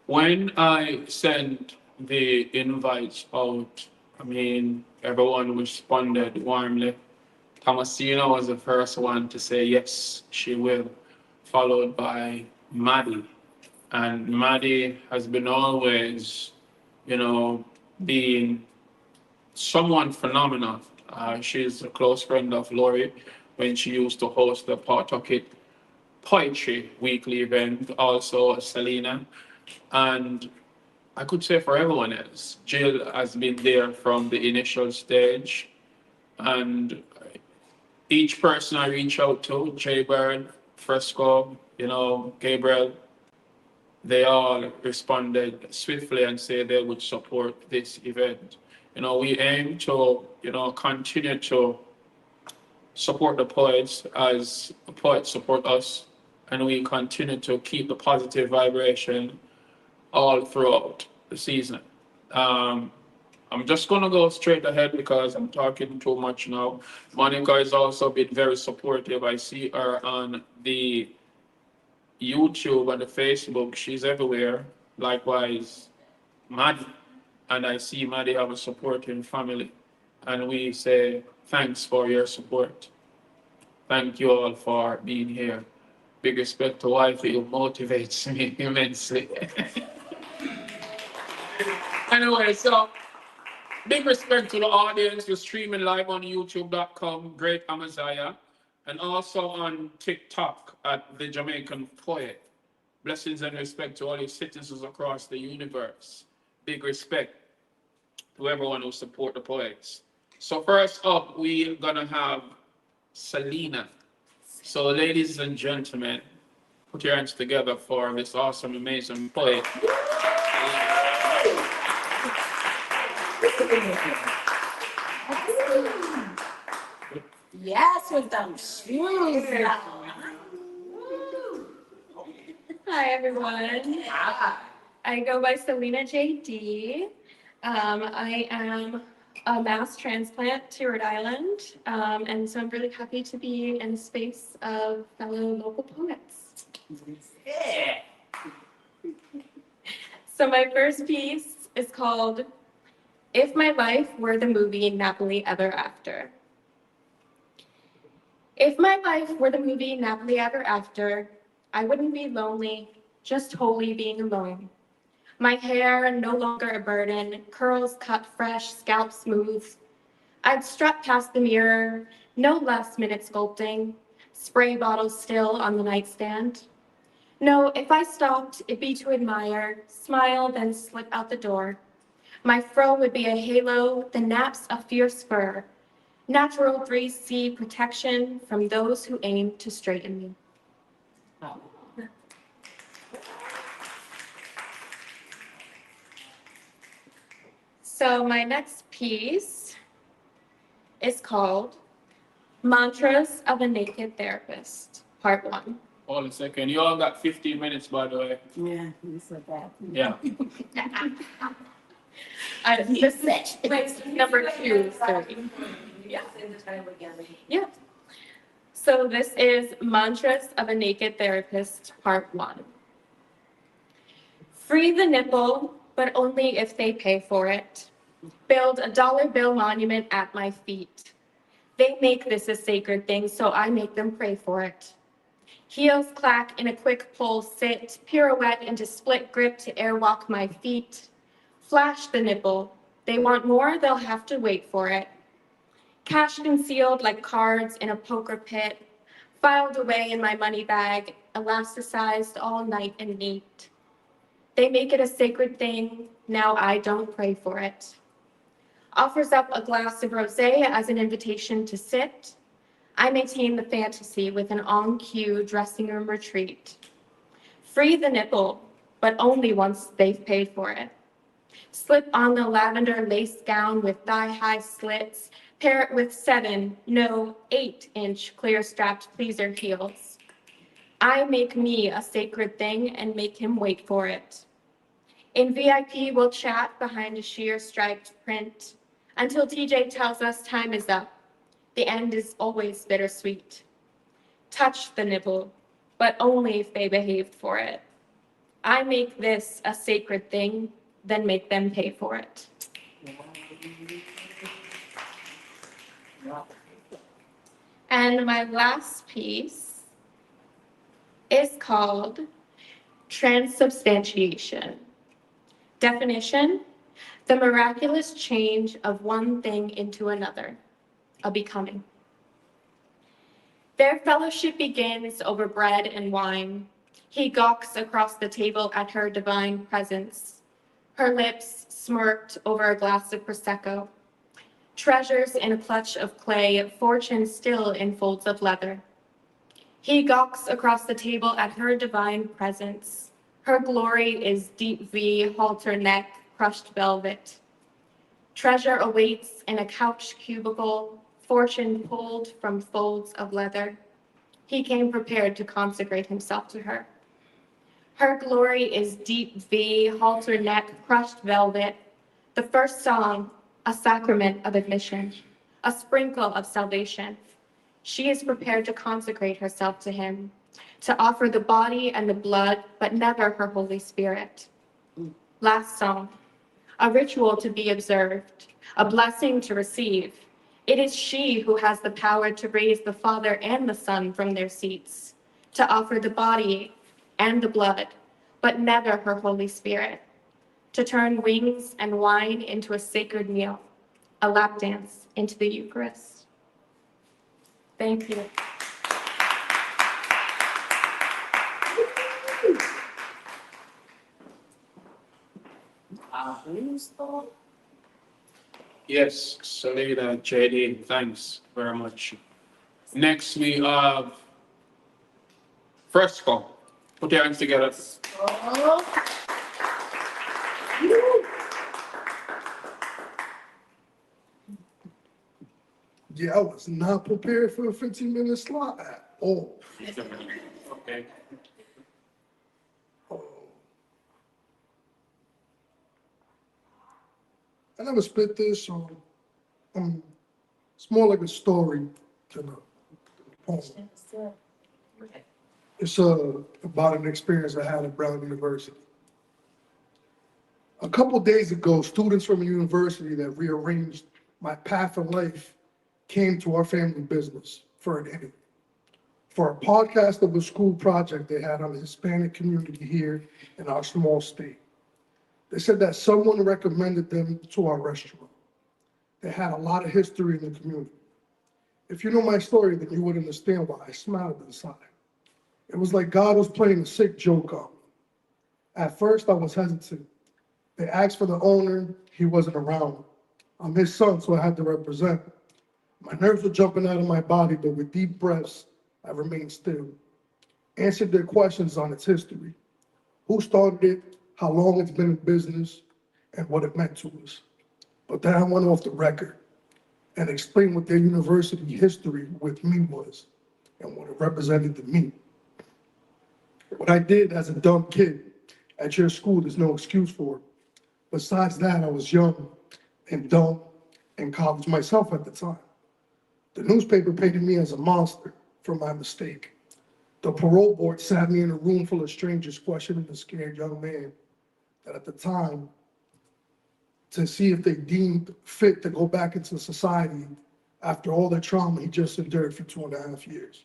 When I sent the invites out, everyone responded warmly. Tomasina was the first one to say yes, she will, followed by Maddie. And Maddie has been always, being someone phenomenal. She's a close friend of Lori when she used to host the poetic poetry weekly event, also Salena. And I could say for everyone else, Jill has been there from the initial stage. And each person I reach out to, Jaybird, Fresco, GBRL, they all responded swiftly and said they would support this event. We aim to, continue to support the poets as the poets support us, and we continue to keep the positive vibration all throughout the season. I'm just going to go straight ahead because I'm talking too much now. Monica has also been very supportive. I see her on the YouTube and the Facebook. She's everywhere. Likewise, Maddie. And I see Maddie have a supporting family. And we say thanks for your support. Thank you all for being here. Big respect to Wifey, who motivates me immensely. Anyway, so big respect to the audience. You're streaming live on youtube.com, Great Amaziyah, and also on TikTok at The Jamaican Poet. Blessings and respect to all your citizens across the universe. Big respect to everyone who support the poets. So first up, we're gonna have Salena. So ladies and gentlemen, put your hands together for this awesome, amazing poet. Yes, with them shoes. Hi, everyone. Hi. I go by Salena JD. I am a mass transplant to Rhode Island, and so I'm really happy to be in the space of fellow local poets. Yeah. So my first piece is called If My Life Were the Movie Nappily Ever After. If my life were the movie Nappily Ever After, I wouldn't be lonely, just wholly being alone. My hair no longer a burden, curls cut fresh, scalp smooth. I'd strut past the mirror, no last-minute sculpting, spray bottles still on the nightstand. No, if I stopped, it'd be to admire, smile, then slip out the door. My fro would be a halo, the naps a fierce fur. Natural 3C protection from those who aim to straighten me. Oh. So my next piece is called Mantras of a Naked Therapist, Part 1. Hold a second. You all got 15 minutes, by the way. Yeah, you said that. Yeah. This is number 2, 3. Yeah. In the time again. Yeah. So this is Mantras of a Naked Therapist, Part 1. Free the nipple, but only if they pay for it. Build a dollar bill monument at my feet. They make this a sacred thing, so I make them pray for it. Heels clack in a quick pull sit, pirouette into split grip to airwalk my feet. Flash the nipple. They want more, they'll have to wait for it. Cash concealed like cards in a poker pit, filed away in my money bag, elasticized all night and neat. They make it a sacred thing, now I don't pray for it. Offers up a glass of rosé as an invitation to sit. I maintain the fantasy with an on-cue dressing room retreat. Free the nipple, but only once they've paid for it. Slip on the lavender lace gown with thigh-high slits, pair it with 7, no, 8-inch clear-strapped pleaser heels. I make me a sacred thing and make him wait for it. In VIP, we'll chat behind a sheer striped print until TJ tells us time is up. The end is always bittersweet. Touch the nipple, but only if they behaved for it. I make this a sacred thing, then make them pay for it. And my last piece is called Transubstantiation. Definition: the miraculous change of one thing into another, a becoming. Their fellowship begins over bread and wine. He gawks across the table at her divine presence. Her lips smirked over a glass of Prosecco. Treasures in a clutch of clay, fortune still in folds of leather. He gawks across the table at her divine presence. Her glory is deep V, halter neck, crushed velvet. Treasure awaits in a couch cubicle, fortune pulled from folds of leather. He came prepared to consecrate himself to her. Her glory is deep V, halter neck, crushed velvet. The first song, a sacrament of admission, a sprinkle of salvation. She is prepared to consecrate herself to him, to offer the body and the blood, but never her Holy Spirit. Last song, a ritual to be observed, a blessing to receive. It is she who has the power to raise the Father and the Son from their seats, to offer the body and the blood, but never her Holy Spirit, to turn wings and wine into a sacred meal, a lap dance into the Eucharist. Thank you. Yes, Salena, JD, thanks very much. Next, we have Fresco. Put your hands together. Yeah, I was not prepared for a 15-minute slot at all. Okay. I never spit this, so it's more like a story than a poem. It's about an experience I had at Brown University. A couple days ago, students from a university that rearranged my path in life came to our family business for an interview, for a podcast of a school project they had on the Hispanic community here in our small state. They said that someone recommended them to our restaurant. They had a lot of history in the community. If you know my story, then you would understand why I smiled inside. It was like God was playing a sick joke on me. At first, I was hesitant. They asked for the owner, he wasn't around. I'm his son, so I had to represent. My nerves were jumping out of my body, but with deep breaths, I remained still. Answered their questions on its history. Who started it, how long it's been in business, and what it meant to us. But then I went off the record and explained what their university history with me was and what it represented to me. What I did as a dumb kid at your school, there's no excuse for it. Besides that, I was young and dumb in college myself at the time. The newspaper painted me as a monster for my mistake. The parole board sat me in a room full of strangers questioning a scared young man that at the time, to see if they deemed fit to go back into society after all the trauma he just endured for 2.5 years.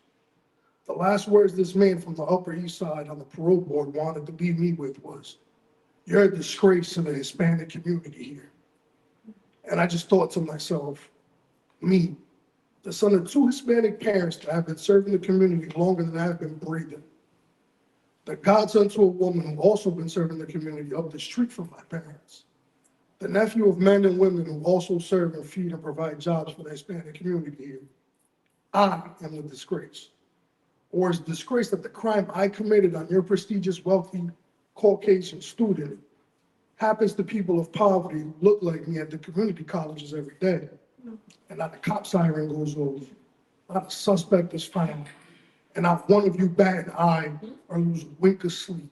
The last words this man from the Upper East Side on the parole board wanted to leave me with was, "You're a disgrace to the Hispanic community here." And I just thought to myself, me, the son of 2 Hispanic parents that have been serving the community longer than I have been breathing, the godson to a woman who also been serving the community up the street from my parents, the nephew of men and women who also serve and feed and provide jobs for the Hispanic community here. I am the disgrace. Or is disgrace that the crime I committed on your prestigious, wealthy, Caucasian student happens to people of poverty who look like me at the community colleges every day. And not a cop siren goes off, not a suspect is found, and not one of you bat an eye or lose a wink of sleep.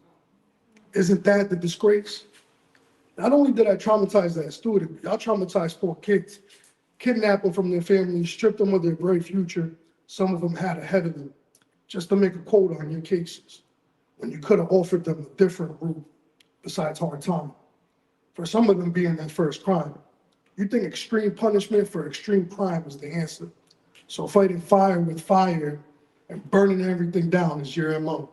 Isn't that the disgrace? Not only did I traumatize that student, but y'all traumatized 4 kids kidnapped them from their families, stripped them of their bright future some of them had ahead of them, just to make a quote on your cases, when you could have offered them a different route besides hard time. For some of them being their first crime, you think extreme punishment for extreme crime is the answer. So fighting fire with fire and burning everything down is your MO.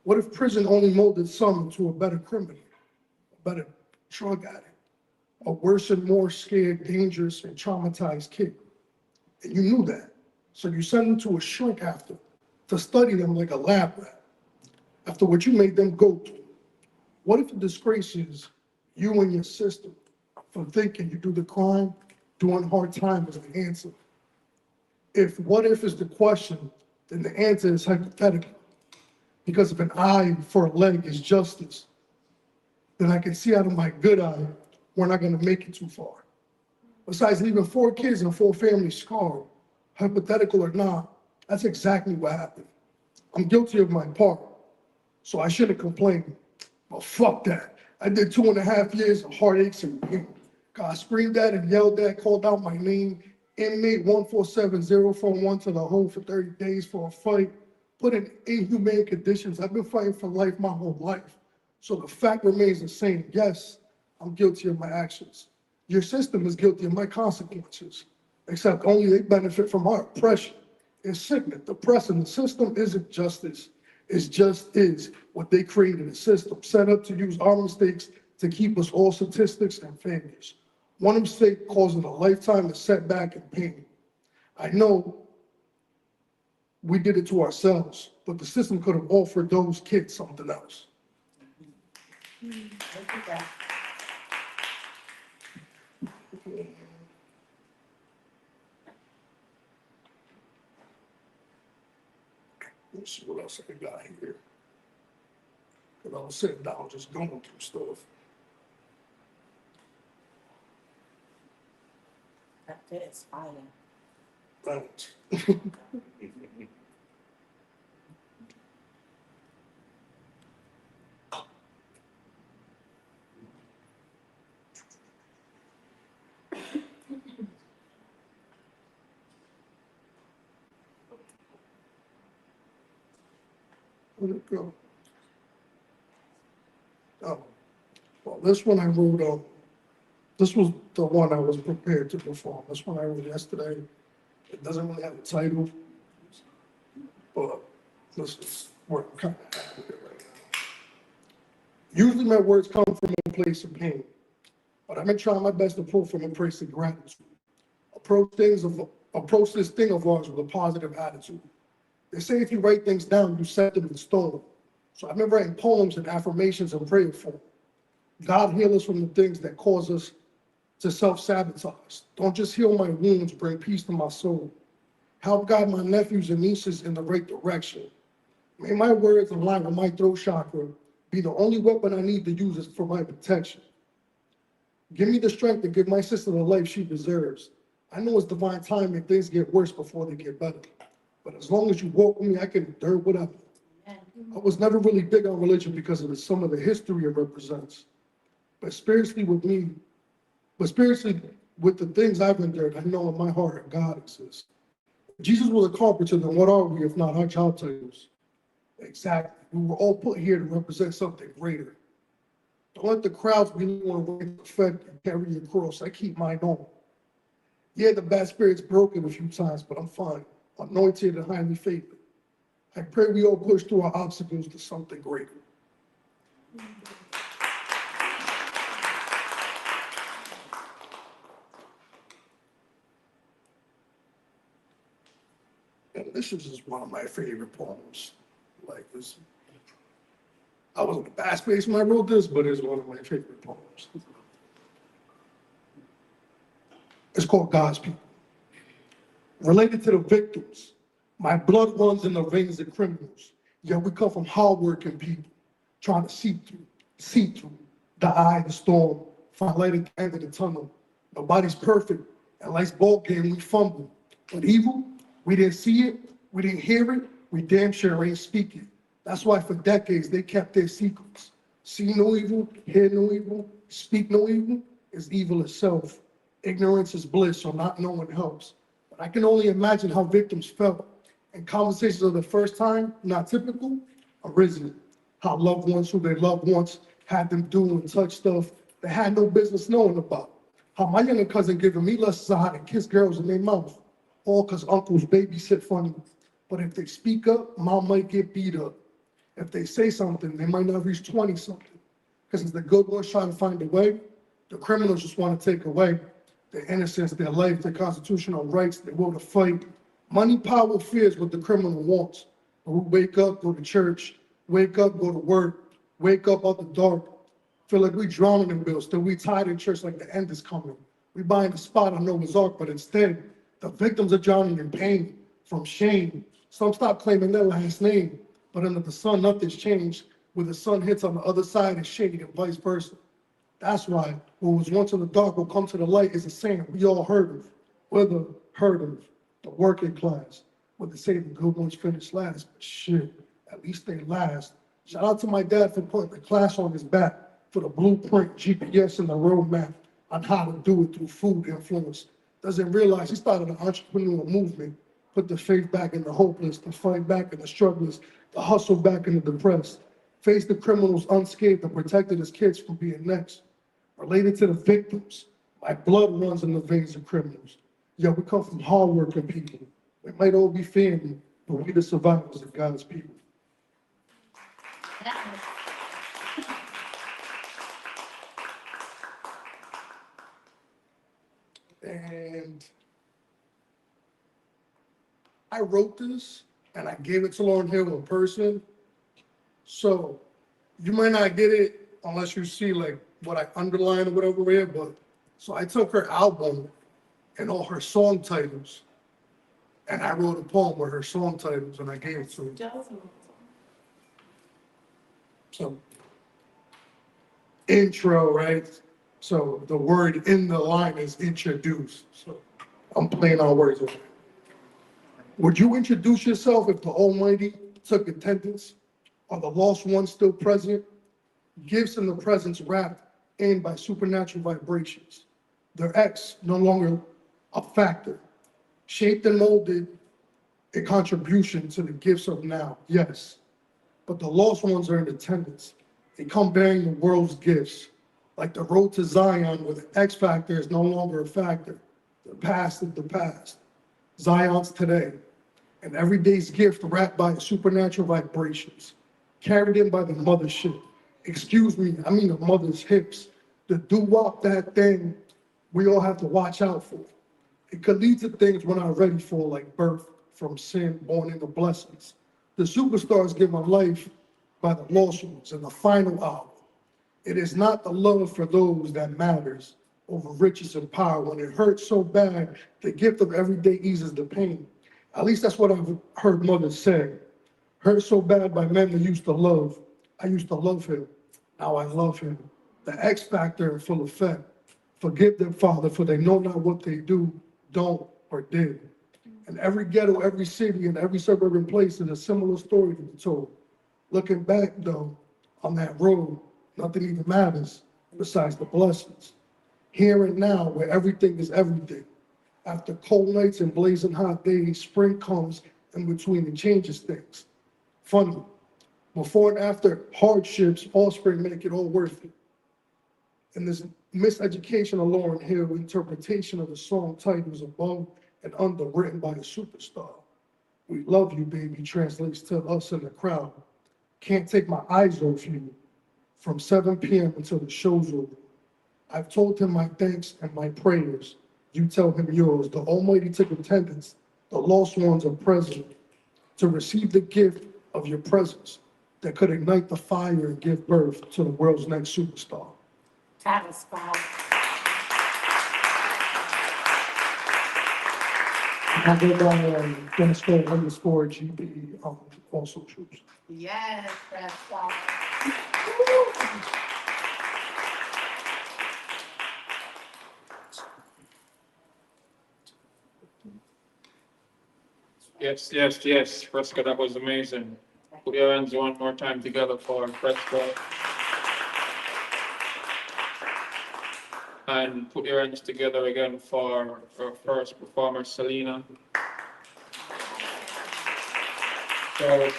What if prison only molded some into a better criminal, a better drug addict, a worse and more scared, dangerous, and traumatized kid? And you knew that. So you sent them to a shrink after, to study them like a lab rat, after what you made them go through. What if the disgrace is you and your system for thinking you do the crime, doing hard time is the answer? If what if is the question, then the answer is hypothetical. Because if an eye for a leg is justice, then I can see out of my good eye we're not gonna make it too far. Besides leaving 4 kids and 4 families scarred, hypothetical or not, that's exactly what happened. I'm guilty of my part, so I shouldn't complain. But fuck that. I did 2.5 years of heartaches and pain. God screamed at and yelled at, called out my name. Inmate 147041 to the hole for 30 days for a fight. Put in inhumane conditions. I've been fighting for life my whole life. So the fact remains the same. Yes, I'm guilty of my actions. Your system is guilty of my consequences, except only they benefit from our oppression. It's sickening. The press and the system isn't justice. It just is what they created, a system set up to use our mistakes to keep us all statistics and failures. One mistake causing a lifetime of setback and pain. I know we did it to ourselves, but the system could have offered those kids something else. Look at that. Let's see what else I got here. Because I was sitting down just going through stuff. That is fire. Right. Where'd it go? Oh, well, this one I wrote on. This was the one I was prepared to perform. This one I wrote yesterday. It doesn't really have a title, but this is where I'm kind of at with it right now. Usually my words come from a place of pain, but I've been trying my best to pull from a place of gratitude. Approach this thing of ours with a positive attitude. They say if you write things down, you set them in stone. So I've been writing poems and affirmations and prayer form. God heal us from the things that cause us to self-sabotage. Don't just heal my wounds, bring peace to my soul. Help guide my nephews and nieces in the right direction. May my words align with my throat chakra be the only weapon I need to use for my protection. Give me the strength to give my sister the life she deserves. I know it's divine timing, things get worse before they get better. But as long as you walk with me, I can endure whatever. I was never really big on religion because of some of the history it represents. But spiritually with the things I've endured, I know in my heart God exists. If Jesus was a carpenter, then what are we if not our job titles? Exactly. We were all put here to represent something greater. Don't let the crowds be on the effect and carry your cross. I keep mine on. Yeah, the bad spirit's broken a few times, but I'm fine. Anointed and highly favored. I pray we all push through our obstacles to something greater. And this is just one of my favorite poems. Like this, I wasn't a bad space when I wrote this, but it's one of my favorite poems. It's called God's People. Related to the victims, my blood runs in the veins of criminals. Yet we come from hardworking people, trying to see through the eye of the storm, find light at the end of the tunnel. Nobody's perfect, and life's ball game, we fumble. But evil, we didn't see it, we didn't hear it, we damn sure ain't speaking. That's why for decades they kept their secrets. See no evil, hear no evil, speak no evil is evil itself. Ignorance is bliss, so not knowing helps. But I can only imagine how victims felt. And conversations of the first time, not typical, arisen. How loved ones who they loved once had them do and touch stuff they had no business knowing about. How my younger cousin giving me lessons on how to kiss girls in their mouth. All because uncles babysit funny. But if they speak up, mom might get beat up. If they say something, they might not reach 20 something. Because it's the good ones trying to find a way, the criminals just want to take away their innocence, their life, their constitutional rights, their will to fight. Money, power, fear is what the criminal wants. But we wake up, go to church, wake up, go to work, wake up out the dark, feel like we drowning in bills, still we tied in church like the end is coming. We buying the spot on Noah's Ark, but instead, the victims are drowning in pain, from shame. Some stop claiming their last name, but under the sun, nothing's changed. Where the sun hits on the other side is shade and vice versa. That's why what was once in the dark will come to the light is a saying we all heard of. Whether heard of the working class, what they say the good ones finish last, but shit, at least they last. Shout out to my dad for putting the class on his back, for the blueprint, GPS, and the roadmap on how to do it through food influence. Doesn't realize he started an entrepreneurial movement, put the faith back in the hopeless, the fight back in the strugglers, the hustle back in the depressed. Faced the criminals unscathed and protected his kids from being next. Related to the victims, my blood runs in the veins of criminals. Yo, we come from hardworking people. We might all be family, but we the survivors of God's people. And I wrote this and I gave it to Lauren Hill in person. So you might not get it unless you see like what I underlined or whatever here, but so I took her album and all her song titles and I wrote a poem with her song titles and I gave it to her. So intro, right? So the word in the line is introduce. So I'm playing on words with it. Would you introduce yourself if the Almighty took attendance? Are the lost ones still present? Gifts in the presence wrapped in by supernatural vibrations. Their X no longer a factor. Shaped and molded a contribution to the gifts of now, yes. But the lost ones are in attendance. They come bearing the world's gifts. Like the road to Zion where the X factor is no longer a factor. The past is the past. Zion's today. An everyday's gift wrapped by supernatural vibrations. Carried in by the mothership. Excuse me, I mean the mother's hips. The doo-wop, that thing we all have to watch out for. It could lead to things we're not ready for, like birth from sin, born into blessings. The superstars given life by the lost ones in the final hour. It is not the love for those that matters over riches and power. When it hurts so bad, the gift of everyday eases the pain. At least that's what I've heard mothers say. Hurt so bad by men they used to love. I used to love him. Now I love him. The X factor in full effect. Forgive them, Father, for they know not what they do, don't, or did. In every ghetto, every city, and every suburban place is a similar story to be told. Looking back, though, on that road, nothing even matters besides the blessings. Here and now, where everything is everything. After cold nights and blazing hot days, spring comes in between and changes things. Funny. Before and after hardships, offspring make it all worth it. And this miseducation of Lauren Hill, interpretation of the song titles above and under, written by a superstar. We love you, baby, translates to us in the crowd. Can't take my eyes off you from 7 p.m. until the show's over. I've told him my thanks and my prayers. You tell him yours. The Almighty took attendance. The lost ones are present to receive the gift of your presence that could ignite the fire and give birth to the world's next superstar. Satisfied. I go by Fresco _ GB all socials. Yes, that's right. Yes, yes, yes. Fresco, that was amazing. Put your hands one more time together for Fresco. And put your hands together again for our first performer, Salena. So,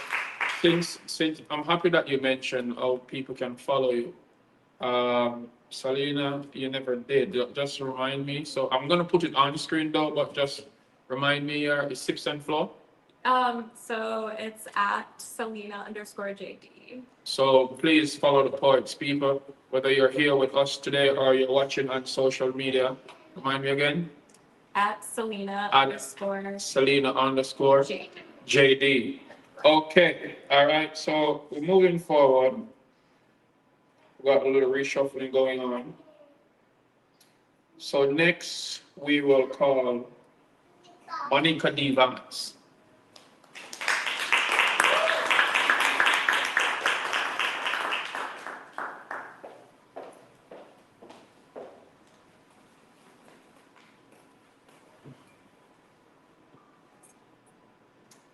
since I'm happy that you mentioned how people can follow you. Salena, you never did. Just remind me. So I'm gonna put it on the screen though, but just remind me your Sips and Flow. So it's at Salena_JD. So please follow the poets, people. Whether you're here with us today or you're watching on social media, remind me again. At Salena At underscore Salena_JD. JD. Okay, all right. So we're moving forward. We got a little reshuffling going on. So next we will call Monica D. Vance.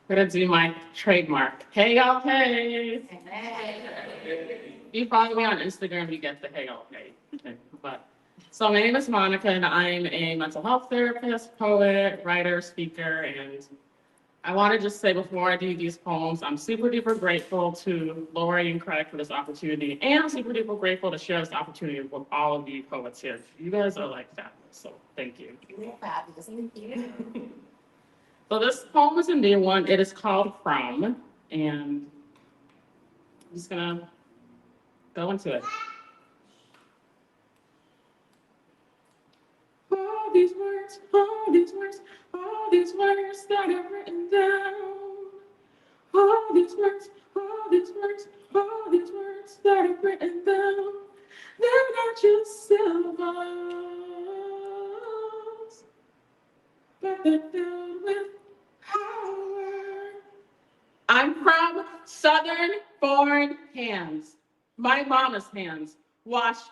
Gonna do my trademark. Hey y'all, hey. If you follow me on Instagram, you get the hey y'all, hey. Okay. But so my name is Monica, and I'm a mental health therapist, poet, writer, speaker, and I want to just say before I do these poems, I'm super duper grateful to Lori and Craig for this opportunity, and I'm super duper grateful to share this opportunity with all of you poets here. You guys are like fabulous, so thank you. You're fabulous. Thank you. So this poem is a new one. It is called From, and I'm just gonna go into it. All these words, all these words, all these words that I've written down. All these words, all these words, all these words that I've written down. They're not just syllables, but they're filled with power. I'm from Southern-born hands. My mama's hands washed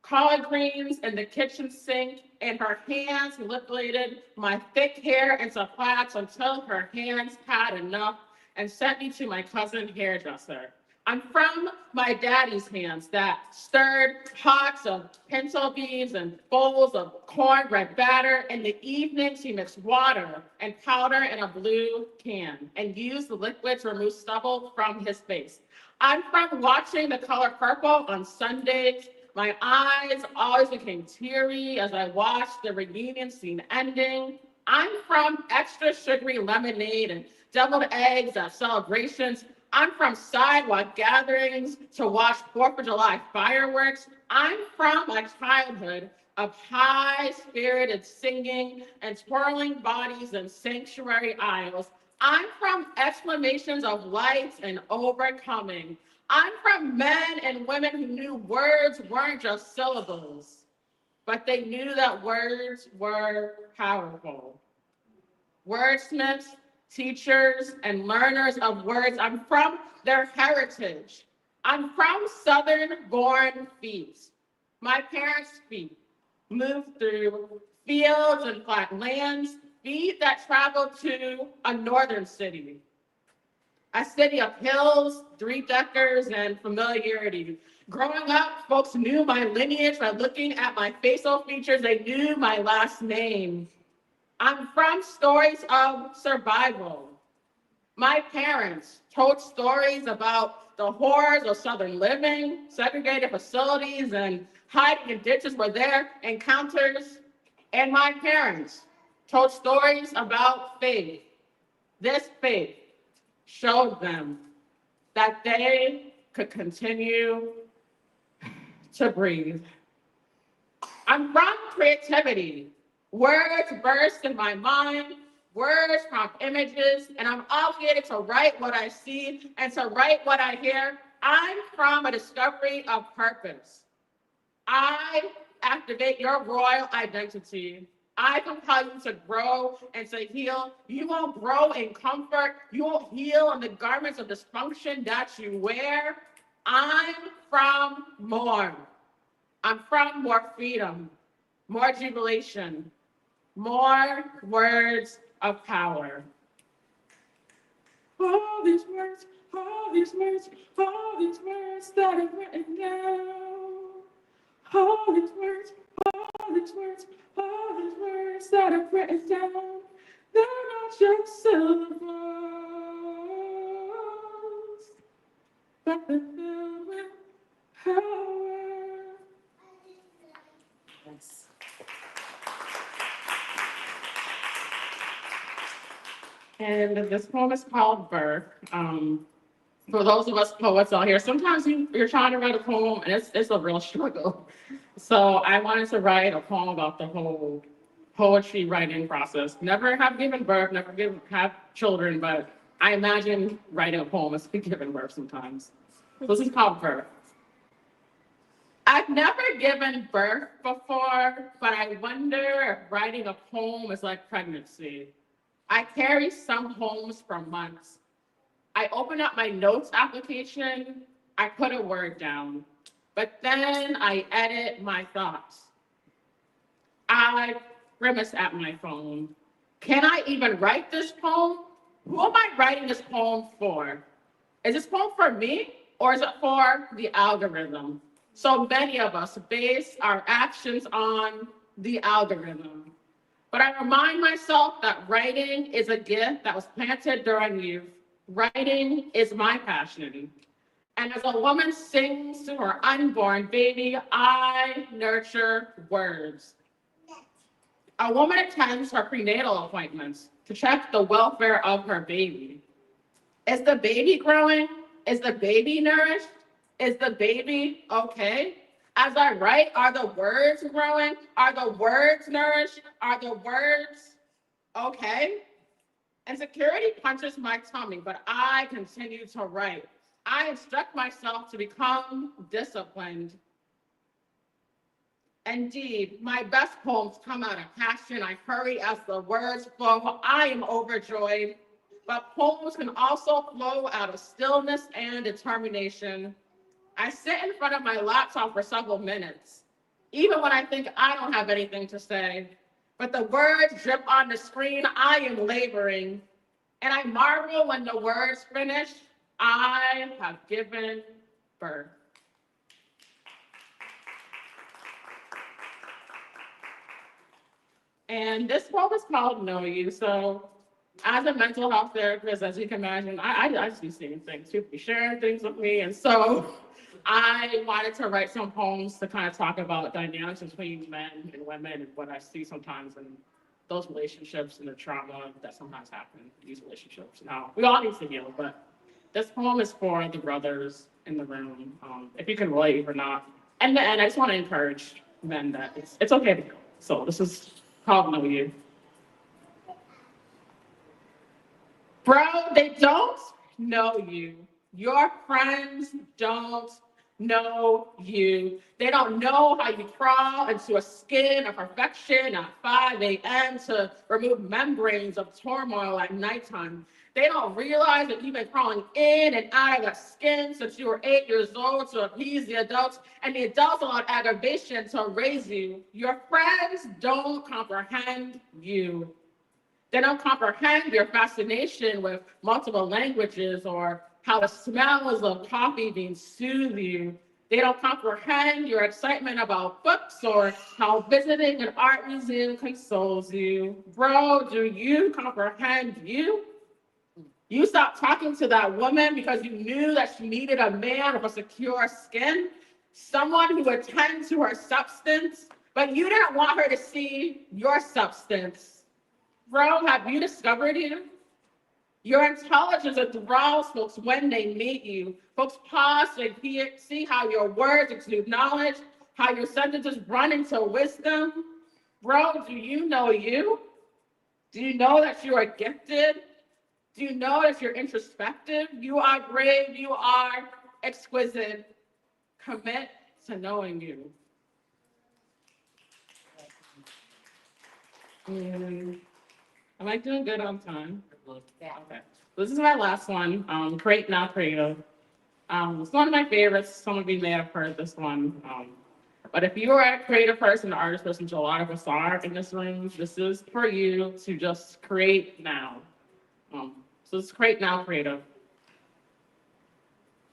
collard greens in the kitchen sink, and her hands manipulated my thick hair into plaits until her hands had enough and sent me to my cousin hairdresser. I'm from my daddy's hands that stirred pots of pinto beans and bowls of cornbread batter. In the evenings, he mixed water and powder in a blue can and used the liquid to remove stubble from his face. I'm from watching The Color Purple on Sundays. My eyes always became teary as I watched the reunion scene ending. I'm from extra sugary lemonade and deviled eggs at celebrations. I'm from sidewalk gatherings to watch 4th of July fireworks. I'm from a childhood of high-spirited singing and twirling bodies in sanctuary aisles. I'm from exclamations of light and overcoming. I'm from men and women who knew words weren't just syllables, but they knew that words were powerful. Wordsmiths, teachers, and learners of words. I'm from their heritage. I'm from Southern-born feet. My parents' feet moved through fields and flat lands, feet that traveled to a northern city. A city of hills, three-deckers, and familiarity. Growing up, folks knew my lineage by looking at my facial features. They knew my last name. I'm from stories of survival. My parents told stories about the horrors of Southern living, segregated facilities, and hiding in ditches were their encounters. And my parents told stories about faith. This faith showed them that they could continue to breathe. I'm from creativity. Words burst in my mind, words prompt images, and I'm obligated to write what I see and to write what I hear. I'm from a discovery of purpose. I activate your royal identity. I compel you to grow and to heal. You won't grow in comfort. You won't heal in the garments of dysfunction that you wear. I'm from more. I'm from more freedom, more jubilation, more words of power. All these words, all these words, all these words that I've written down. All these words, all these words, all these words that I've written down, they're not just syllables, but they're filled with power. And this poem is called Birth. For those of us poets out here, sometimes you're trying to write a poem and it's a real struggle. So I wanted to write a poem about the whole poetry writing process. Never have given birth, have children, but I imagine writing a poem is giving birth sometimes. So this is called Birth. I've never given birth before, but I wonder if writing a poem is like pregnancy. I carry some poems for months. I open up my notes application, I put a word down, but then I edit my thoughts. I grimace at my phone. Can I even write this poem? Who am I writing this poem for? Is this poem for me or is it for the algorithm? So many of us base our actions on the algorithm. But I remind myself that writing is a gift that was planted during youth. Writing is my passion. And as a woman sings to her unborn baby, I nurture words. A woman attends her prenatal appointments to check the welfare of her baby. Is the baby growing? Is the baby nourished? Is the baby okay? As I write, are the words growing? Are the words nourished? Are the words okay? Insecurity punches my tummy, but I continue to write. I instruct myself to become disciplined. Indeed, my best poems come out of passion. I hurry as the words flow. I am overjoyed. But poems can also flow out of stillness and determination. I sit in front of my laptop for several minutes, even when I think I don't have anything to say. But the words drip on the screen, I am laboring. And I marvel when the words finish, I have given birth. And this poem is called Know You. So as a mental health therapist, as you can imagine, I just be seeing things. People be sharing things with me. And so I wanted to write some poems to kind of talk about dynamics between men and women and what I see sometimes in those relationships and the trauma that sometimes happen in these relationships. Now, we all need to heal, but this poem is for the brothers in the room, if you can relate or not. And I just want to encourage men that it's okay to heal. So this is called Know You. Bro, they don't know you. Your friends don't know you. They don't know how you crawl into a skin of perfection at 5 a.m. to remove membranes of turmoil at nighttime. They don't realize that you've been crawling in and out of that skin since you were 8 years old to appease the adults, and the adults allowed aggravation to raise you. Your friends don't comprehend you. They don't comprehend your fascination with multiple languages or how the smells of coffee beans soothe you. They don't comprehend your excitement about books or how visiting an art museum consoles you. Bro, do you comprehend you? You stopped talking to that woman because you knew that she needed a man with a secure skin, someone who would tend to her substance, but you didn't want her to see your substance. Bro, have you discovered you? Your intelligence enthralls folks when they meet you. Folks pause and see how your words exude knowledge, how your sentences run into wisdom. Bro, do you know you? Do you know that you are gifted? Do you know that you're introspective? You are brave, you are exquisite. Commit to knowing you. Am I doing good on time? Yeah. Okay. This is my last one. Create Now Creative. It's one of my favorites. Some of you may have heard this one. But if you are a creative person, an artist person, which a lot of us are in this room, this is for you to just create now. So it's Create Now Creative.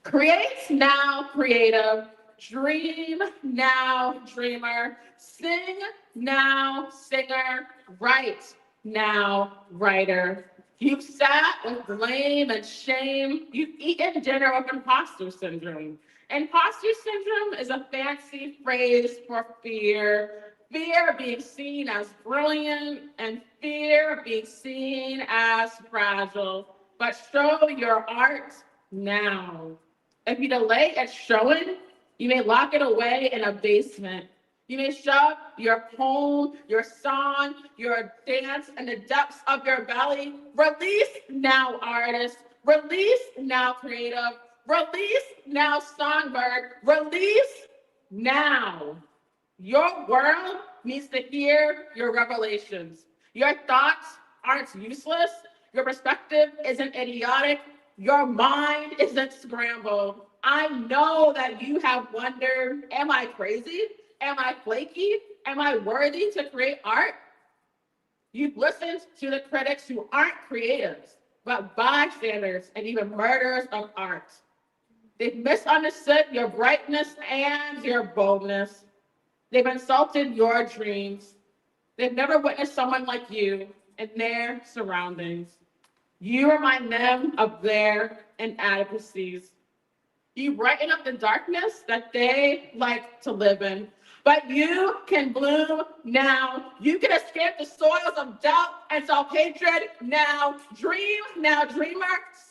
Create now creative. dream now, dreamer, sing now, singer, write now, writer. You've sat with blame and shame. You've eaten dinner with imposter syndrome. Imposter syndrome is a fancy phrase for fear. Fear of being seen as brilliant and fear of being seen as fragile. But show your art now. If you delay at showing, you may lock it away in a basement. You may shove your poem, your song, your dance in the depths of your belly. Release now, artist. Release now, creative. Release now, songbird. Release now. Your world needs to hear your revelations. Your thoughts aren't useless. Your perspective isn't idiotic. Your mind isn't scrambled. I know that you have wondered, am I crazy? Am I flaky? Am I worthy to create art? You've listened to the critics who aren't creatives, but bystanders and even murderers of art. They've misunderstood your brightness and your boldness. They've insulted your dreams. They've never witnessed someone like you in their surroundings. You remind them of their inadequacies. You brighten up the darkness that they like to live in. But you can bloom now. You can escape the soils of doubt and self-hatred now. Dream now, dreamer.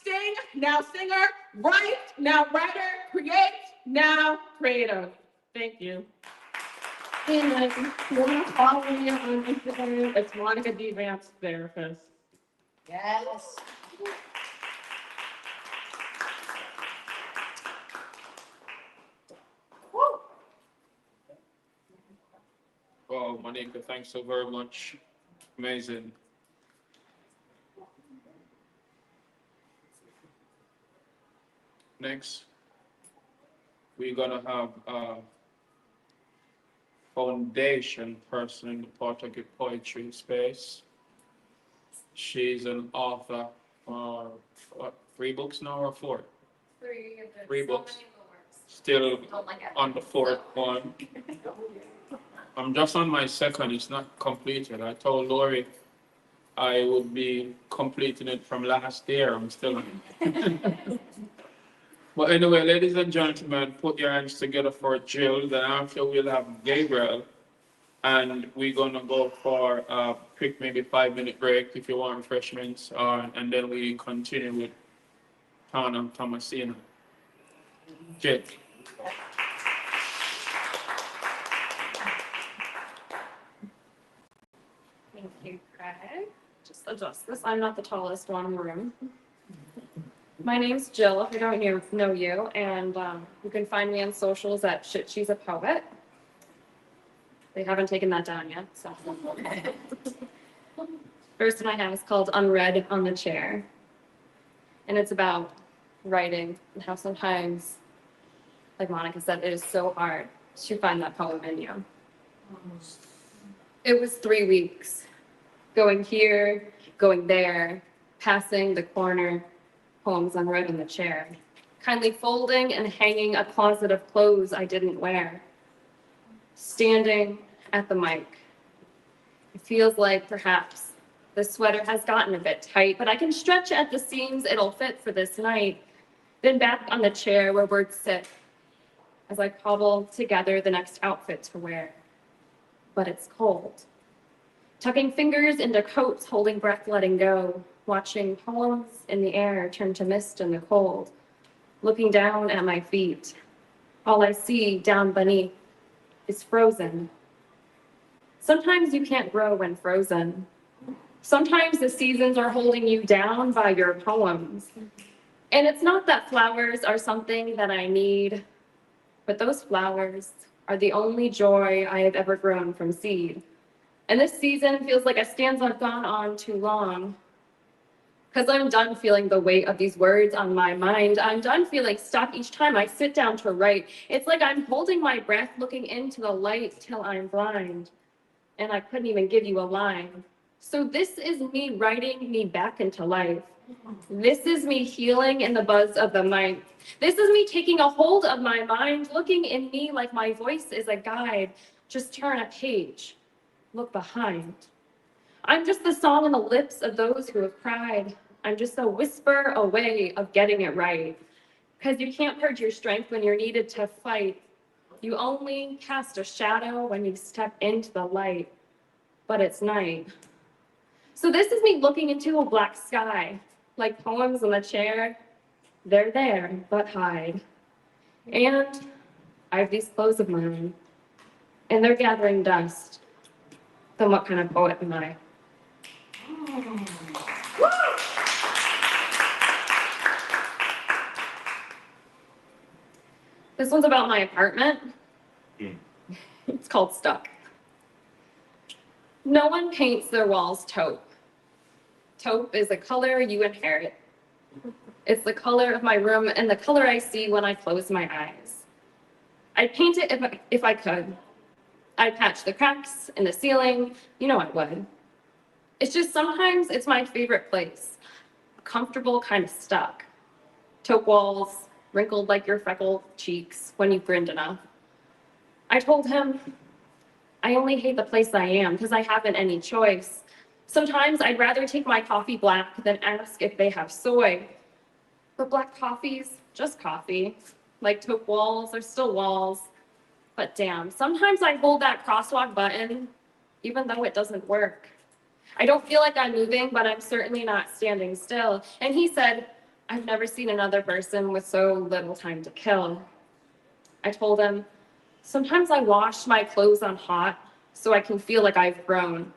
Sing now, singer. Write now, writer. Create now, creative. Thank you. And if you want to follow me on Instagram, it's Monica D. Vance, therapist. Yes. Wow, Monica, thanks so very much. Amazing. Next, we're gonna have a foundation person in the poetic poetry space. She's an author for what, 3 books now or 4? 3. 3 So books. many in the works. Still Don't like it. on the 4th one. I'm just on my 2nd, it's not completed. I told Lori I would be completing it from last year. I'm still on it. But anyway, ladies and gentlemen, put your hands together for Jill. Then after we'll have Gabriel. And we're gonna go for a quick, maybe 5-minute break if you want refreshments. And then we continue with Town and Tomasina. Jill. Thank you, Craig. Just adjust this. I'm not the tallest one in the room. My name's Jill, if I don't know you, and you can find me on socials at Shit She's a Poet. They haven't taken that down yet, so. First one I have is called Unread on the Chair. And it's about writing and how sometimes, like Monica said, it is so hard to find that poem in you. It was 3 weeks, going here, going there, passing the corner, poems unread on the chair, kindly folding and hanging a closet of clothes I didn't wear, standing at the mic. It feels like perhaps the sweater has gotten a bit tight, but I can stretch at the seams, it'll fit for this night. Then back on the chair where words sit, as I cobble together the next outfit to wear. But it's cold. Tucking fingers into coats, holding breath, letting go, watching poems in the air turn to mist in the cold, looking down at my feet. All I see down beneath is frozen. Sometimes you can't grow when frozen. Sometimes the seasons are holding you down by your poems. And it's not that flowers are something that I need, but those flowers are the only joy I have ever grown from seed. And this season feels like a stanza I've gone on too long. Because I'm done feeling the weight of these words on my mind. I'm done feeling stuck each time I sit down to write. It's like I'm holding my breath, looking into the light till I'm blind. And I couldn't even give you a line. So this is me writing me back into life. This is me healing in the buzz of the mic. This is me taking a hold of my mind, looking in me like my voice is a guide. Just turn a page, look behind. I'm just the song on the lips of those who have cried. I'm just a whisper away of getting it right. Because you can't purge your strength when you're needed to fight. You only cast a shadow when you step into the light. But it's night. So this is me looking into a black sky, like poems on the chair. They're there, but hide. And I have these clothes of mine, and they're gathering dust. Then what kind of poet am I? This one's about my apartment. It's called Stuck. No one paints their walls taupe. Taupe is a color you inherit. It's the color of my room and the color I see when I close my eyes. I'd paint it if I could. I'd patch the cracks in the ceiling, you know I would. It's just sometimes it's my favorite place. Comfortable, kind of stuck. Taupe walls, wrinkled like your freckled cheeks when you grinned enough. I told him, I only hate the place I am because I haven't any choice. Sometimes I'd rather take my coffee black than ask if they have soy. But black coffee's just coffee. Like taupe walls are still walls. But damn, sometimes I hold that crosswalk button, even though it doesn't work. I don't feel like I'm moving, but I'm certainly not standing still. And he said, I've never seen another person with so little time to kill. I told him, sometimes I wash my clothes on hot so I can feel like I've grown.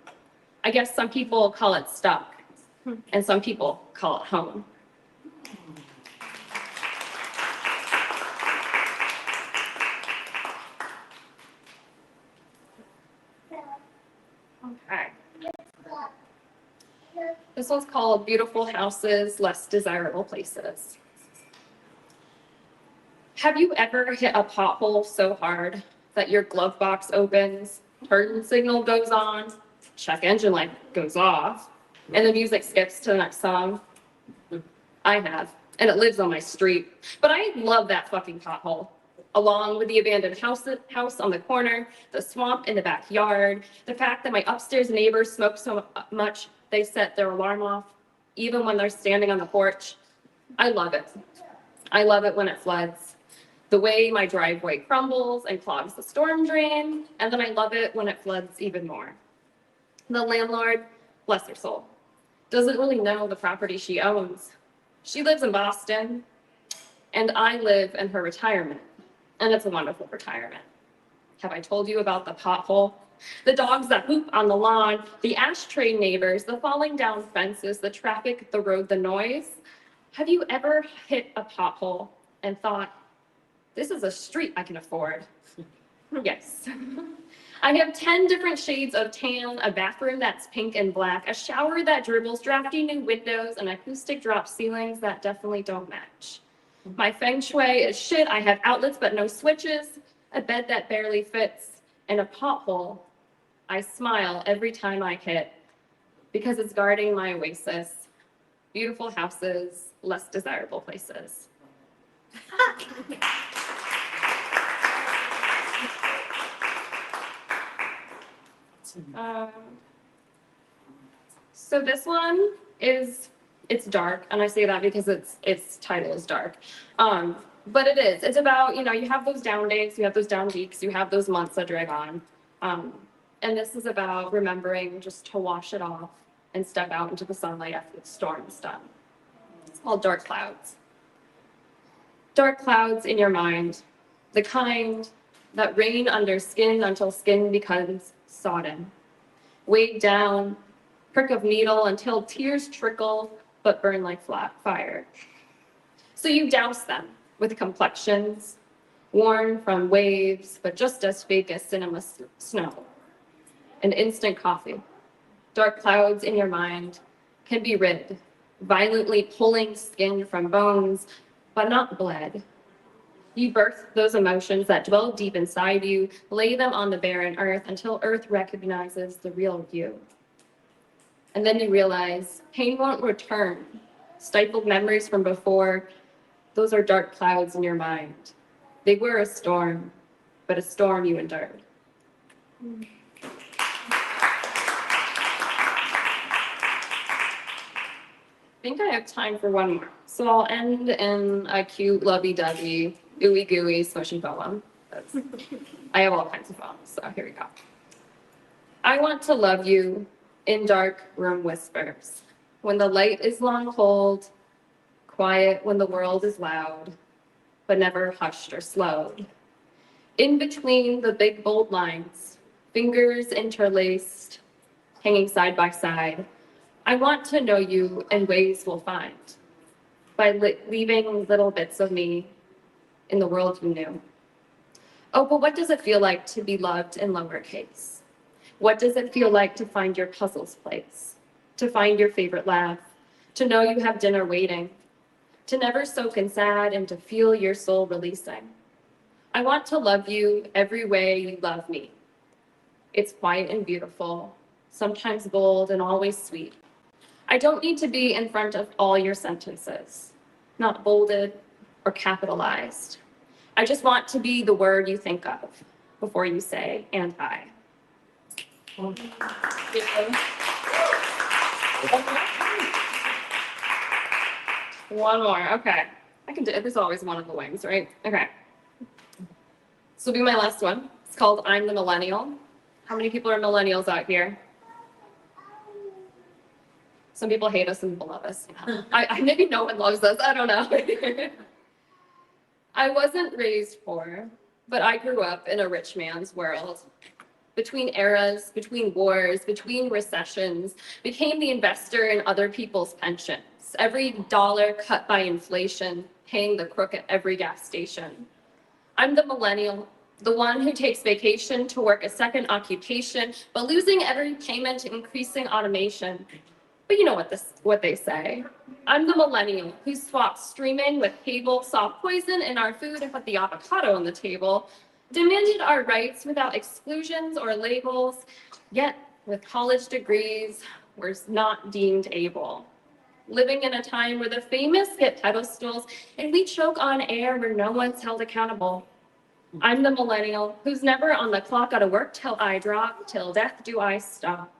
I guess some people call it stuck, and some people call it home. Okay. This one's called Beautiful Houses, Less Desirable Places. Have you ever hit a pothole so hard that your glove box opens, turn signal goes on, check engine light goes off, and the music skips to the next song? I have, and it lives on my street. But I love that fucking pothole. Along with the abandoned house on the corner, the swamp in the backyard, the fact that my upstairs neighbors smoke so much they set their alarm off, even when they're standing on the porch. I love it. I love it when it floods. The way my driveway crumbles and clogs the storm drain, and then I love it when it floods even more. The landlord, bless her soul, doesn't really know the property she owns. She lives in Boston, and I live in her retirement, and it's a wonderful retirement. Have I told you about the pothole? The dogs that poop on the lawn, the ashtray neighbors, the falling down fences, the traffic, the road, the noise. Have you ever hit a pothole and thought, this is a street I can afford? Yes. I have 10 different shades of tan, a bathroom that's pink and black, a shower that dribbles, drafty new windows, and acoustic drop ceilings that definitely don't match. My feng shui is shit. I have outlets but no switches, a bed that barely fits, and a pothole I smile every time I hit because it's guarding my oasis. Beautiful houses, less desirable places. So this one is, it's dark, and I say that because its title is dark. But it is. It's about, you have those down days, you have those down weeks, you have those months that drag on. And this is about remembering just to wash it off and step out into the sunlight after the storm's done. It's called Dark Clouds. Dark clouds in your mind, the kind that rain under skin until skin becomes sodden. Weighed down, prick of needle until tears trickle but burn like flat fire. So you douse them with complexions, worn from waves, but just as fake as cinema snow. An instant coffee. Dark clouds in your mind can be rid, violently pulling skin from bones, but not bled. You birth those emotions that dwell deep inside you, lay them on the barren earth until earth recognizes the real you. And then you realize pain won't return. Stifled memories from before, those are dark clouds in your mind. They were a storm, but a storm you endured. I think I have time for one more. So I'll end in a cute, lovey-dovey, ooey-gooey, smushy poem. I have all kinds of poems, so here we go. I want to love you in dark room whispers, when the light is long cold, quiet when the world is loud, but never hushed or slowed. In between the big bold lines, fingers interlaced, hanging side by side, I want to know you in ways we'll find, by leaving little bits of me in the world you knew. Oh, but what does it feel like to be loved in lowercase? What does it feel like to find your puzzles place? To find your favorite laugh? To know you have dinner waiting? To never soak in sad and to feel your soul releasing? I want to love you every way you love me. It's quiet and beautiful, sometimes bold and always sweet. I don't need to be in front of all your sentences, not bolded or capitalized. I just want to be the word you think of before you say, and I. One more, okay. I can do it. There's always one of the wings, right? Okay. This will be my last one. It's called I'm the Millennial. How many people are millennials out here? Some people hate us and love us. I maybe no one loves us. I don't know. I wasn't raised poor, but I grew up in a rich man's world. Between eras, between wars, between recessions, became the investor in other people's pensions. Every dollar cut by inflation, paying the crook at every gas station. I'm the millennial, the one who takes vacation to work a second occupation, but losing every payment to increasing automation. But you know what they say. I'm the millennial who swapped streaming with cable, saw poison in our food and put the avocado on the table, demanded our rights without exclusions or labels, yet with college degrees, we're not deemed able. Living in a time where the famous get pedestals and we choke on air where no one's held accountable. I'm the millennial who's never on the clock out of work till I drop, till death do I stop.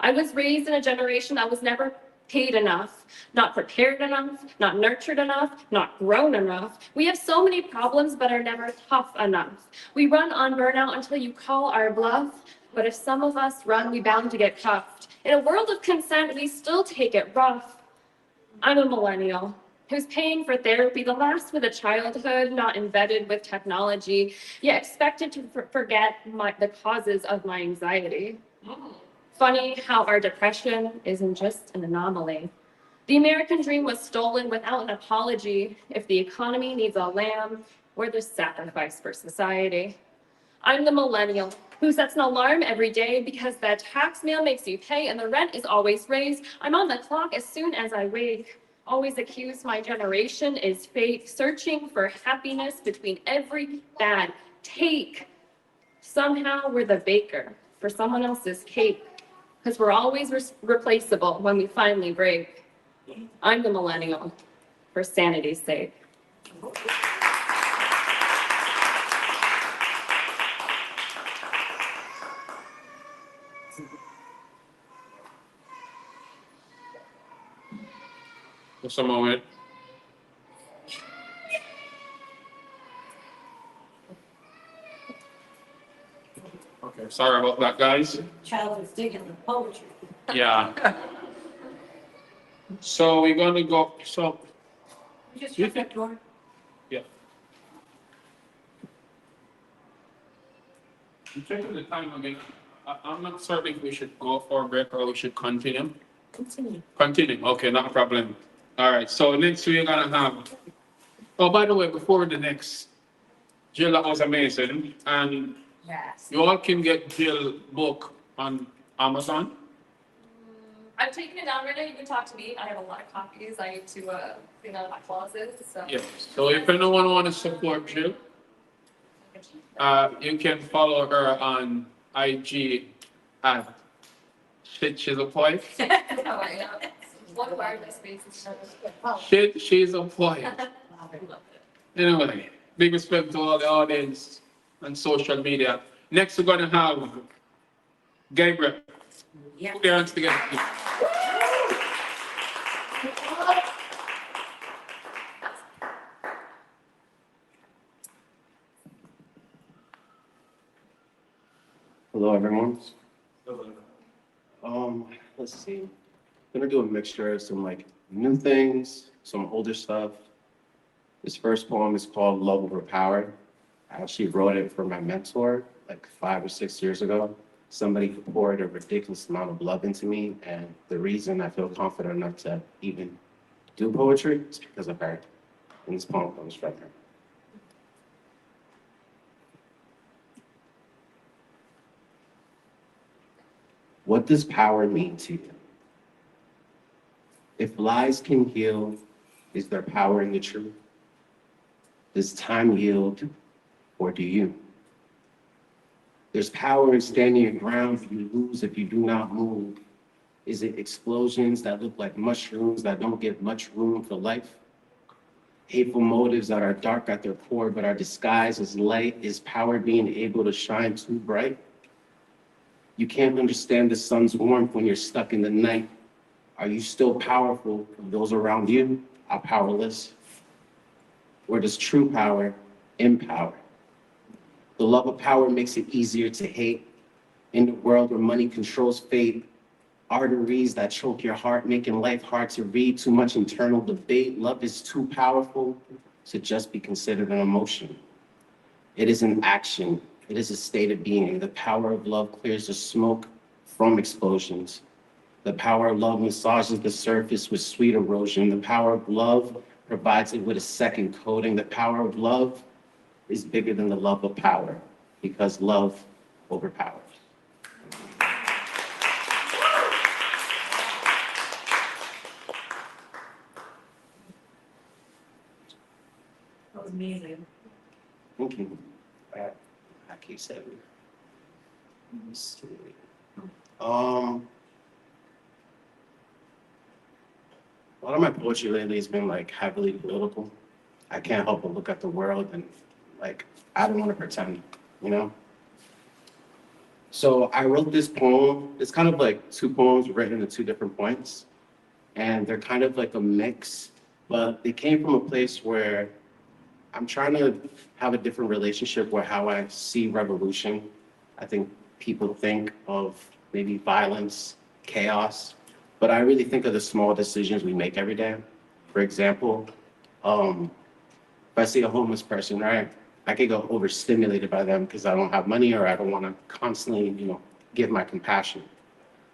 I was raised in a generation that was never paid enough, not prepared enough, not nurtured enough, not grown enough. We have so many problems but are never tough enough. We run on burnout until you call our bluff, but if some of us run, we bound to get cuffed. In a world of consent, we still take it rough. I'm a millennial who's paying for therapy, the last with a childhood not embedded with technology, yet expected to forget the causes of my anxiety. Funny how our depression isn't just an anomaly. The American dream was stolen without an apology. If the economy needs a lamb, we're the sacrifice for society. I'm the millennial who sets an alarm every day because the tax mail makes you pay and the rent is always raised. I'm on the clock as soon as I wake. Always accuse my generation is fake, searching for happiness between every bad take. Somehow we're the baker for someone else's cake, because we're always replaceable when we finally break. I'm the millennial for sanity's sake. Just a moment. Okay, sorry about that, guys. Child was digging the poetry. Yeah. So we're gonna go, so, You just You shut think- that door. yeah. I'm checking the time again. I'm not certain if we should go for a break or we should continue. Continue. Continue, okay, not a problem. All right, so next we're gonna have, oh, by the way, before the next, Jill, that was amazing. And Yes. you all can get Jill book on Amazon. I'm taking it down right now. You can talk to me. I have a lot of copies. I need to clean out my closet. So. Yes, so if anyone want to support Jill, you can follow her on IG at She's a poet. No, I know. One word, my space is She's a poet. Anyway, big respect to all the audience and social media. Next, we're gonna have Gabriel. Yeah. Put your hands together. Please. Hello, everyone. Let's see. I'm gonna do a mixture of some like new things, some older stuff. This first poem is called Love Over Power. I actually wrote it for my mentor like 5 or 6 years ago. Somebody who poured a ridiculous amount of love into me, and the reason I feel confident enough to even do poetry is because of her. And this poem comes from her. What does power mean to you? If lies can heal, is there power in the truth? Does time yield, or do you? There's power in standing your ground, but you lose if you do not move. Is it explosions that look like mushrooms that don't give much room for life? Hateful motives that are dark at their core, but are disguised as light? Is power being able to shine too bright? You can't understand the sun's warmth when you're stuck in the night. Are you still powerful if those around you are powerless? Or does true power empower? The love of power makes it easier to hate. In the world where money controls fate, arteries that choke your heart, making life hard to read, too much internal debate. Love is too powerful to just be considered an emotion. It is an action. It is a state of being. The power of love clears the smoke from explosions. The power of love massages the surface with sweet erosion. The power of love provides it with a second coating. The power of love is bigger than the love of power, because love overpowers. That was amazing. Thank you. I keep saying. Let's see. A lot of my poetry lately has been like heavily political. I can't help but look at the world and like, I don't want to pretend, you know? So I wrote this poem. It's kind of like 2 poems written at 2 different points. And they're kind of like a mix, but they came from a place where I'm trying to have a different relationship with how I see revolution. I think people think of maybe violence, chaos, but I really think of the small decisions we make every day. For example, if I see a homeless person, right, I could go overstimulated by them because I don't have money or I don't want to constantly, give my compassion.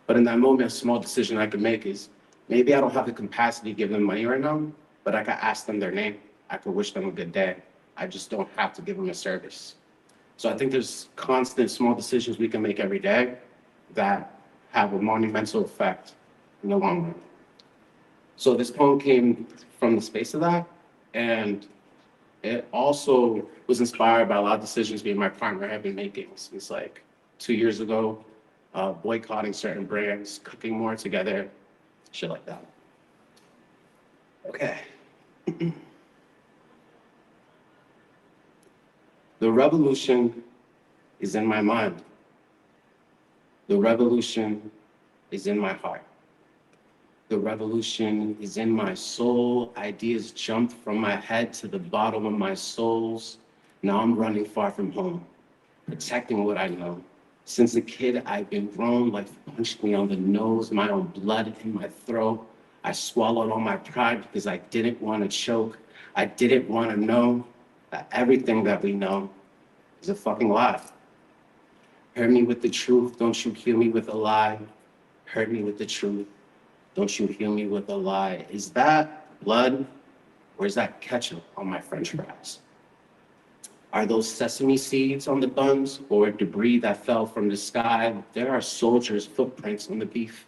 But in that moment, a small decision I could make is maybe I don't have the capacity to give them money right now, but I could ask them their name. I could wish them a good day. I just don't have to give them a service. So I think there's constant small decisions we can make every day that have a monumental effect in the long run. So this poem came from the space of that, and it also was inspired by a lot of decisions me and my partner have been making since like 2 years ago, boycotting certain brands, cooking more together, shit like that. Okay. The revolution is in my mind. The revolution is in my heart. The revolution is in my soul. Ideas jumped from my head to the bottom of my souls. Now I'm running far from home, protecting what I know. Since a kid, I've been grown. Life punched me on the nose, my own blood in my throat. I swallowed all my pride because I didn't want to choke. I didn't want to know that everything that we know is a fucking lie. Hurt me with the truth, don't you kill me with a lie. Hurt me with the truth, don't you heal me with a lie. Is that blood or is that ketchup on my french fries? Are those sesame seeds on the buns or debris that fell from the sky? There are soldiers' footprints on the beef.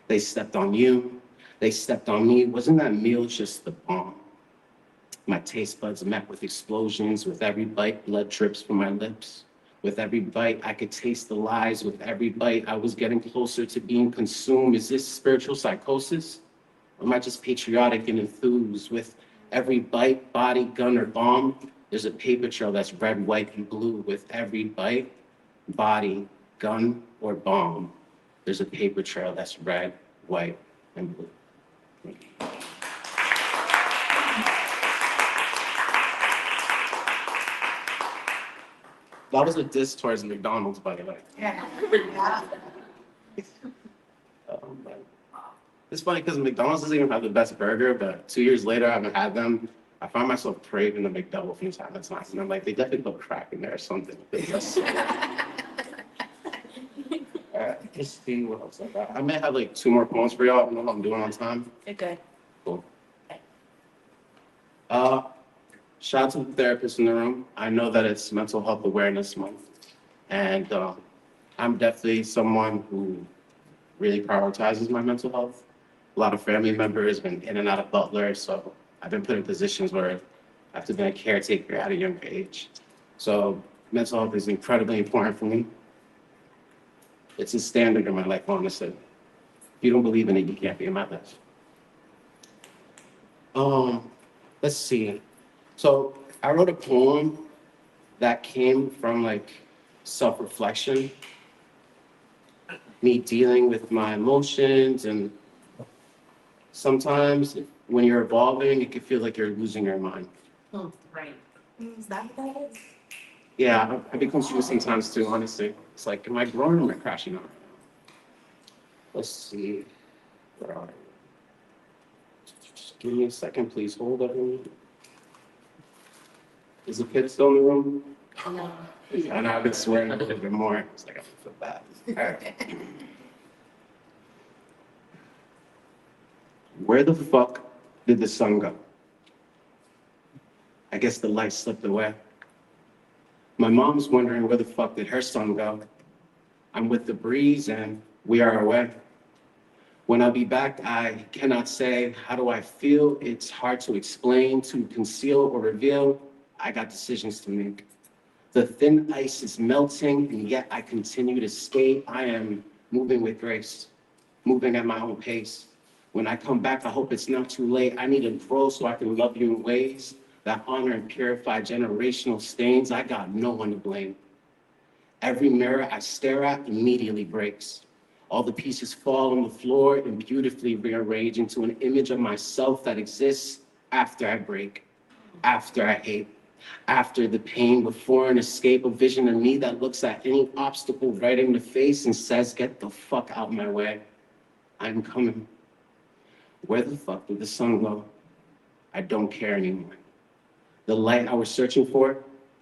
They stepped on you, they stepped on me. Wasn't that meal just the bomb? My taste buds met with explosions. With every bite, blood drips from my lips. With every bite, I could taste the lies. With every bite, I was getting closer to being consumed. Is this spiritual psychosis? Or am I just patriotic and enthused? With every bite, body, gun, or bomb, there's a paper trail that's red, white, and blue. With every bite, body, gun, or bomb, there's a paper trail that's red, white, and blue. Thank you. That was a diss towards McDonald's, by the way. Yeah. But it's funny because McDonald's doesn't even have the best burger, but 2 years later, I haven't had them. I find myself craving the McDouble from time to time, and I'm like, they definitely put crack in there or something. Let's see what else I got. I may have like 2 more poems for y'all. I don't know what I'm doing on time. You're good. Cool. Shout out to the therapists in the room. I know that it's Mental Health Awareness Month, and I'm definitely someone who really prioritizes my mental health. A lot of family members been in and out of Butler, so I've been put in positions where I have to be a caretaker at a younger age. So mental health is incredibly important for me. It's a standard in my life, honestly. If you don't believe in it, you can't be in my life. Let's see. So I wrote a poem that came from like self-reflection, me dealing with my emotions, and sometimes when you're evolving, it can feel like you're losing your mind. Right. Is that what that is? Yeah, I become confused sometimes too, honestly. It's like, am I growing or am I crashing out? Let's see. Where are you? Just give me a second, please. Hold on. Is the kid still in the room? No. I know I've been swearing a little bit more. It's like I feel bad. All right. Where the fuck did the sun go? I guess the light slipped away. My mom's wondering where the fuck did her son go? I'm with the breeze and we are away. When I'll be back, I cannot say. How do I feel? It's hard to explain, to conceal or reveal. I got decisions to make. The thin ice is melting, and yet I continue to skate. I am moving with grace, moving at my own pace. When I come back, I hope it's not too late. I need to grow so I can love you in ways that honor and purify generational stains. I got no one to blame. Every mirror I stare at immediately breaks. All the pieces fall on the floor and beautifully rearrange into an image of myself that exists after I break, after I hate, after the pain, before an escape, a vision of me that looks at any obstacle right in the face and says, get the fuck out of my way. I'm coming. Where the fuck did the sun go? I don't care anymore. The light I was searching for,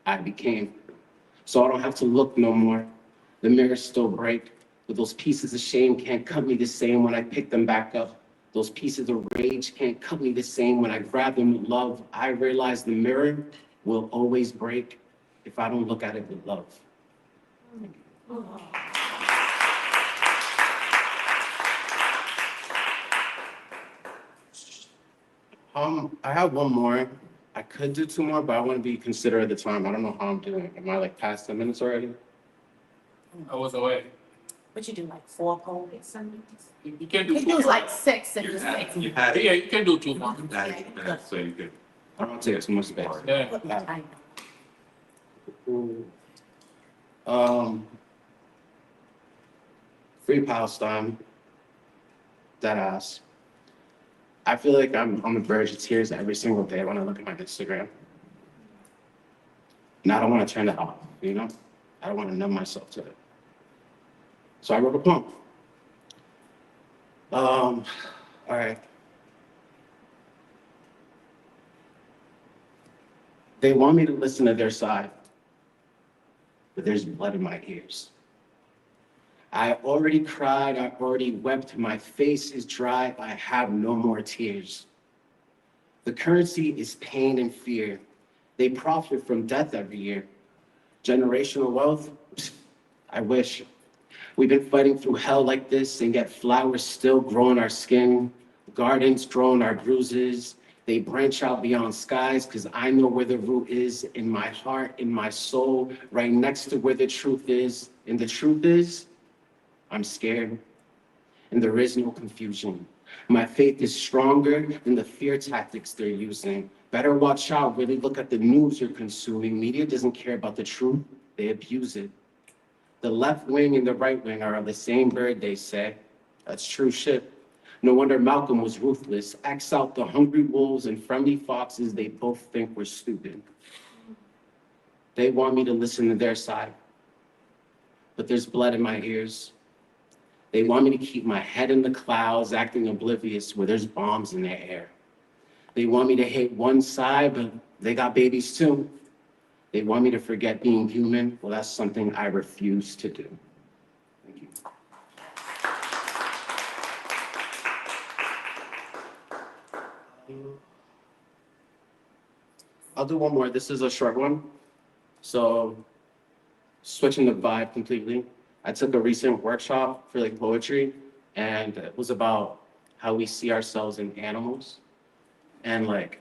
I became. So I don't have to look no more. The mirrors still break, but those pieces of shame can't cut me the same when I pick them back up. Those pieces of rage can't cut me the same when I grab them with love. I realize the mirror will always break if I don't look at it with love. I have one more. I could do 2 more, but I want to be considerate of the time. I don't know how I'm doing. Am I like past 10 minutes already? I was away. What you do, like 4 poems? You can do He 2 was more. like 6 and just like. You had Yeah, it. you can do 2 more. You had it. So you could. I don't want to take too much space. Yeah. Free Palestine. That ass. I feel like I'm on the verge of tears every single day when I look at my Instagram. And I don't want to turn it off, you know? I don't want to numb myself to it. So I wrote a poem. All right. They want me to listen to their side, but there's blood in my ears. I already cried, I already wept, my face is dry, I have no more tears. The currency is pain and fear. They profit from death every year. Generational wealth, I wish. We've been fighting through hell like this, and yet flowers still grow in our skin, gardens grow in our bruises, They branch out beyond skies because I know where the root is in my heart, in my soul, right next to where the truth is. And the truth is, I'm scared. And there is no confusion. My faith is stronger than the fear tactics they're using. Better watch out, really look at the news you're consuming. Media doesn't care about the truth, they abuse it. The left wing and the right wing are the same bird, they say. That's true shit. No wonder Malcolm was ruthless. X out the hungry wolves and friendly foxes they both think we're stupid. They want me to listen to their side, but there's blood in my ears. They want me to keep my head in the clouds, acting oblivious where there's bombs in their air. They want me to hate one side, but they got babies too. They want me to forget being human. Well, that's something I refuse to do. Thank you. I'll do one more. This is a short one. So, switching the vibe completely. I took a recent workshop for like poetry, and it was about how we see ourselves in animals. And like,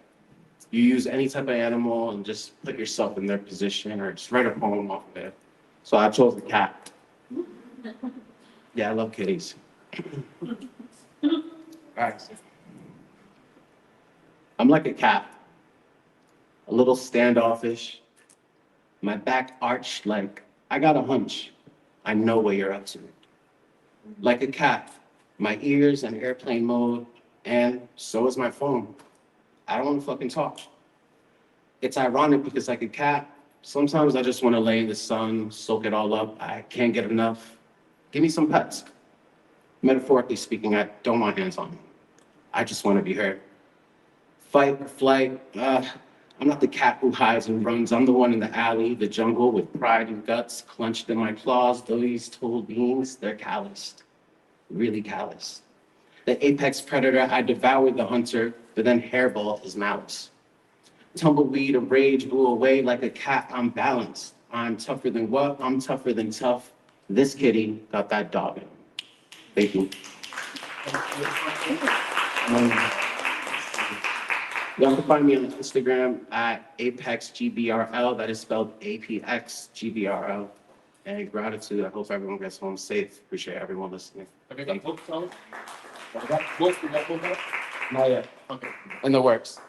you use any type of animal and just put yourself in their position or just write a poem off of it. So I chose the cat. Yeah, I love kitties. All right. I'm like a cat, a little standoffish, my back arched like I got a hunch. I know what you're up to. Like a cat, my ears in airplane mode, and so is my phone. I don't want to fucking talk. It's ironic because like a cat, sometimes I just want to lay in the sun, soak it all up. I can't get enough. Give me some pets. Metaphorically speaking, I don't want hands on me. I just want to be heard. Fight or flight, I'm not the cat who hides and runs. I'm the one in the alley, the jungle with pride and guts clenched in my claws. These tool beings, they're calloused, really calloused. The apex predator, I devoured the hunter, but then hairball his malice. Tumbleweed of rage blew away like a cat. I'm balanced. I'm tougher than what? I'm tougher than tough. This kitty got that dog in him. Thank you. You can find me on Instagram at ApexGBRL. That is spelled APXGBRL. And gratitude. I hope everyone gets home safe. Appreciate everyone listening. Have you got books out? Have you got books? You got books out? Not yet. Okay. In the works.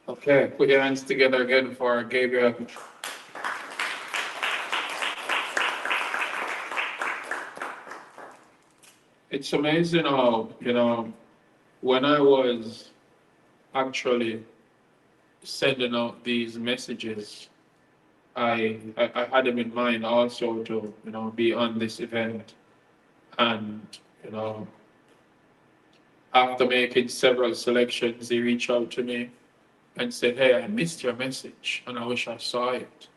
Okay, put your hands together again for Gabriel. It's amazing how, when I was actually sending out these messages, I had them in mind also to, be on this event. And, after making several selections, he reached out to me and said, "Hey, I missed your message and I wish I saw it."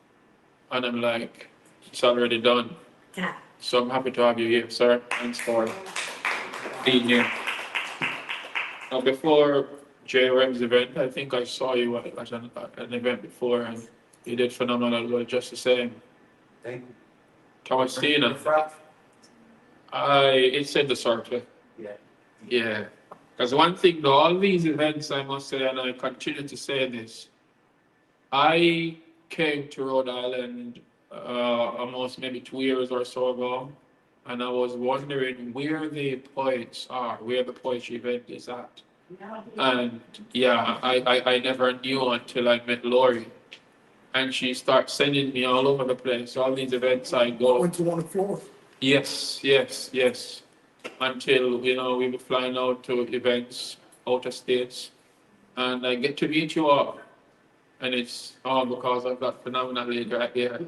And I'm like, "It's already done." Yeah. So I'm happy to have you here, sir. Thanks for being here. Now, before JRM's event, I think I saw you at an event before, and you did phenomenal well, just the same. Thank you. Tomasina, it said the circle. Yeah. Yeah. Because one thing, though, all these events, I must say, and I continue to say this, I came to Rhode Island almost maybe 2 years or so ago, and I was wondering where the poets are, where the poetry event is at. And yeah, I never knew until I met Lori. And she starts sending me all over the place, all these events I go. Went to one in Florida. Yes, yes, yes. Until, we were flying out to events out of states. And I get to meet you all. And it's all because of that phenomenal lady right there.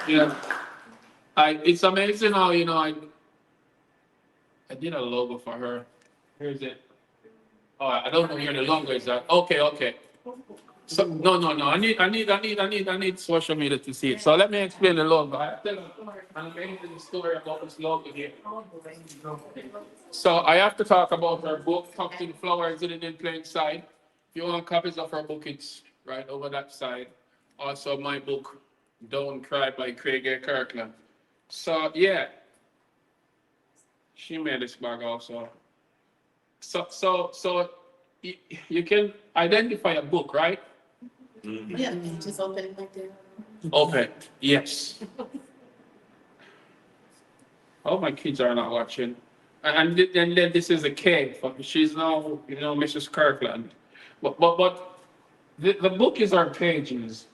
Yeah. It's amazing how, I did a logo for her. Here's it. Oh, I don't know where the logo is at. Okay. So no. I need social media to see it. So let me explain the logo. I tell an amazing story about this logo here. So I have to talk about her book, Tucked in Flowers Hidden in Plain Sight. If you want copies of her book, it's right over that side. Also my book, Don't Cry by Craig A. Kirkland. So yeah, she made this bag also. So you can identify a book, right? Yeah, just open it like that. Open. Yes. Oh, my kids are not watching. And then this is a K. She's now, Mrs. Kirkland. But the book is our pages.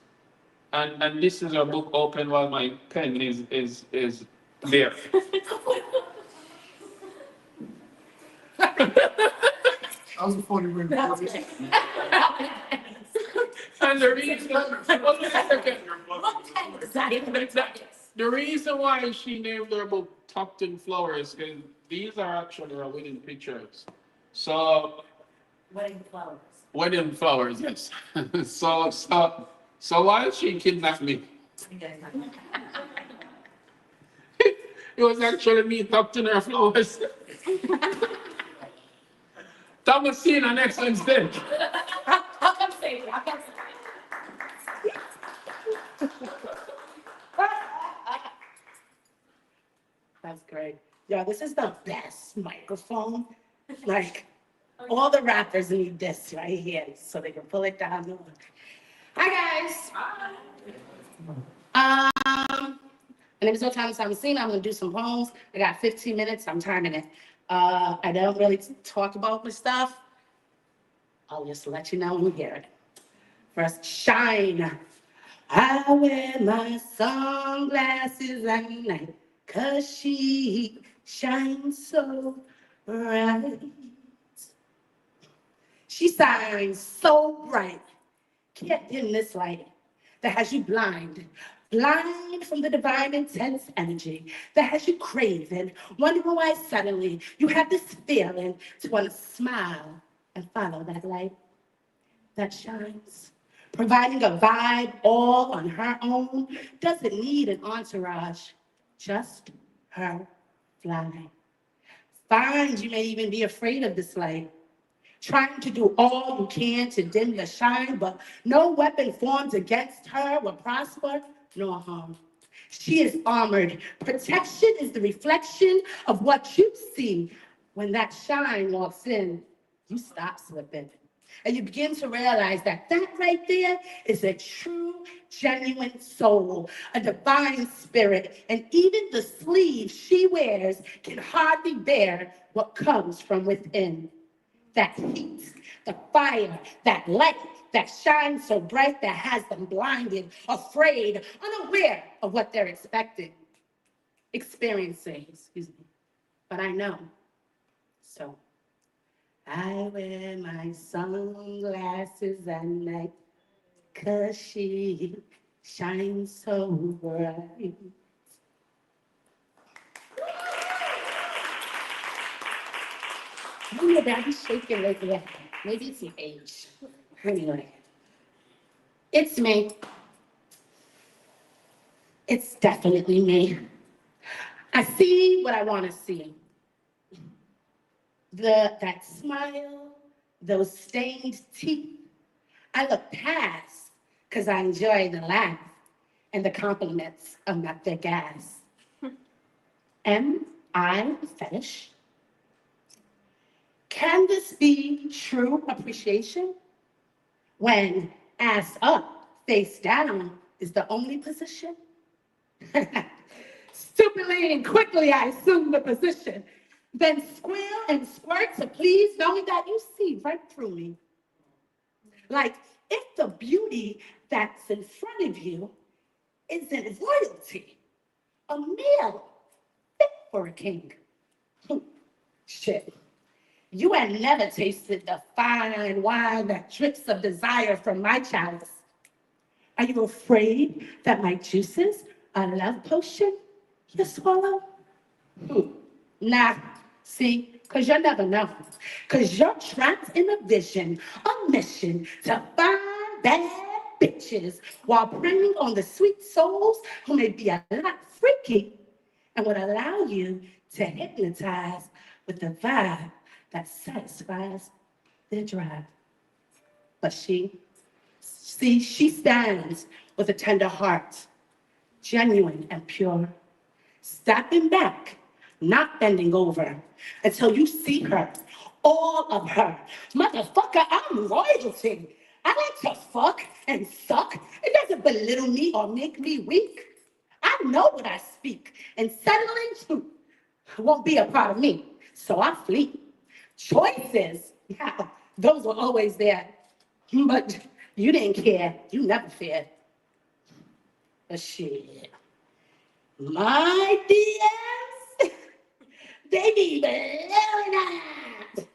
And this is our book open while my pen is there. That was a funny way to put it. And the reason, Exactly. the reason why she named her book Tucked in Flowers is these are actually her wedding pictures. So Wedding flowers. wedding flowers, yes. So while she kidnapped me, it was actually me tucked in her flowers. Tomasina next Wednesday. I'll come save you. I'll come save That's great. Yo, this is the best microphone. Like, all the rappers need this right here so they can pull it down. Hi, guys. My name is Tomasina. I'm going to do some poems. I got 15 minutes. I'm timing it. I don't really talk about my stuff. I'll just let you know when you hear it. First, shine. I wear my sunglasses at night 'cause she shines so bright. She shines so bright, can't dim this light that has you blind. Blind from the divine intense energy that has you craving, wondering why suddenly you have this feeling to want to smile and follow that light that shines. Providing a vibe all on her own, doesn't need an entourage, just her fly. Find you may even be afraid of this light, trying to do all you can to dim the shine, but no weapon formed against her will prosper nor harm. She is armored. Protection is the reflection of what you see. When that shine walks in, you stop slipping. And you begin to realize that that right there is a true, genuine soul, a divine spirit. And even the sleeves she wears can hardly bear what comes from within. That heat, the fire, that light that shines so bright that has them blinded, afraid, unaware of what they're experiencing, but I know. So I wear my sunglasses at night 'cause she shines so bright. I don't know, Daddy's shaking like that. Maybe it's the age. Anyway, it's me. It's definitely me. I see what I want to see. That smile, those stained teeth. I look past because I enjoy the laugh and the compliments of my thick ass. Am I a fetish? Can this be true appreciation? When ass up, face down is the only position? Stupidly and quickly I assume the position, then squeal and squirt to please, knowing that you see right through me. Like if the beauty that's in front of you isn't royalty, a meal fit for a king. Shit. You had never tasted the fine wine that drips of desire from my chalice. Are you afraid that my juices are a love potion you swallow? Nah, see, because you'll never know. Because you're trapped in a vision, a mission to find bad bitches while preying on the sweet souls who may be a lot freaky and would allow you to hypnotize with the vibe that satisfies their drive. But she stands with a tender heart, genuine and pure. Stepping back, not bending over until you see her, all of her. Motherfucker, I'm royalty. I like to fuck and suck. It doesn't belittle me or make me weak. I know what I speak, and settling won't be a part of me, so I flee. Choices, yeah, those were always there, but you didn't care. You never feared. But shit, my DMs, they be blowing up.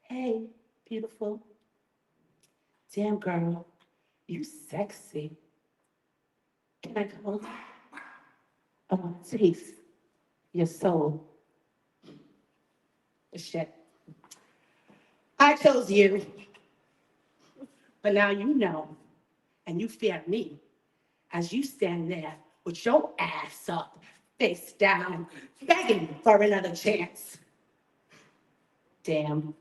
Hey, beautiful. Damn girl, you sexy. Can I come? I want to taste your soul. Shit. I chose you, but now you know, and you fear me as you stand there with your ass up, face down, begging for another chance. Damn,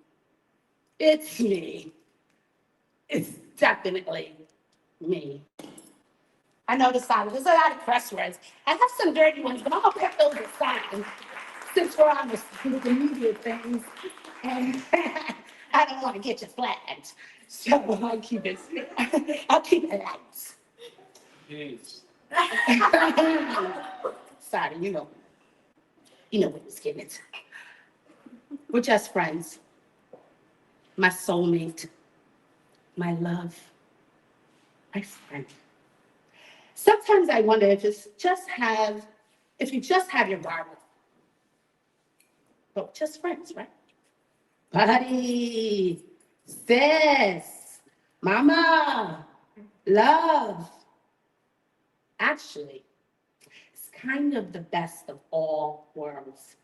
it's me. It's definitely me. I know there's a lot of press words. I have some dirty ones, but I'm gonna put those aside since we're on the media things, and I don't want to get you flagged, so I'll keep it. I'll keep it light. Yes. Sorry, you know what was getting it. We're just friends. My soulmate, my love, my friend. Sometimes I wonder if you just have your guard up. But just friends, right? Buddy, sis, mama, love. Actually, it's kind of the best of all worlds.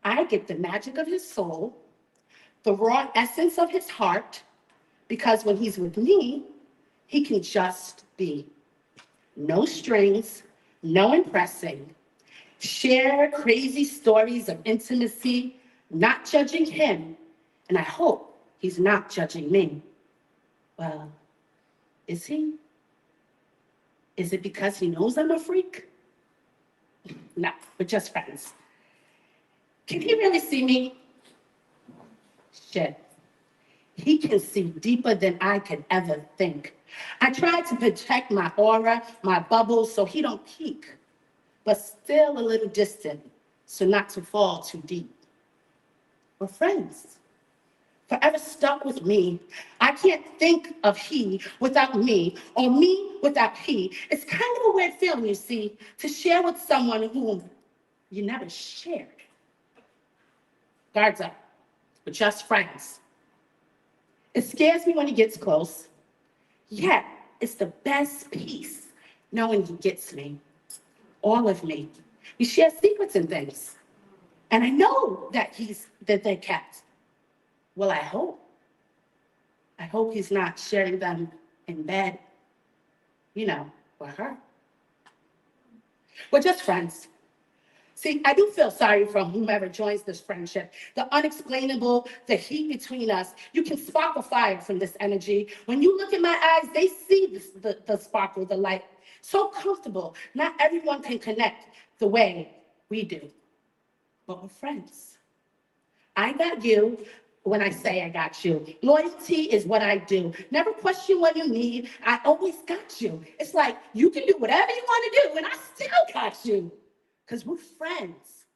I get the magic of his soul, the raw essence of his heart, because when he's with me, he can just be. No strings, no impressing. Share crazy stories of intimacy, not judging him, and I hope he's not judging me. Well, is he? Is it because he knows I'm a freak? No, we're just friends. Can he really see me? Shit. He can see deeper than I could ever think. I try to protect my aura, my bubble, so he don't peek, but still a little distant, so not to fall too deep. We're friends, forever stuck with me. I can't think of he without me, or me without he. It's kind of a weird feeling, you see, to share with someone whom you never shared. Guards up, we're just friends. It scares me when he gets close, yet it's the best piece knowing he gets me, all of me. We share secrets and things, and I know that they're kept. Well, I hope he's not sharing them in bed, with her. We're just friends. See, I do feel sorry for whomever joins this friendship. The unexplainable, the heat between us. You can spark a fire from this energy. When you look in my eyes, they see the sparkle, the light. So comfortable. Not everyone can connect the way we do, but we're friends. I got you when I say I got you. Loyalty is what I do. Never question what you need. I always got you. It's like you can do whatever you want to do, and I still got you. Because we're friends,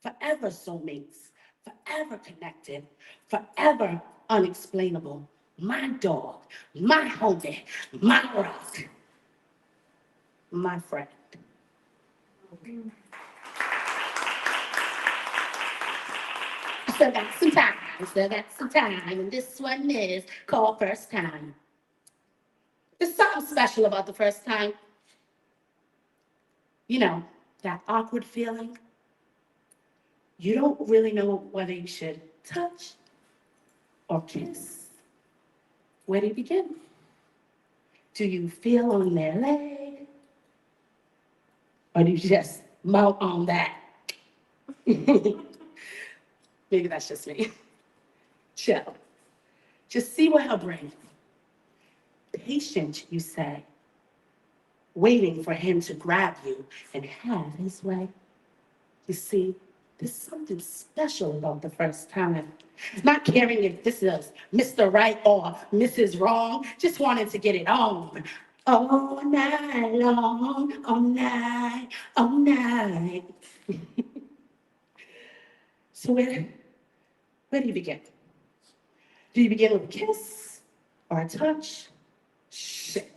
forever soulmates, forever connected, forever unexplainable. My dog, my homie, my rock, my friend. Still got some time, and this one is called First Time. There's something special about the first time. That awkward feeling. You don't really know whether you should touch or kiss. Where do you begin? Do you feel on their leg? Or do you just mount on that? Maybe that's just me. Chill. Just see what he'll bring. Patient, you say. waiting for him to grab you and have his way. You see, there's something special about the first time. Not caring if this is Mr. Right or Mrs. Wrong, just wanting to get it on. All night long, all night, all night. So where do you begin? Do you begin with a kiss or a touch? Shit.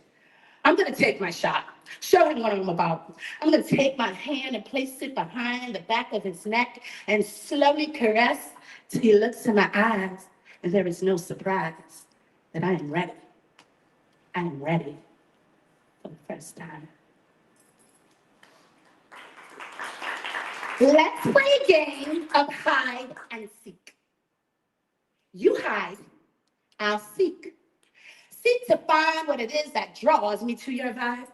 I'm gonna take my shot. Show him what I'm about. I'm gonna take my hand and place it behind the back of his neck and slowly caress till he looks in my eyes and there is no surprise that I am ready. I am ready for the first time. Let's play a game of hide and seek. You hide, I'll seek. Seek to find what it is that draws me to your vibe.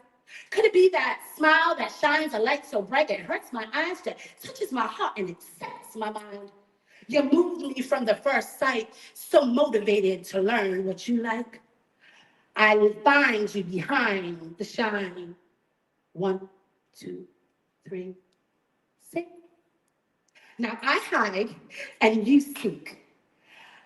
Could it be that smile that shines a light so bright it hurts my eyes, that touches my heart and it sets my mind? You moved me from the first sight, so motivated to learn what you like. I will find you behind the shine. 1, 2, 3, 6. Now I hide and you seek.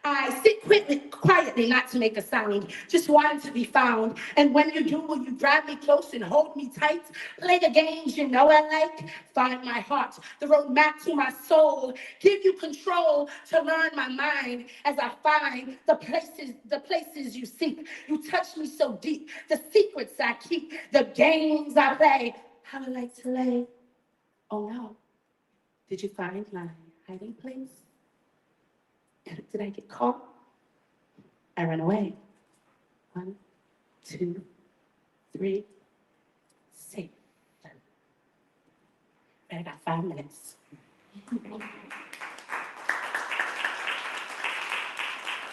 I sit quietly, not to make a sound, just wanting to be found. And when you do, will you grab me close and hold me tight? Play the games you know I like. Find my heart, the roadmap to my soul. Give you control to learn my mind as I find the places you seek. You touch me so deep, the secrets I keep, the games I play. How I like to lay. Oh no, did you find my hiding place? Did I get caught? I ran away. 1, 2, 3, safe. I got 5 minutes.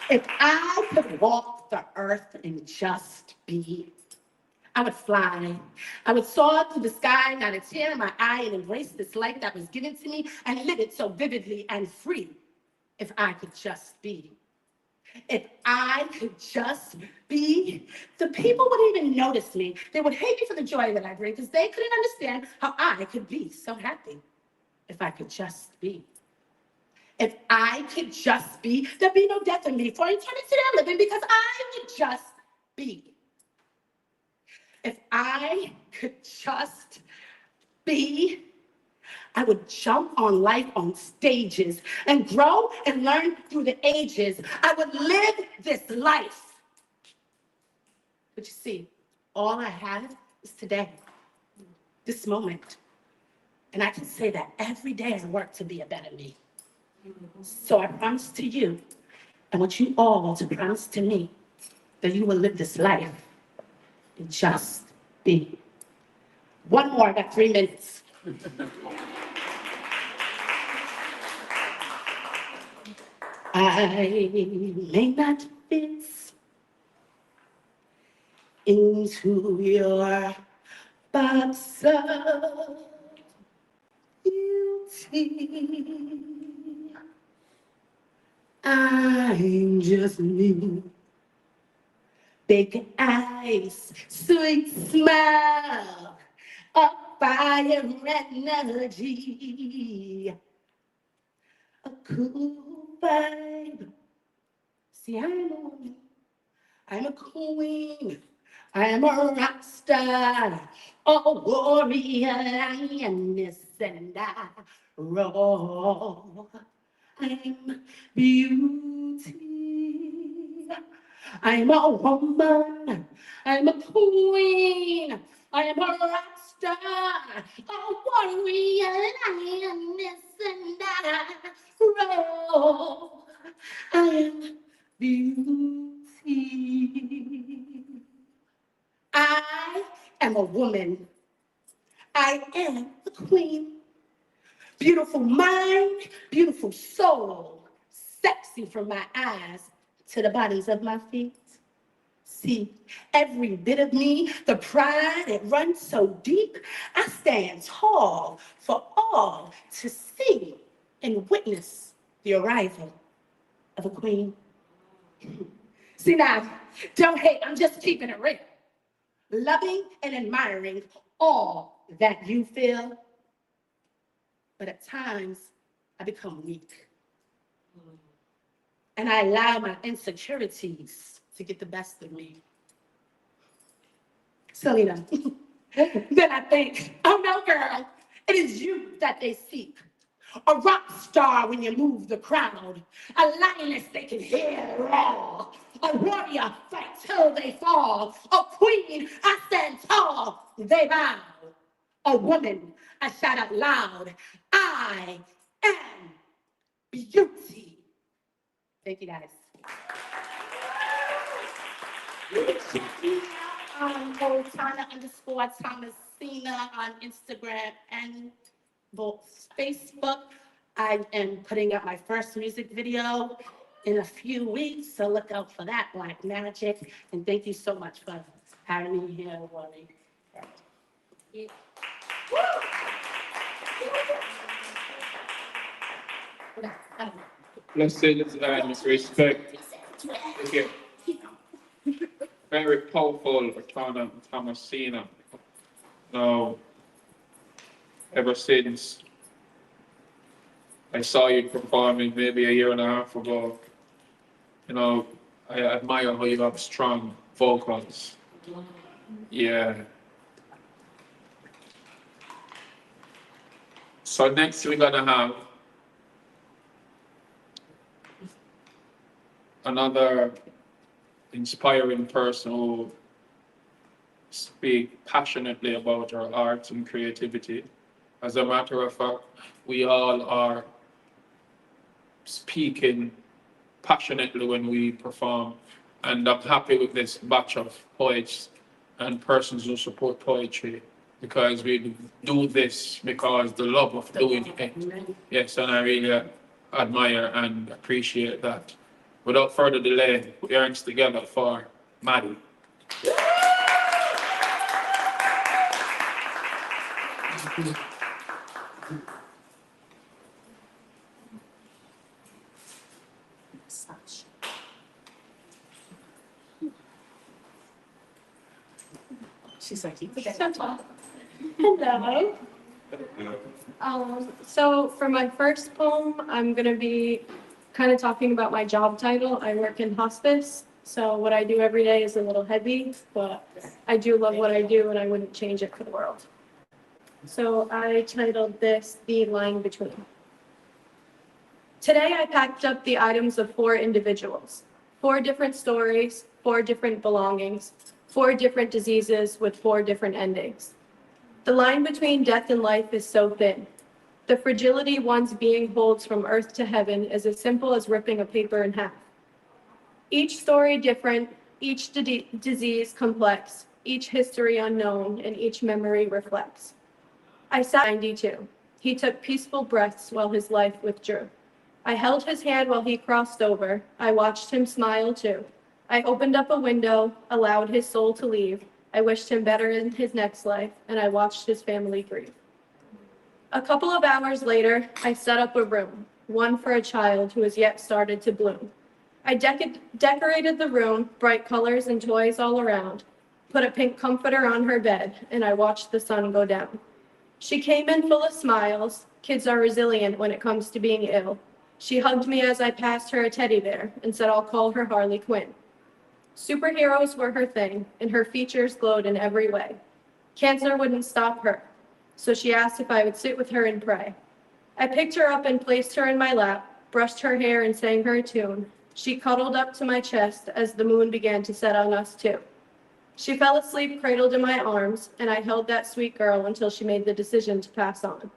If I could walk the earth and just be, I would fly. I would soar through the sky, not a tear in my eye, and embrace this life that was given to me and live it so vividly and free. If I could just be. If I could just be, the people wouldn't even notice me. They would hate me for the joy that I bring because they couldn't understand how I could be so happy. If I could just be. If I could just be, there'd be no death in me for eternity I'm living because I would just be. If I could just be, I would jump on life on stages and grow and learn through the ages. I would live this life. But you see, all I have is today, this moment. And I can say that every day I work to be a better me. So I promise to you, I want you all to promise to me that you will live this life and just be. One more, I got 3 minutes. I may not fit into your box of beauty. I'm just me. Big eyes, sweet smile, a fire energy, a cool vibe. See, I'm a woman, I'm a queen, I'm a rock star, a warrior lioness, and I roar. I'm beauty. I'm a woman, I'm a queen, I'm a rock star, a warrior lioness, and I roar. I am beauty. I am a woman. I am a queen. Beautiful mind, beautiful soul, sexy from my eyes to the bottoms of my feet. See, every bit of me, the pride, it runs so deep, I stand tall for all to see and witness the arrival of a queen. See now, don't hate, I'm just keeping it real. loving and admiring all that you feel. But at times, I become weak. And I allow my insecurities to get the best of me. Salena. Then I think, oh no, girl, it is you that they seek. A rock star when you move the crowd. A lioness they can hear roar. A warrior fight till they fall. A queen, I stand tall, they bow. A woman, I shout out loud. I am beauty. Thank you guys. Tomasina on Instagram and both Facebook. I am putting out my first music video in a few weeks, so look out for that, Black Magic. And thank you so much for having me here, Lori. Yeah. Blessings and respect. Okay. Very powerful, Authannah, Tomasina. Now, ever since I saw you performing maybe a year and a half ago, you know, I admire how you have strong vocals. Yeah. So next we're gonna have another inspiring person who speak passionately about our art and creativity. As a matter of fact, we all are speaking passionately when we perform. And I'm happy with this batch of poets and persons who support poetry, because we do this because the love of doing it. Yes, and I really admire and appreciate that. Without further delay, put your hands together for Maddie. She's like, Hello. So for my first poem, I'm going to be kind of talking about my job title. I work in hospice. So what I do every day is a little heavy, but I do love what I do and I wouldn't change it for the world. So I titled this The Line Between. Today I packed up the items of 4 individuals, 4 different stories, 4 different belongings, 4 different diseases with 4 different endings. The line between death and life is so thin. The fragility one's being holds from earth to heaven is as simple as ripping a paper in half. Each story different, each disease complex, each history unknown, and each memory reflects. I sat 92. He took peaceful breaths while his life withdrew. I held his hand while he crossed over. I watched him smile too. I opened up a window, allowed his soul to leave. I wished him better in his next life, and I watched his family grieve. A couple of hours later, I set up a room, one for a child who has yet started to bloom. I decorated the room, bright colors and toys all around, put a pink comforter on her bed, and I watched the sun go down. She came in full of smiles. Kids are resilient when it comes to being ill. She hugged me as I passed her a teddy bear and said I'll call her Harley Quinn. Superheroes were her thing, and her features glowed in every way. Cancer wouldn't stop her, so she asked if I would sit with her and pray. I picked her up and placed her in my lap, brushed her hair and sang her a tune. She cuddled up to my chest as the moon began to set on us too. She fell asleep cradled in my arms, and I held that sweet girl until she made the decision to pass on.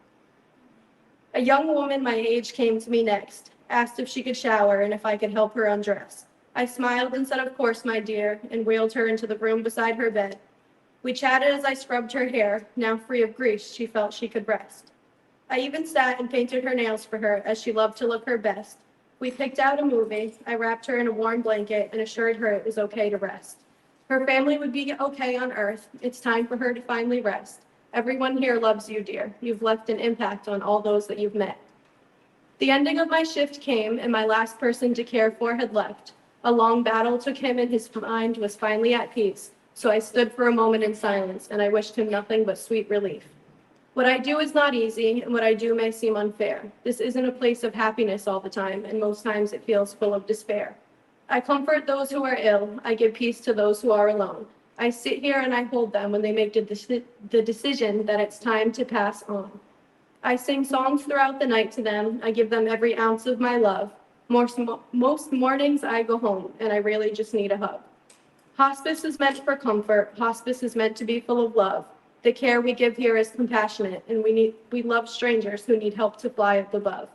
A young woman my age came to me next, asked if she could shower and if I could help her undress. I smiled and said, of course, my dear, and wheeled her into the room beside her bed. We chatted as I scrubbed her hair. Now free of grease, she felt she could rest. I even sat and painted her nails for her, as she loved to look her best. We picked out a movie. I wrapped her in a warm blanket and assured her it was okay to rest. Her family would be okay on Earth. It's time for her to finally rest. Everyone here loves you, dear. You've left an impact on all those that you've met. The ending of my shift came, and my last person to care for had left. A long battle took him, and his mind was finally at peace. So I stood for a moment in silence, and I wished him nothing but sweet relief. What I do is not easy, and what I do may seem unfair. This isn't a place of happiness all the time, and most times it feels full of despair. I comfort those who are ill. I give peace to those who are alone. I sit here and I hold them when they make the decision that it's time to pass on. I sing songs throughout the night to them. I give them every ounce of my love. Most mornings I go home, and I really just need a hug. Hospice is meant for comfort. Hospice is meant to be full of love. The care we give here is compassionate, and we love strangers who need help to fly up above.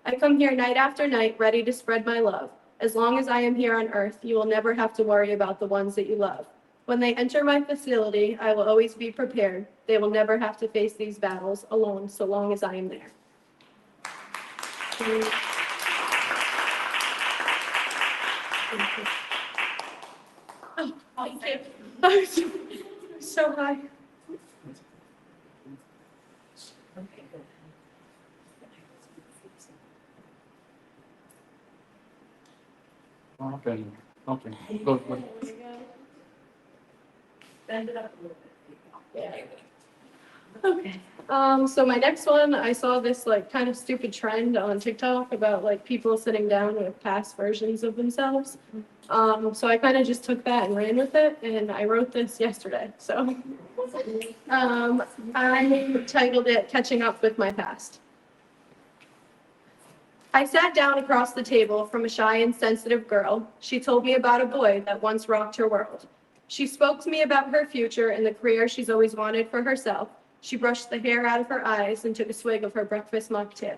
I come here night after night, ready to spread my love. As long as I am here on earth, you will never have to worry about the ones that you love. When they enter my facility, I will always be prepared. They will never have to face these battles alone, so long as I am there. Thank you. Oh, thank you. So high. Okay, okay, good, good. Bend it up a little bit. Yeah. Okay. So my next one, I saw this like kind of stupid trend on TikTok about like people sitting down with past versions of themselves. So I kind of just took that and ran with it, and I wrote this yesterday. So I titled it "Catching Up with My Past." I sat down across the table from a shy and sensitive girl. She told me about a boy that once rocked her world. She spoke to me about her future and the career she's always wanted for herself. She brushed the hair out of her eyes and took a swig of her breakfast mocktail.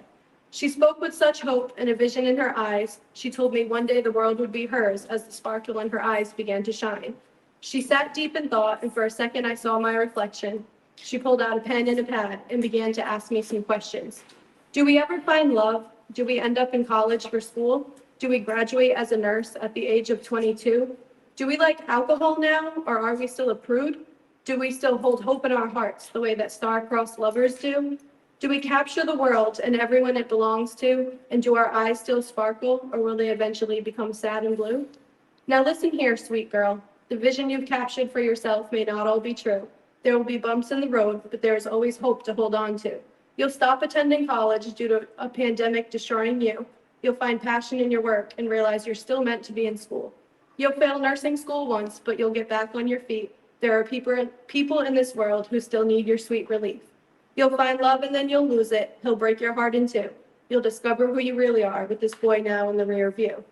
She spoke with such hope and a vision in her eyes. She told me one day the world would be hers as the sparkle in her eyes began to shine. She sat deep in thought, and for a second I saw my reflection. She pulled out a pen and a pad and began to ask me some questions. Do we ever find love? Do we end up in college for school? Do we graduate as a nurse at the age of 22? Do we like alcohol now, or are we still a prude? Do we still hold hope in our hearts the way that star-crossed lovers do? Do we capture the world and everyone it belongs to, and do our eyes still sparkle, or will they eventually become sad and blue? Now listen here, sweet girl. The vision you've captured for yourself may not all be true. There will be bumps in the road, but there is always hope to hold on to. You'll stop attending college due to a pandemic destroying you. You'll find passion in your work and realize you're still meant to be in school. You'll fail nursing school once, but you'll get back on your feet. There are people in this world who still need your sweet relief. You'll find love and then you'll lose it. He'll break your heart in two. You'll discover who you really are with this boy now in the rear view.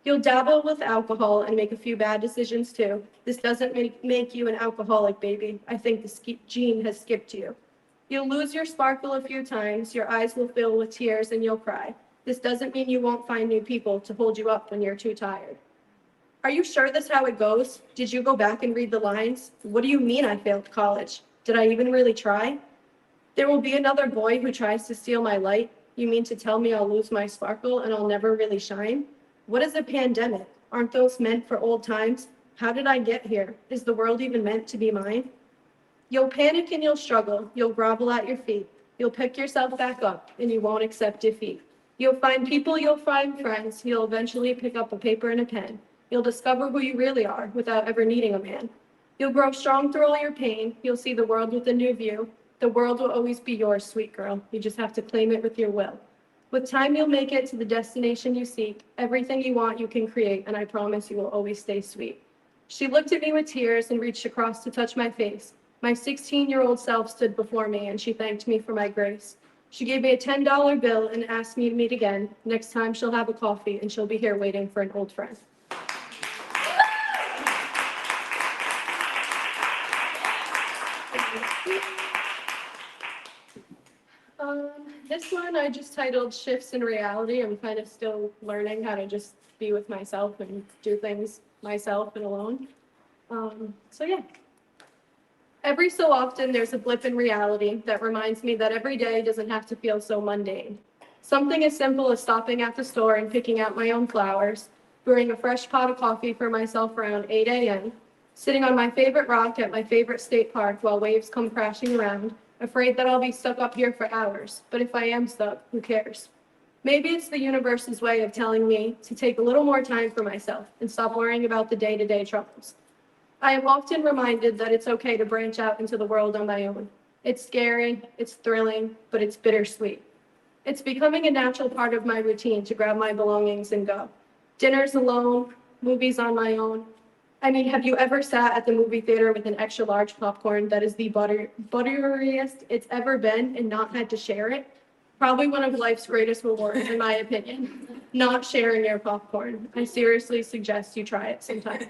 You'll dabble with alcohol and make a few bad decisions too. This doesn't make you an alcoholic, baby. I think the gene has skipped you. You'll lose your sparkle a few times. Your eyes will fill with tears and you'll cry. This doesn't mean you won't find new people to hold you up when you're too tired. Are you sure that's how it goes? Did you go back and read the lines? What do you mean I failed college? Did I even really try? There will be another boy who tries to steal my light. You mean to tell me I'll lose my sparkle and I'll never really shine? What is a pandemic? Aren't those meant for old times? How did I get here? Is the world even meant to be mine? You'll panic and you'll struggle. You'll grovel at your feet. You'll pick yourself back up and you won't accept defeat. You'll find people, you'll find friends. You'll eventually pick up a paper and a pen. You'll discover who you really are without ever needing a man. You'll grow strong through all your pain. You'll see the world with a new view. The world will always be yours, sweet girl. You just have to claim it with your will. With time, you'll make it to the destination you seek. Everything you want, you can create, and I promise you will always stay sweet. She looked at me with tears and reached across to touch my face. My 16-year-old self stood before me, and she thanked me for my grace. She gave me a $10 bill and asked me to meet again. Next time, she'll have a coffee, and she'll be here waiting for an old friend. This one I just titled Shifts in Reality. I'm kind of still learning how to just be with myself and do things myself and alone. So yeah. Every so often there's a blip in reality that reminds me that every day doesn't have to feel so mundane. Something as simple as stopping at the store and picking out my own flowers, brewing a fresh pot of coffee for myself around 8 a.m., sitting on my favorite rock at my favorite state park while waves come crashing around, afraid that I'll be stuck up here for hours, but if I am stuck, who cares? Maybe it's the universe's way of telling me to take a little more time for myself and stop worrying about the day-to-day troubles. I am often reminded that it's okay to branch out into the world on my own. It's scary, it's thrilling, but it's bittersweet. It's becoming a natural part of my routine to grab my belongings and go. Dinners alone, movies on my own. I mean, have you ever sat at the movie theater with an extra large popcorn that is the butteriest it's ever been and not had to share it? Probably one of life's greatest rewards, in my opinion. Not sharing your popcorn. I seriously suggest you try it sometime.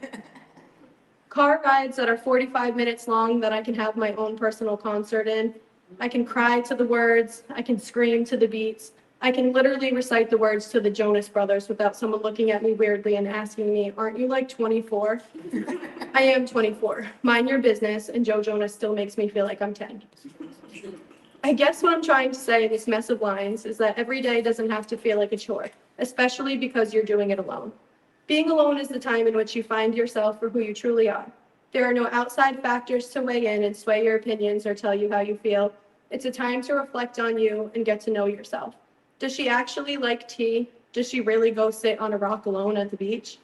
Car rides that are 45 minutes long that I can have my own personal concert in. I can cry to the words. I can scream to the beats. I can literally recite the words to the Jonas Brothers without someone looking at me weirdly and asking me, aren't you like 24? I am 24. Mind your business, and Joe Jonas still makes me feel like I'm 10. I guess what I'm trying to say in this mess of lines is that every day doesn't have to feel like a chore, especially because you're doing it alone. Being alone is the time in which you find yourself for who you truly are. There are no outside factors to weigh in and sway your opinions or tell you how you feel. It's a time to reflect on you and get to know yourself. Does she actually like tea? Does she really go sit on a rock alone at the beach?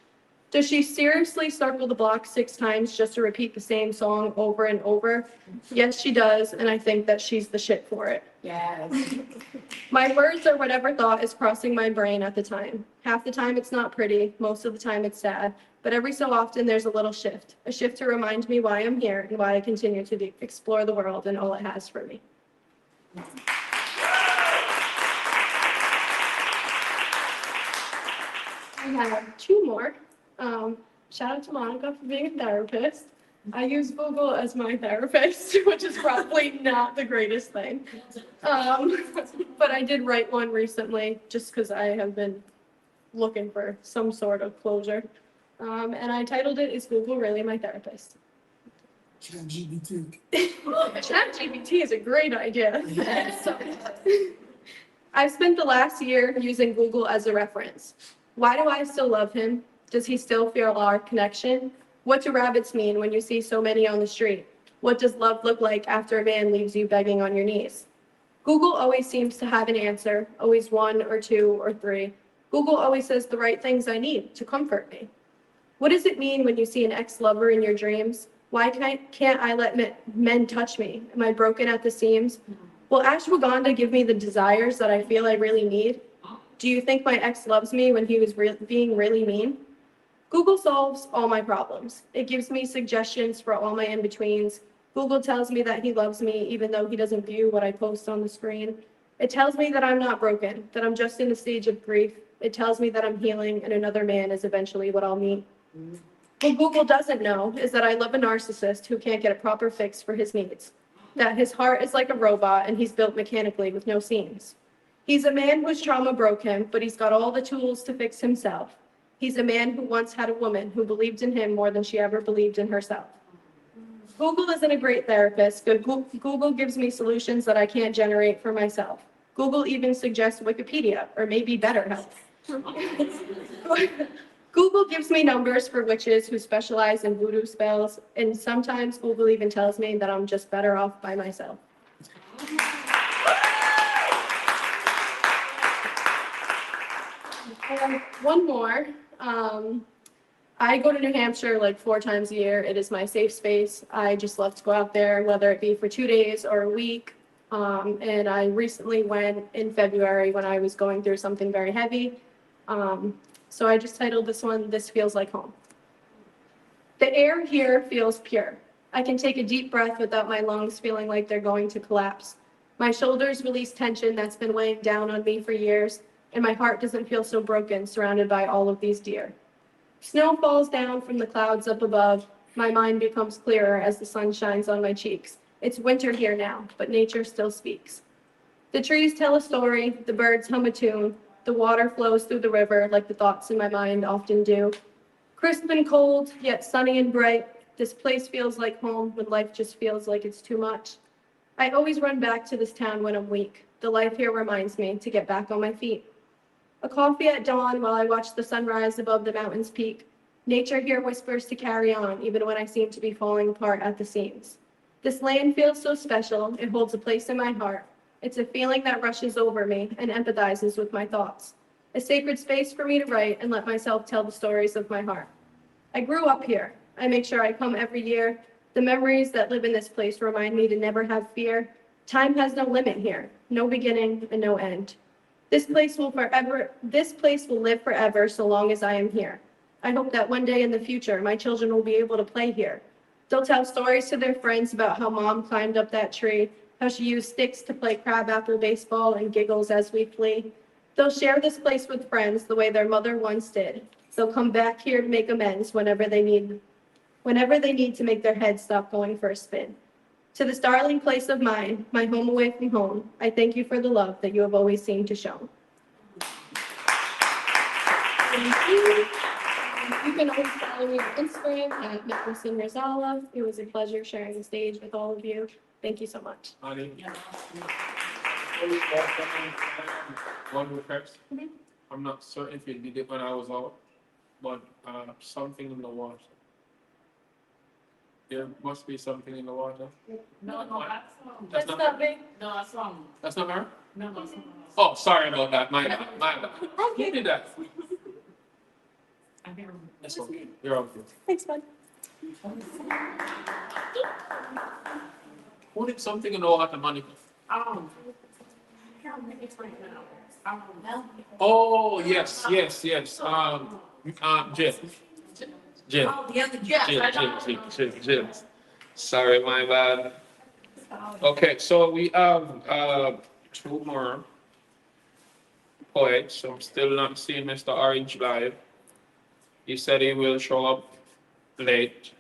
Does she seriously circle the block 6 times just to repeat the same song over and over? Yes, she does, and I think that she's the shit for it. Yes. My words are whatever thought is crossing my brain at the time. Half the time it's not pretty, most of the time it's sad, but every so often there's a little shift, a shift to remind me why I'm here and why I continue to explore the world and all it has for me. I have 2 more. Shout out to Monica for being a therapist. I use Google as my therapist, which is probably not the greatest thing. But I did write one recently just because I have been looking for some sort of closure. And I titled it, Is Google Really My Therapist? ChatGPT. ChatGPT is a great idea. I've spent the last year using Google as a reference. Why do I still love him? Does he still feel our connection? What do rabbits mean when you see so many on the street? What does love look like after a man leaves you begging on your knees? Google always seems to have an answer, always 1 or 2 or 3. Google always says the right things I need to comfort me. What does it mean when you see an ex-lover in your dreams? Why can't I let men touch me? Am I broken at the seams? Will ashwagandha give me the desires that I feel I really need? Do you think my ex loves me when he was being really mean? Google solves all my problems. It gives me suggestions for all my in-betweens. Google tells me that he loves me even though he doesn't view what I post on the screen. It tells me that I'm not broken, that I'm just in a stage of grief. It tells me that I'm healing and another man is eventually what I'll meet. What Google doesn't know is that I love a narcissist who can't get a proper fix for his needs, that his heart is like a robot and he's built mechanically with no seams. He's a man whose trauma broke him, but he's got all the tools to fix himself. He's a man who once had a woman who believed in him more than she ever believed in herself. Google isn't a great therapist. Google gives me solutions that I can't generate for myself. Google even suggests Wikipedia, or maybe BetterHelp. Google gives me numbers for witches who specialize in voodoo spells, and sometimes Google even tells me that I'm just better off by myself. One more. I go to New Hampshire like 4 times a year. It is my safe space. I just love to go out there, whether it be for 2 days or a week. And I recently went in February when I was going through something very heavy. So I just titled this one, This Feels Like Home. The air here feels pure. I can take a deep breath without my lungs feeling like they're going to collapse. My shoulders release tension that's been weighing down on me for years, and my heart doesn't feel so broken surrounded by all of these deer. Snow falls down from the clouds up above. My mind becomes clearer as the sun shines on my cheeks. It's winter here now, but nature still speaks. The trees tell a story, the birds hum a tune, the water flows through the river like the thoughts in my mind often do. Crisp and cold, yet sunny and bright, this place feels like home when life just feels like it's too much. I always run back to this town when I'm weak. The life here reminds me to get back on my feet. A coffee at dawn while I watch the sunrise above the mountain's peak. Nature here whispers to carry on, even when I seem to be falling apart at the seams. This land feels so special, it holds a place in my heart. It's a feeling that rushes over me and empathizes with my thoughts. A sacred space for me to write and let myself tell the stories of my heart. I grew up here. I make sure I come every year. The memories that live in this place remind me to never have fear. Time has no limit here, no beginning and no end. This place will live forever so long as I am here. I hope that one day in the future, my children will be able to play here. They'll tell stories to their friends about how mom climbed up that tree, how she used sticks to play crabapple baseball and giggles as we flee. They'll share this place with friends the way their mother once did. They'll come back here to make amends whenever they need to make their heads stop going for a spin. To this darling place of mine, my home away from home, I thank you for the love that you have always seemed to show. Thank you. You can always follow me on Instagram at Ruszala. It was a pleasure sharing the stage with all of you. Thank you so much. Maddie? One request. I'm not certain if you did it when I was out, but something in the water. There must be something in the water. No, That's That's not her? not me. no, that's wrong. That's not her? No, that's wrong. Oh, sorry about that. My bad. My bad. Who did that? I can't remember. That's okay. You're okay. Thanks, bud. Who did something in the water, Monica? I can't remember. It's right now. Oh, yes. Jim. Jim. Oh, the other Jeff. Jim. Sorry, my bad. Okay, so we have two more poets. I'm still not seeing Mr. Orange live. He said he will show up late,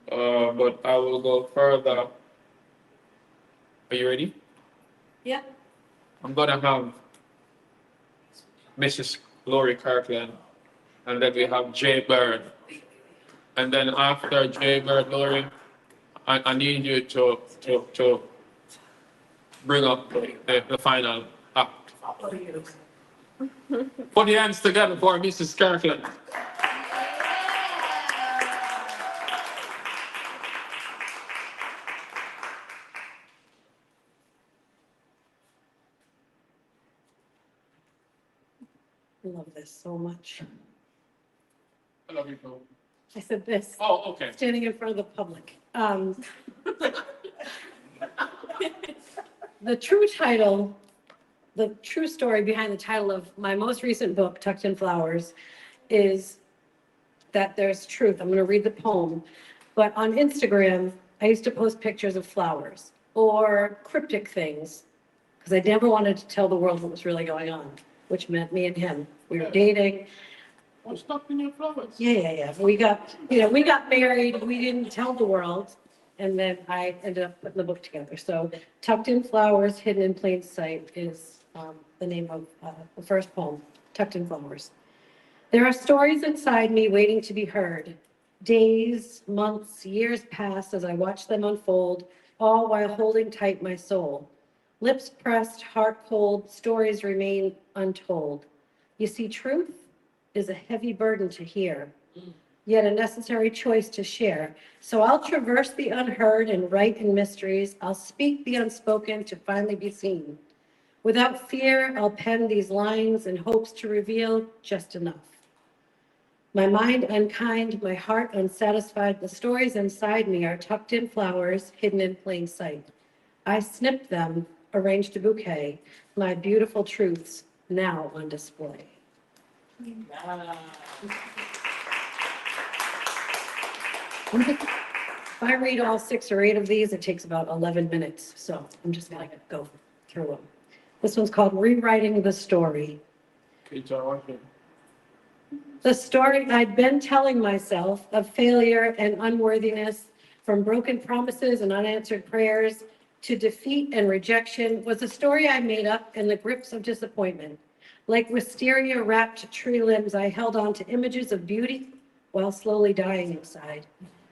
but I will go further. Are you ready? Yeah. I'm gonna have Mrs. Lori Kirkland, and then we have Jaybird. And then after Jaybird, Lori, I need you to bring up the final act. Put your hands together for Mrs. Kirkland. I love this so much. I love you, Paul. I said this, Oh, okay. standing in front of the public. The true title, the true story behind the title of my most recent book, Tucked in Flowers, is that there's truth. I'm going to read the poem. But on Instagram, I used to post pictures of flowers or cryptic things because I never wanted to tell the world what was really going on, which meant me and him. We were dating. What's stuck in your flowers? Yeah. We got married. We didn't tell the world. And then I ended up putting the book together. So Tucked in Flowers, Hidden in Plain Sight is the name of the first poem, Tucked in Flowers. There are stories inside me waiting to be heard. Days, months, years pass as I watch them unfold, all while holding tight my soul. Lips pressed, heart cold, stories remain untold. You see, truth is a heavy burden to hear, yet a necessary choice to share. So I'll traverse the unheard and write in mysteries. I'll speak the unspoken to finally be seen. Without fear, I'll pen these lines in hopes to reveal just enough. My mind unkind, my heart unsatisfied, the stories inside me are tucked in flowers, hidden in plain sight. I snipped them, arranged a bouquet, my beautiful truths now on display. If I read all 6 or 8 of these, it takes about 11 minutes, so I'm just gonna go through them. This one's called Rewriting the Story. The story I'd been telling myself of failure and unworthiness, from broken promises and unanswered prayers to defeat and rejection, was a story I made up in the grips of disappointment. Like wisteria-wrapped tree limbs, I held on to images of beauty while slowly dying inside.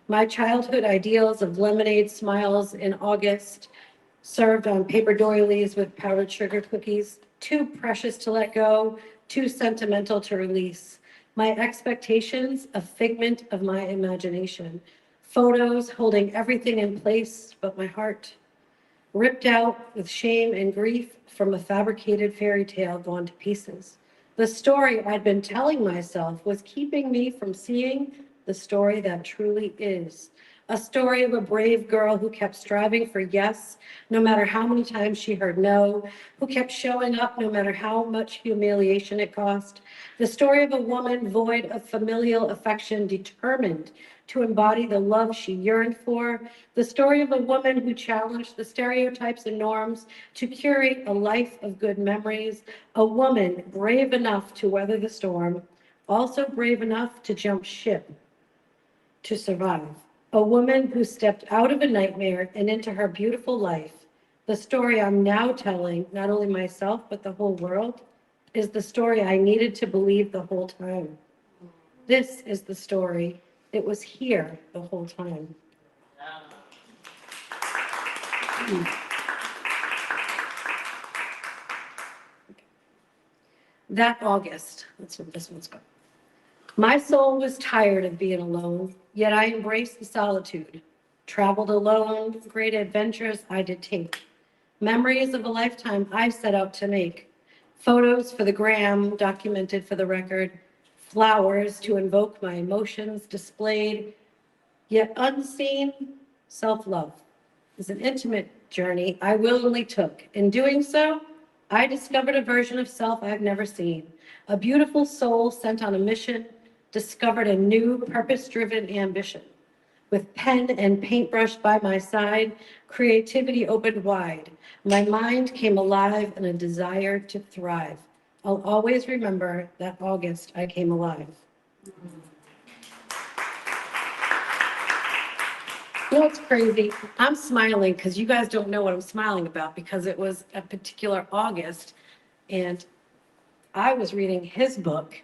My childhood ideals of lemonade smiles in August, served on paper doilies with powdered sugar cookies, too precious to let go, too sentimental to release. My expectations, a figment of my imagination. Photos holding everything in place but my heart. Ripped out with shame and grief from a fabricated fairy tale gone to pieces. The story I'd been telling myself was keeping me from seeing the story that truly is. A story of a brave girl who kept striving for yes, no matter how many times she heard no, who kept showing up no matter how much humiliation it cost. The story of a woman void of familial affection, determined to embody the love she yearned for. The story of a woman who challenged the stereotypes and norms to curate a life of good memories. A woman brave enough to weather the storm, also brave enough to jump ship to survive. A woman who stepped out of a nightmare and into her beautiful life. The story I'm now telling, not only myself, but the whole world, is the story I needed to believe the whole time. This is the story. It was here the whole time. That August, that's what this one's called. My soul was tired of being alone, yet I embraced the solitude. Traveled alone, great adventures I did take. Memories of a lifetime I set out to make. Photos for the gram, documented for the record. Flowers to invoke my emotions, displayed, yet unseen. Self-love is an intimate journey I willingly took. In doing so, I discovered a version of self I've never seen. A beautiful soul sent on a mission, discovered a new purpose-driven ambition. With pen and paintbrush by my side, creativity opened wide. My mind came alive in a desire to thrive. I'll always remember that August I came alive. You know what's crazy? I'm smiling because you guys don't know what I'm smiling about, because it was a particular August and I was reading his book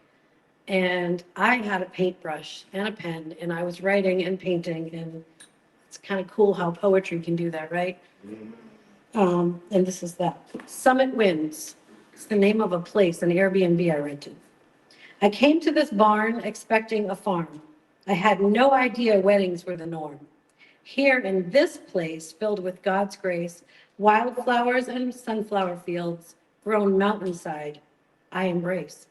and I had a paintbrush and a pen and I was writing and painting, and it's kind of cool how poetry can do that, right? And this is that. Summit Winds. It's the name of a place, an Airbnb I rented. I came to this barn expecting a farm. I had no idea weddings were the norm. Here in this place, filled with God's grace, wildflowers and sunflower fields, grown mountainside, I embrace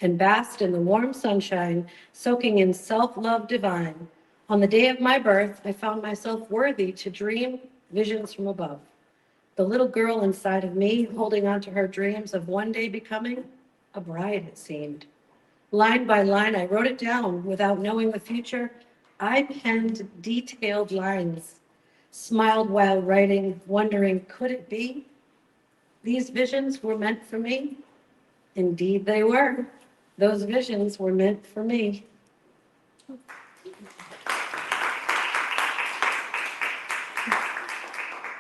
and basked in the warm sunshine, soaking in self-love divine. On the day of my birth, I found myself worthy to dream visions from above. The little girl inside of me, holding on to her dreams of one day becoming a bride, it seemed. Line by line, I wrote it down without knowing the future. I penned detailed lines, smiled while writing, wondering, could it be? These visions were meant for me. Indeed, they were. Those visions were meant for me.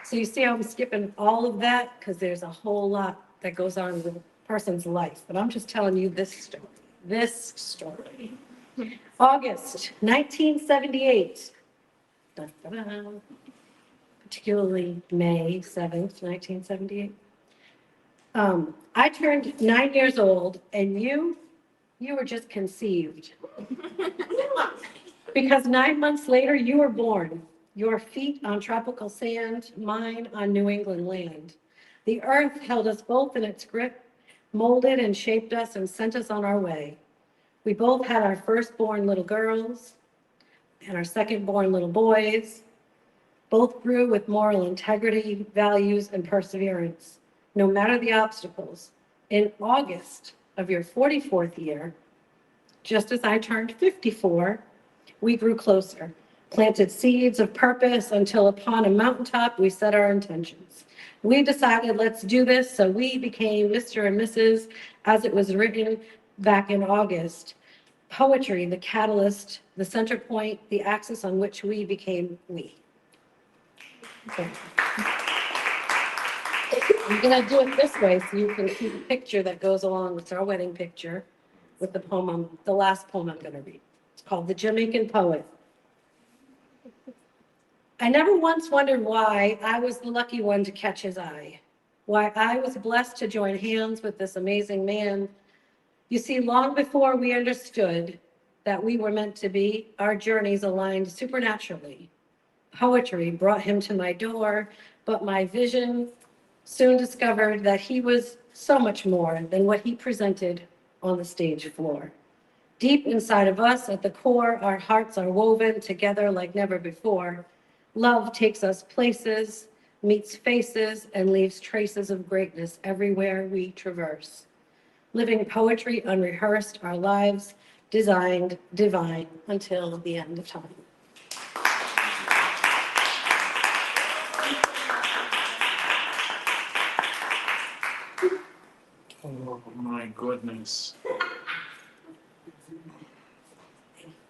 So you see how I'm skipping all of that because there's a whole lot that goes on with a person's life. But I'm just telling you this story. This story. August 1978. Dun, dun, dun. Particularly May 7th, 1978. I turned 9 years old, and you were just conceived. Because 9 months later, you were born. Your feet on tropical sand, mine on New England land. The earth held us both in its grip, molded and shaped us and sent us on our way. We both had our firstborn little girls and our secondborn little boys. Both grew with moral integrity, values, and perseverance, no matter the obstacles. In August of your 44th year, just as I turned 54, we grew closer, planted seeds of purpose until upon a mountaintop we set our intentions. We decided, let's do this, so we became Mr. and Mrs., as it was written back in August. Poetry, the catalyst, the center point, the axis on which we became we. So, I'm gonna do it this way so you can see the picture that goes along with our wedding picture with the poem, the last poem I'm gonna read. It's called The Jamaican Poet. I never once wondered why I was the lucky one to catch his eye, why I was blessed to join hands with this amazing man. You see, long before we understood that we were meant to be, our journeys aligned supernaturally. Poetry brought him to my door, but my vision soon discovered that he was so much more than what he presented on the stage floor. Deep inside of us, at the core, our hearts are woven together like never before. Love takes us places, meets faces, and leaves traces of greatness everywhere we traverse. Living poetry unrehearsed, our lives designed divine until the end of time. Oh my goodness.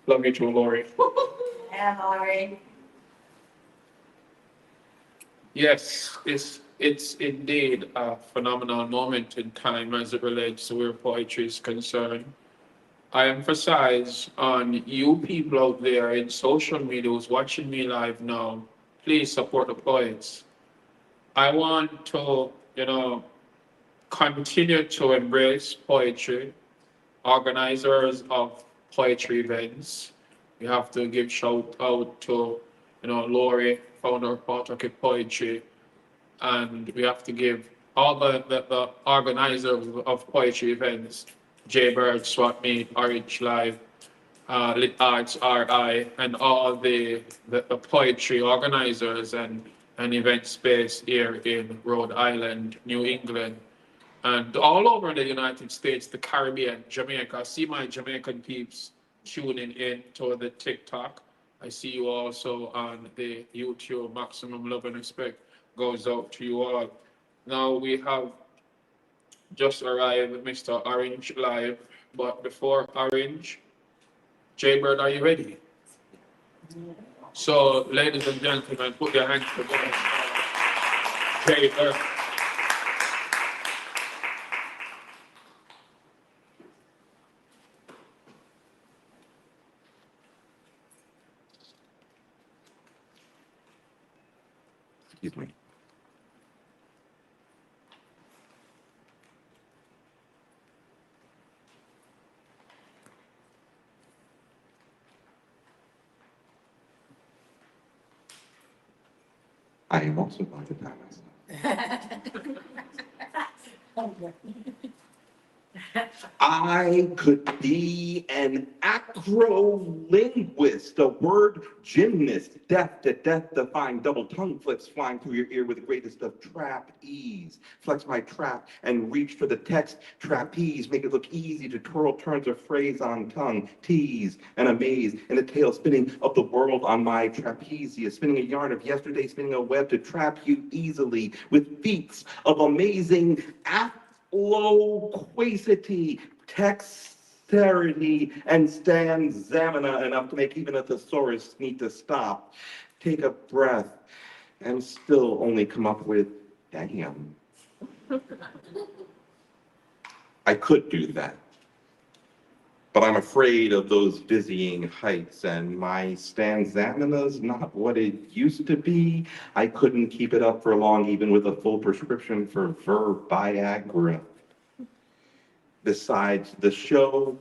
Love you too, Lori. Yeah, Lori. Yes, it's indeed a phenomenal moment in time as it relates to where poetry is concerned. I emphasize on you people out there in social media who's watching me live now, please support the poets. I want to, continue to embrace poetry, organizers of poetry events. We have to give shout out to, Lori, founder of Poetic Poetry, and we have to give all the organizers of poetry events, Jaybird, Swap Meet, Orange Live, Lit Arts RI, and all the poetry organizers and event space here in Rhode Island, New England, and all over the United States, the Caribbean, Jamaica. I see my Jamaican peeps tuning in to the TikTok. I see you also on the YouTube. Maximum love and respect goes out to you all. Now we have just arrived Mr. Orange live, but before Orange, Jaybird, are you ready? So, ladies and gentlemen, put your hands together. Jaybird. Excuse me. I am also going to tie myself. I could be an acro-linguist, a word gymnast, deaf to death-defying double tongue flips flying through your ear with the greatest of trap ease. Flex my trap and reach for the text trapeze, make it look easy to twirl turns of phrase on tongue, tease and amaze, and a tail spinning of the world on my trapezius, spinning a yarn of yesterday, spinning a web to trap you easily with feats of amazing loquacity, dexterity, and stanzamina enough to make even a thesaurus need to stop, take a breath, and still only come up with, damn. I could do that, but I'm afraid of those dizzying heights, and my stanzamina's not what it used to be. I couldn't keep it up for long, even with a full prescription for verb Viagra. Besides, the show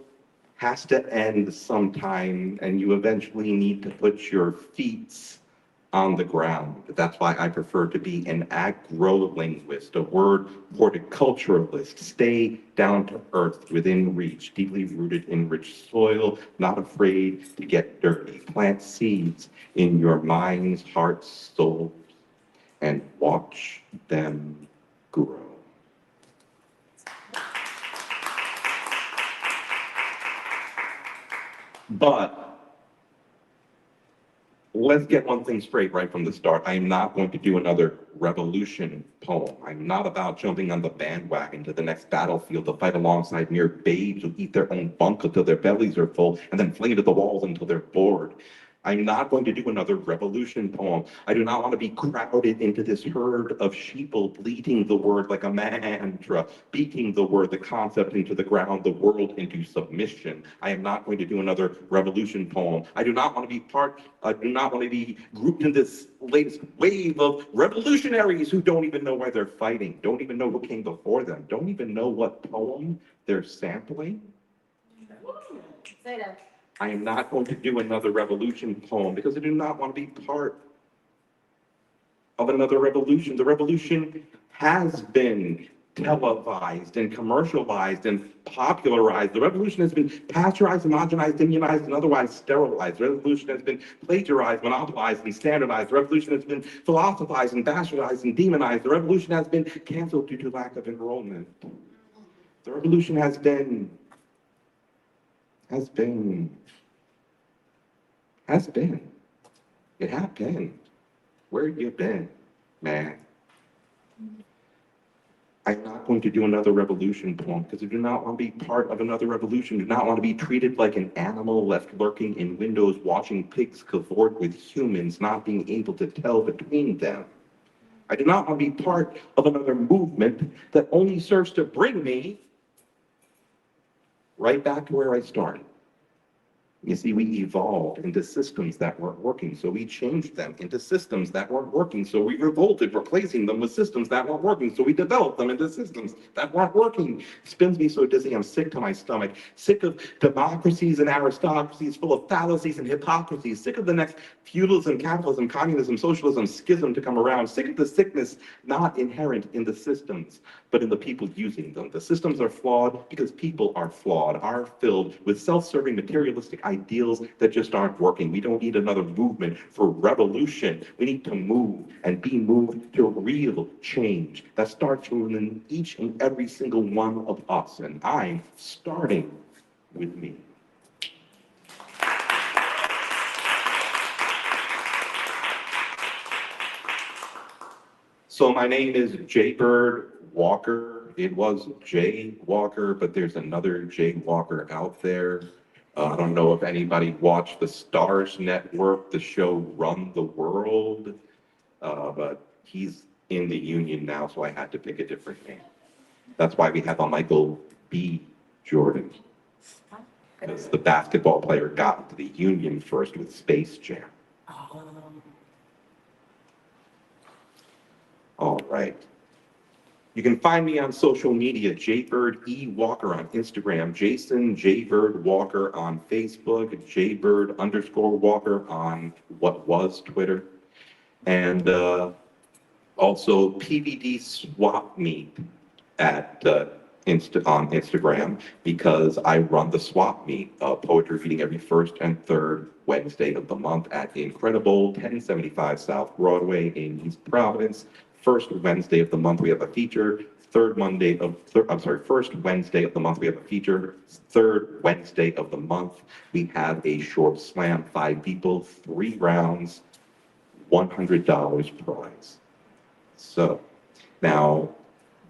has to end sometime, and you eventually need to put your feet on the ground. That's why I prefer to be an agro-linguist, a word horticulturalist. Stay down to earth, within reach, deeply rooted in rich soil, not afraid to get dirty. Plant seeds in your minds, hearts, souls, and watch them grow. But let's get one thing straight right from the start. I am not going to do another revolution poem. I'm not about jumping on the bandwagon to the next battlefield to fight alongside mere babes who eat their own bunk until their bellies are full and then fling it at the walls until they're bored. I'm not going to do another revolution poem. I do not want to be crowded into this herd of sheeple, bleating the word like a mantra, beating the word, the concept into the ground, the world into submission. I am not going to do another revolution poem. I do not want to be grouped in this latest wave of revolutionaries who don't even know why they're fighting, don't even know who came before them, don't even know what poem they're sampling. Say that. I am not going to do another revolution poem because I do not want to be part of another revolution. The revolution has been televised and commercialized and popularized. The revolution has been pasteurized, homogenized, immunized, and otherwise sterilized. The revolution has been plagiarized, monopolized, and standardized. The revolution has been philosophized and bastardized and demonized. The revolution has been canceled due to lack of enrollment. The revolution has been, it happened. Where you been, man? I'm not going to do another revolution poem because I do not want to be part of another revolution. I do not want to be treated like an animal left lurking in windows watching pigs cavort with humans, not being able to tell between them. I do not want to be part of another movement that only serves to bring me right back to where I started. You see, we evolved into systems that weren't working, so we changed them into systems that weren't working, so we revolted, replacing them with systems that weren't working, so we developed them into systems that weren't working. It spins me so dizzy, I'm sick to my stomach, sick of democracies and aristocracies full of fallacies and hypocrisies, sick of the next feudalism, capitalism, communism, socialism, schism to come around, sick of the sickness not inherent in the systems, but in the people using them. The systems are flawed because people are flawed, are filled with self-serving materialistic ideals that just aren't working. We don't need another movement for revolution. We need to move and be moved to real change that starts within each and every single one of us. And I'm starting with me. So my name is Jaybird Walker. It was Jay Walker, but there's another Jay Walker out there. I don't know if anybody watched the Stars Network, the show Run the World, but he's in the union now, so I had to pick a different name. That's why we have a Michael B. Jordan, because the basketball player got into the union first with Space Jam. All right. You can find me on social media, Jaybird E. Walker on Instagram, Jason Jaybird Walker on Facebook, Jaybird_Walker on what was Twitter, and also PVD Swap Meet at on Instagram, because I run the Swap Meet, poetry reading every first and third Wednesday of the month at the incredible 1075 South Broadway in East Providence. First Wednesday of the month, we have a feature. First Wednesday of the month, we have a feature. Third Wednesday of the month, we have a short slam, 5 people, 3 rounds, $100 prize. So now,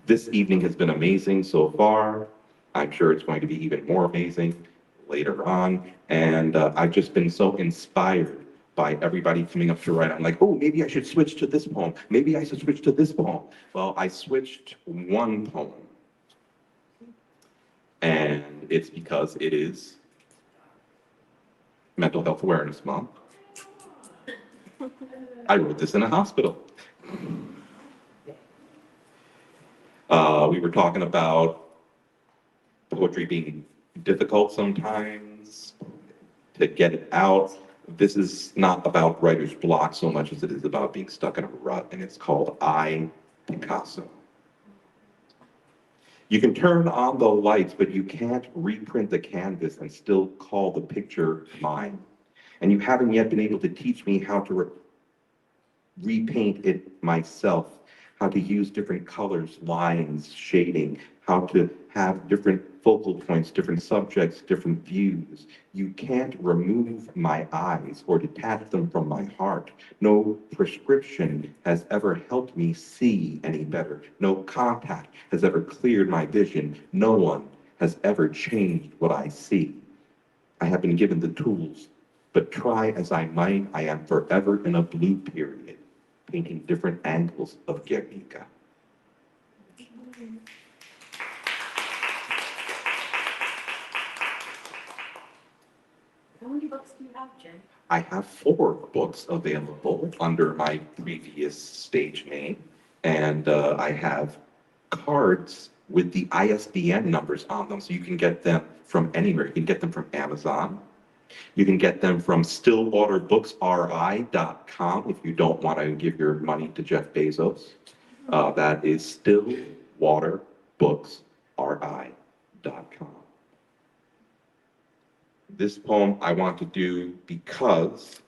this evening has been amazing so far. I'm sure it's going to be even more amazing later on. And I've just been so inspired by everybody coming up to write. I'm like, oh, maybe I should switch to this poem. Maybe I should switch to this poem. Well, I switched one poem. And it's because it is Mental Health Awareness Month. I wrote this in a hospital. We were talking about poetry being difficult sometimes to get it out. This is not about writer's block so much as it is about being stuck in a rut, and it's called I, Picasso. You can turn on the lights, but you can't reprint the canvas and still call the picture mine. And you haven't yet been able to teach me how to repaint it myself, how to use different colors, lines, shading, how to have different focal points, different subjects, different views. You can't remove my eyes or detach them from my heart. No prescription has ever helped me see any better. No contact has ever cleared my vision. No one has ever changed what I see. I have been given the tools, but try as I might, I am forever in a blue period, painting different angles of Guernica. How many books do you have, Jay? I have 4 books available under my previous stage name, and I have cards with the ISBN numbers on them, so you can get them from anywhere. You can get them from Amazon. You can get them from stillwaterbooksri.com if you don't want to give your money to Jeff Bezos. That is booksri.com. This poem I want to do because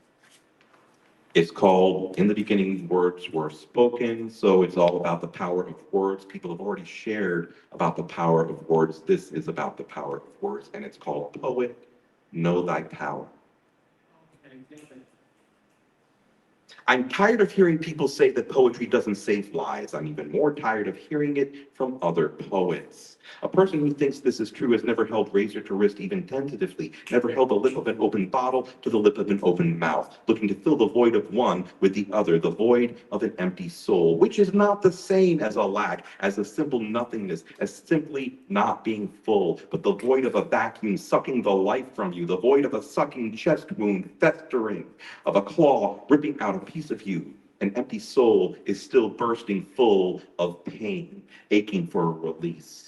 it's called In the Beginning Words Were Spoken, so it's all about the power of words. People have already shared about the power of words. This is about the power of words, and it's called Poet, Know Thy Power. I'm tired of hearing people say that poetry doesn't save lives. I'm even more tired of hearing it from other poets. A person who thinks this is true has never held razor to wrist even tentatively, never held the lip of an open bottle to the lip of an open mouth, looking to fill the void of one with the other, the void of an empty soul, which is not the same as a lack, as a simple nothingness, as simply not being full, but the void of a vacuum sucking the life from you, the void of a sucking chest wound festering, of a claw ripping out a piece of you. An empty soul is still bursting full of pain, aching for a release.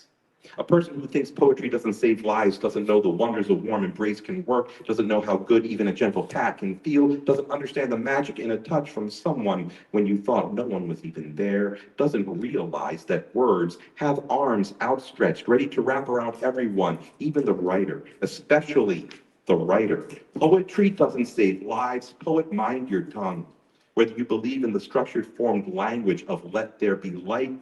A person who thinks poetry doesn't save lives doesn't know the wonders a warm embrace can work, doesn't know how good even a gentle pat can feel, doesn't understand the magic in a touch from someone when you thought no one was even there, doesn't realize that words have arms outstretched, ready to wrap around everyone, even the writer, especially the writer. Poetry doesn't save lives. Poet, mind your tongue. Whether you believe in the structured formed language of let there be light,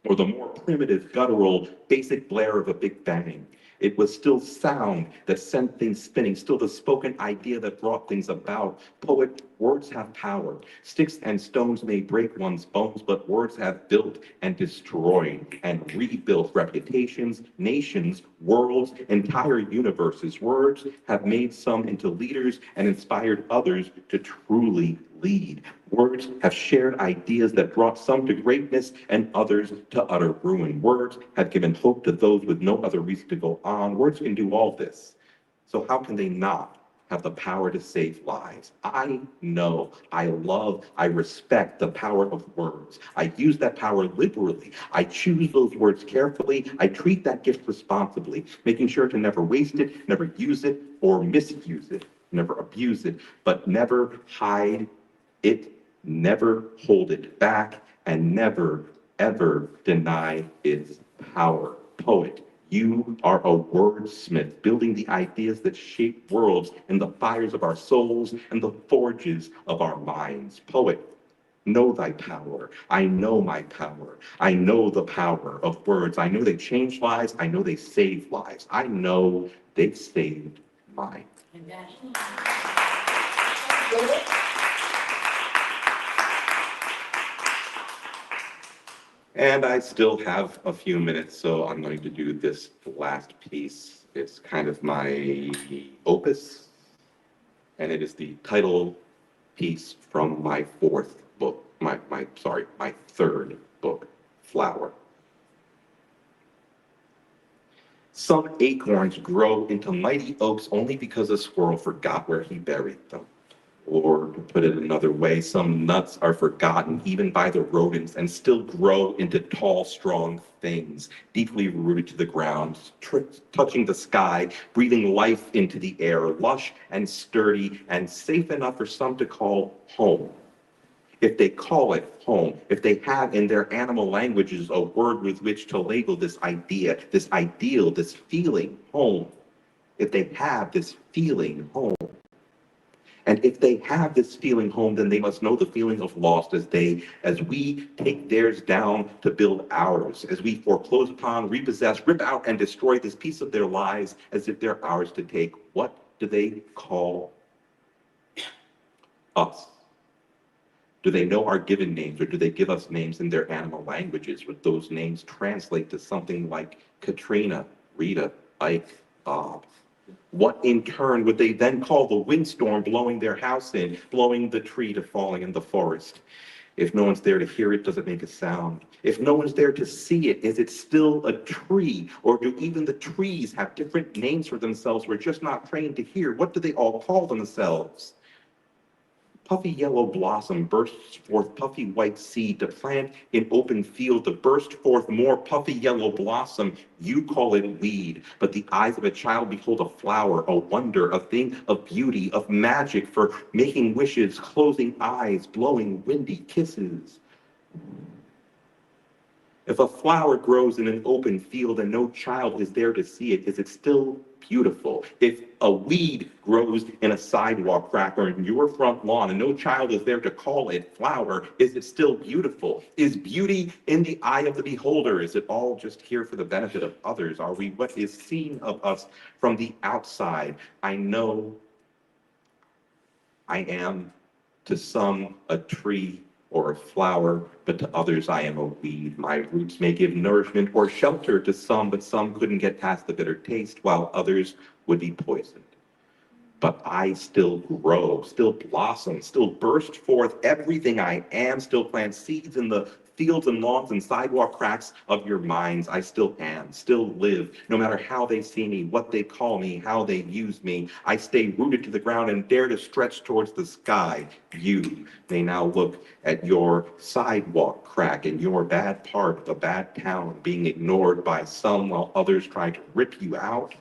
or the more primitive, guttural, basic blare of a big bang. It was still sound that sent things spinning, still the spoken idea that brought things about. Poet, words have power. Sticks and stones may break one's bones, but words have built and destroyed and rebuilt reputations, nations, worlds, entire universes. Words have made some into leaders and inspired others to truly lead. Words have shared ideas that brought some to greatness and others to utter ruin. Words have given hope to those with no other reason to go on. Words can do all this. So how can they not have the power to save lives? I know, I love, I respect the power of words. I use that power liberally. I choose those words carefully. I treat that gift responsibly, making sure to never waste it, never use it or misuse it, never abuse it, but never hide it, never hold it back, and never, ever deny its power. Poet, you are a wordsmith, building the ideas that shape worlds in the fires of our souls and the forges of our minds. Poet, know thy power. I know my power. I know the power of words. I know they change lives. I know they save lives. I know they've saved mine. And I still have a few minutes, so I'm going to do this last piece. It's kind of my opus, and it is the title piece from my fourth book, my third book, Flower. Some acorns grow into mighty oaks only because a squirrel forgot where he buried them. Or to put it another way, some nuts are forgotten even by the rodents and still grow into tall, strong things, deeply rooted to the ground, touching the sky, breathing life into the air, lush and sturdy and safe enough for some to call home. If they call it home, if they have in their animal languages a word with which to label this idea, this ideal, this feeling, home, if they have this feeling, home, and if they have this feeling home, then they must know the feeling of lost as we take theirs down to build ours, as we foreclose upon, repossess, rip out, and destroy this piece of their lives as if they're ours to take. What do they call us? Do they know our given names, or do they give us names in their animal languages? Would those names translate to something like Katrina, Rita, Ike, Bob? What in turn would they then call the windstorm blowing their house in, blowing the tree to falling in the forest? If no one's there to hear it, does it make a sound? If no one's there to see it, is it still a tree? Or do even the trees have different names for themselves we're just not trained to hear? What do they all call themselves? Puffy yellow blossom bursts forth puffy white seed to plant in open field to burst forth more puffy yellow blossom. You call it weed, but the eyes of a child behold a flower, a wonder, a thing of beauty, of magic for making wishes, closing eyes, blowing windy kisses. If a flower grows in an open field and no child is there to see it, is it still beautiful? If a weed grows in a sidewalk crack or in your front lawn and no child is there to call it flower, is it still beautiful? Is beauty in the eye of the beholder? Is it all just here for the benefit of others? Are we what is seen of us from the outside? I know I am to some a tree or a flower, but to others I am a weed. My roots may give nourishment or shelter to some, but some couldn't get past the bitter taste, while others would be poisoned. But I still grow, still blossom, still burst forth everything I am, still plant seeds in the fields and lawns and sidewalk cracks of your minds. I still am, still live, no matter how they see me, what they call me, how they use me. I stay rooted to the ground and dare to stretch towards the sky. You may now look at your sidewalk crack in your bad part of a bad town being ignored by some while others try to rip you out.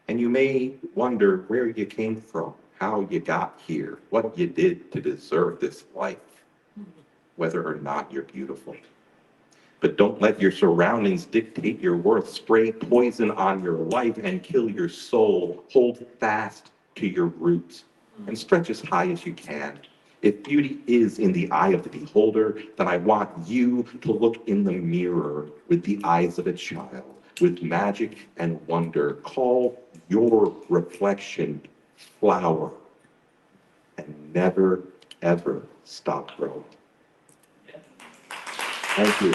And you may wonder where you came from, how you got here, what you did to deserve this life, whether or not you're beautiful. But don't let your surroundings dictate your worth. Spray poison on your life and kill your soul. Hold fast to your roots and stretch as high as you can. If beauty is in the eye of the beholder, then I want you to look in the mirror with the eyes of a child, with magic and wonder. Call your reflection flower and never, ever stop growing. Thank you.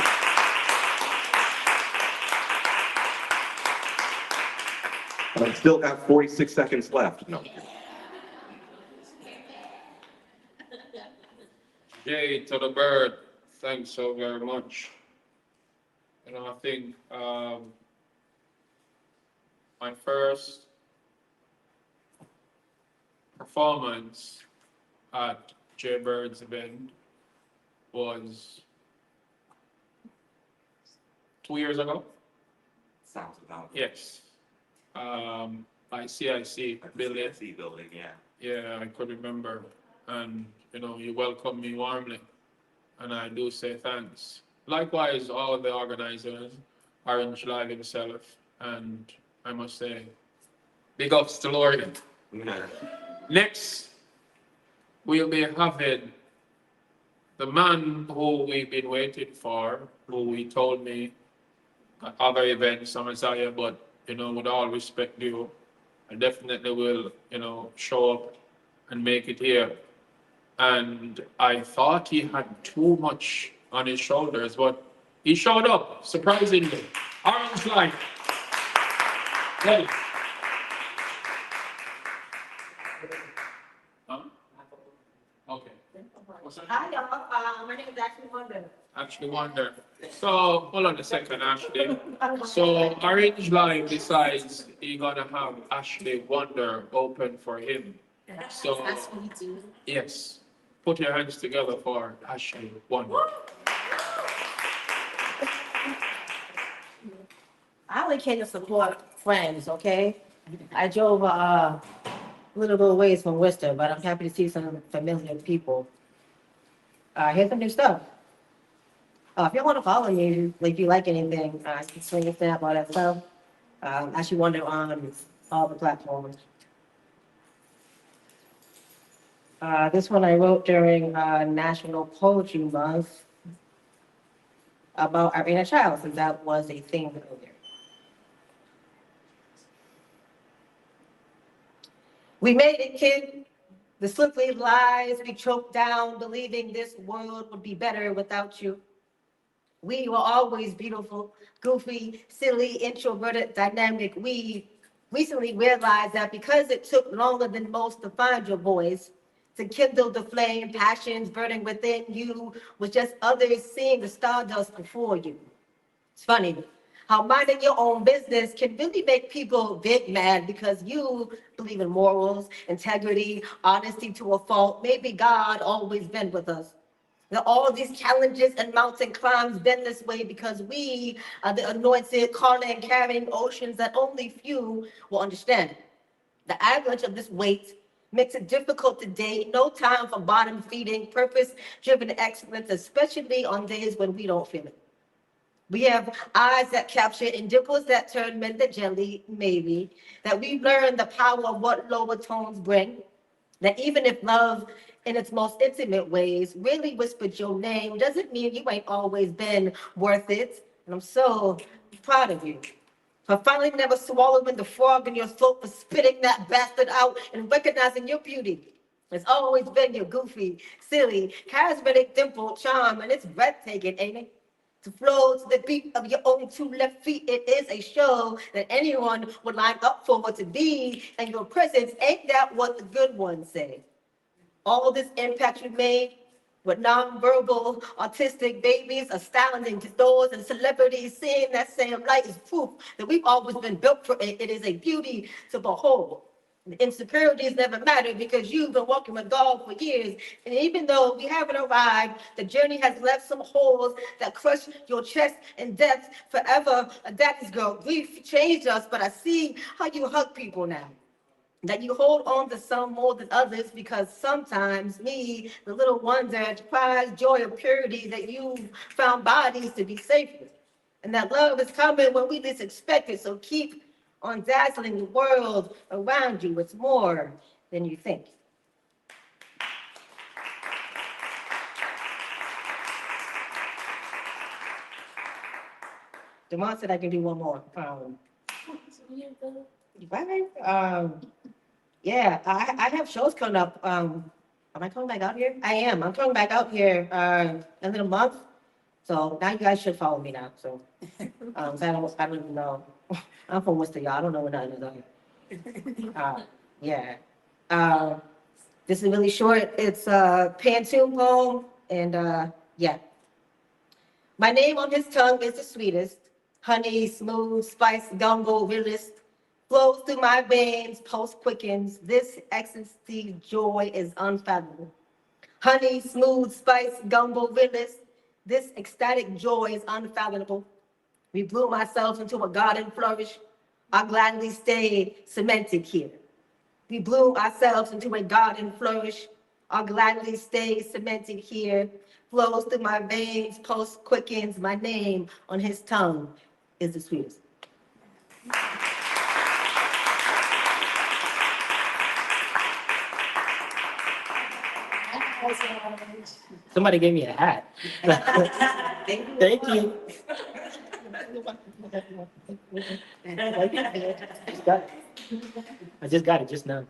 I still have 46 seconds left. No. Jay to the bird, thanks so very much. You know, I think my first performance at Jaybird's event was 2 years ago. Sounds about Yes. By CIC building. CIC building, yeah. Yeah, I could remember. And, you know, you welcomed me warmly. And I do say thanks. Likewise, all the organizers, Orange Live himself. And I must say, big ups to Lori. Yeah. Next, we'll be having the man who we've been waiting for, who he told me at other events, Amaziyah, but, you know, with all respect due, I definitely will, you know, show up and make it here. And I thought he had too much on his shoulders, but he showed up, surprisingly. Orange Light. Ready? Huh? Okay. What's that? Hi, y'all. My name is Ashley Wonder. Actually wonder. So, hold on a second, Ashley. So, Orange Line decides he's gonna have Ashley Wonder open for him. So, That's what we do. yes. Put your hands together for Ashley Wonder. I only came to support friends, okay? I drove a little bit ways from Worcester, but I'm happy to see some familiar people. Here's some new stuff. If you want to follow me, if you like anything, you can swing a snap, all that stuff. Actually Wonder on all the platforms. This one I wrote during National Poetry Month about our inner child, since that was a theme earlier. We made it, kid. The slippery lies we choked down, believing this world would be better without you. We were always beautiful, goofy, silly, introverted, dynamic. We recently realized that because it took longer than most to find your voice, to kindle the flame, passions burning within you, was just others seeing the stardust before you. It's funny how minding your own business can really make people big mad because you believe in morals, integrity, honesty to a fault. Maybe God always been with us. Now, all these challenges and mountain climbs been this way because we are the anointed, calling and carrying oceans that only few will understand. The average of this weight makes it difficult to date. No time for bottom feeding, purpose-driven excellence, especially on days when we don't feel it. We have eyes that capture and dimples that turn men to jelly, maybe. That we've learned the power of what lower tones bring. That even if love in its most intimate ways really whispered your name, doesn't mean you ain't always been worth it. And I'm so proud of you. For finally never swallowing the frog in your throat, for spitting that bastard out and recognizing your beauty. It's always been your goofy, silly, charismatic dimple charm, and it's breathtaking, ain't it? To flow to the beat of your own two left feet, it is a show that anyone would line up for to be, and your presence, ain't that what the good ones say? All this impact you made with nonverbal autistic babies, astounding to those and celebrities seeing that same light is proof that we've always been built for it. It is a beauty to behold. The insecurities never matter because you've been walking with God for years. And even though we haven't arrived, the journey has left some holes that crush your chest and depth forever. That is, girl, grief changed us, but I see how you hug people now. That you hold on to some more than others because sometimes me, the little wonder, pride, joy, of purity, that you found bodies to be safe with. And that love is coming when we least expect it. So keep on dazzling the world around you. It's more than you think. Demond said I can do one more. Right? Yeah, I have shows coming up. Am I coming back out here? I am. I'm coming back out here in a month. So now you guys should follow me now. So, I don't even know. I'm from Worcester, y'all. I don't know what nothing is out here. Yeah. This is really short. It's a Pantune poem, and yeah. My name on his tongue is the sweetest. Honey, smooth, spice, gumbo, realist. Flows through my veins, pulse quickens. This ecstasy, joy is unfathomable. Honey, smooth, spice, gumbo, realist. This ecstatic joy is unfathomable. We bloom ourselves into a garden flourish. I gladly stay cemented here. We bloom ourselves into a garden flourish. I gladly stay cemented here. Flows through my veins, pulse quickens. My name on his tongue is the sweetest. Somebody gave me a hat. Thank you. I just got it just now.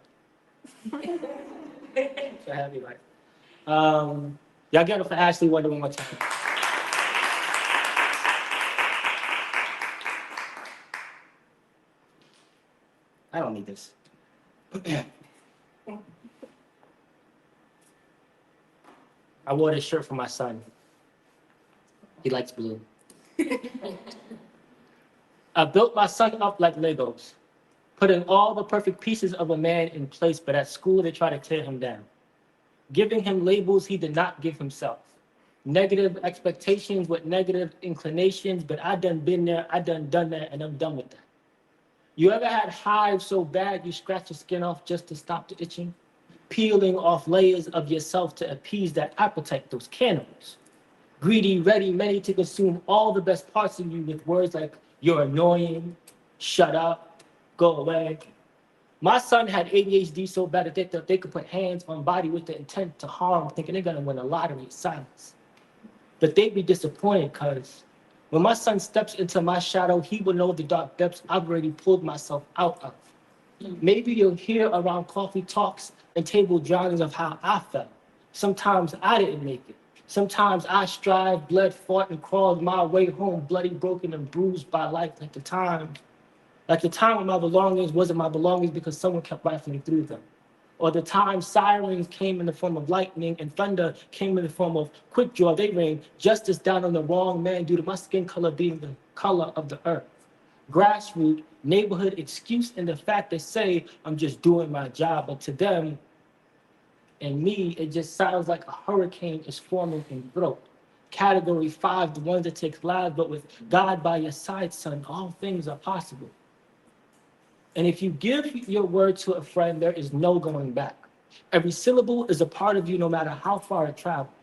So happy about it. Y'all get it for Ashley Wonder one more time. I don't need this. I wore this shirt for my son. He likes blue. I built my son up like Legos, putting all the perfect pieces of a man in place, but at school they try to tear him down, giving him labels he did not give himself. Negative expectations with negative inclinations, but I done been there, I done that, and I'm done with that. You ever had hives so bad you scratch your skin off just to stop the itching? Peeling off layers of yourself to appease that appetite, those cannibals. Greedy, ready, many to consume all the best parts of you with words like, you're annoying, shut up, go away. My son had ADHD so bad that they thought they could put hands on body with the intent to harm, thinking they're gonna win a lottery of silence. But they'd be disappointed because when my son steps into my shadow, he will know the dark depths I've already pulled myself out of. Maybe you'll hear around coffee talks and table drownings of how I felt. Sometimes I didn't make it. Sometimes I strived, bled, fought, and crawled my way home, bloody, broken, and bruised by life like the time when my belongings wasn't my belongings because someone kept rifling through them. Or the time sirens came in the form of lightning and thunder came in the form of quick draw. They rained justice down on the wrong man due to my skin color being the color of the earth. Grassroots, neighborhood excuse in the fact they say I'm just doing my job, but to them and me, it just sounds like a hurricane is forming in throat. Category 5, the ones that take lives, but with God by your side, son, all things are possible. And if you give your word to a friend, there is no going back. Every syllable is a part of you, no matter how far it travels.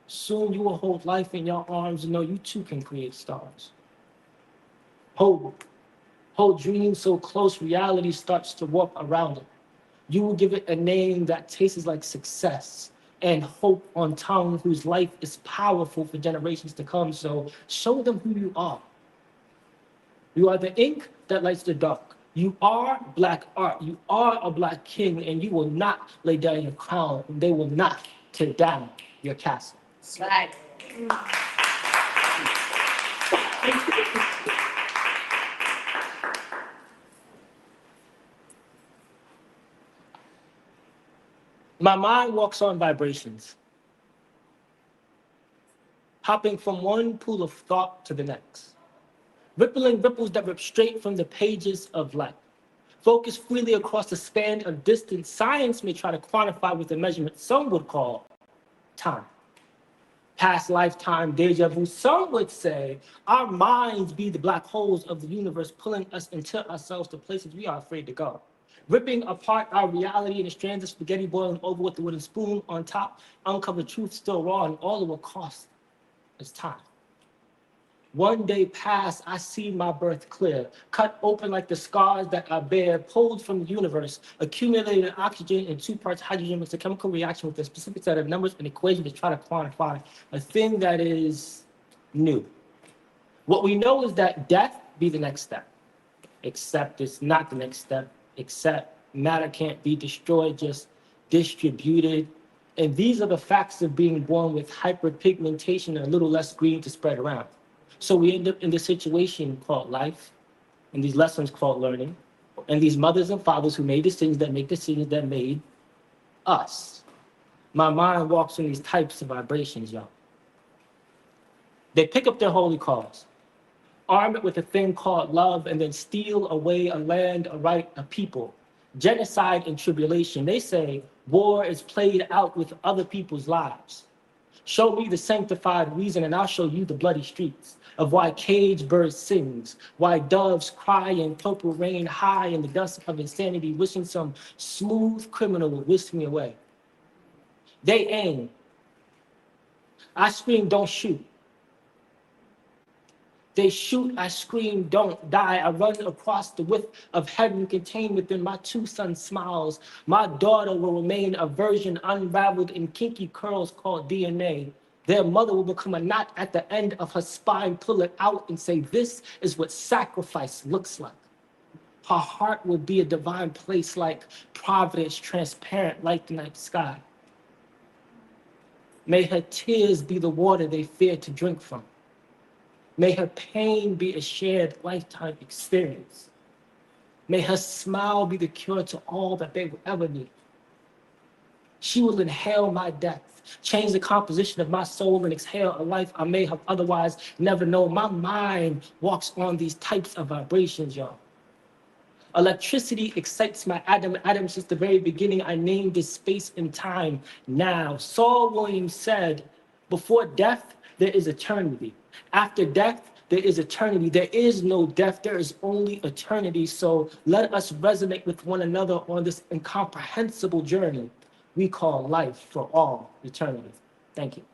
Soon you will hold life in your arms and know you too can create stars. Hold dreams so close, reality starts to warp around it. You will give it a name that tastes like success and hope on tongue, whose life is powerful for generations to come. So show them who you are. You are the ink that lights the dark. You are Black art. You are a Black king, and you will not lay down your crown. They will not tear down your castle. Right. My mind walks on vibrations, hopping from one pool of thought to the next, rippling ripples that rip straight from the pages of life. Focus freely across the span of distance science may try to quantify with a measurement some would call time. Past lifetime deja vu, some would say our minds be the black holes of the universe, pulling us into ourselves to places we are afraid to go. Ripping apart our reality in the strands of spaghetti boiling over with the wooden spoon on top, uncover truth still raw, and all it will cost is time. One day past, I see my birth clear, cut open like the scars that I bear, pulled from the universe, accumulated oxygen in 2 parts hydrogen. It's a chemical reaction with a specific set of numbers and equations to try to quantify a thing that is new. What we know is that death be the next step, except it's not the next step, except matter can't be destroyed, just distributed. And these are the facts of being born with hyperpigmentation and a little less green to spread around. So we end up in this situation called life, and these lessons called learning, and these mothers and fathers who made decisions that make decisions that made us. My mind walks in these types of vibrations, y'all. They pick up their holy cause, arm it with a thing called love, and then steal away a land, a right, a people. Genocide and tribulation. They say war is played out with other people's lives. Show me the sanctified reason, and I'll show you the bloody streets of why cage bird sings, why doves cry in purple rain high in the dust of insanity, wishing some smooth criminal would whisk me away. They aim. I scream, don't shoot. They shoot, I scream, don't die. I run across the width of heaven contained within my 2 sons' smiles. My daughter will remain a virgin unraveled in kinky curls called DNA. Their mother will become a knot at the end of her spine, pull it out and say, this is what sacrifice looks like. Her heart will be a divine place like providence, transparent like the night sky. May her tears be the water they fear to drink from. May her pain be a shared lifetime experience. May her smile be the cure to all that they will ever need. She will inhale my death, change the composition of my soul, and exhale a life I may have otherwise never known. My mind walks on these types of vibrations, y'all. Electricity excites my atom. Since the very beginning, I named this space and time now. Saul Williams said, before death, there is eternity. After death, there is eternity. There is no death, there is only eternity. So let us resonate with one another on this incomprehensible journey we call life for all eternity. Thank you.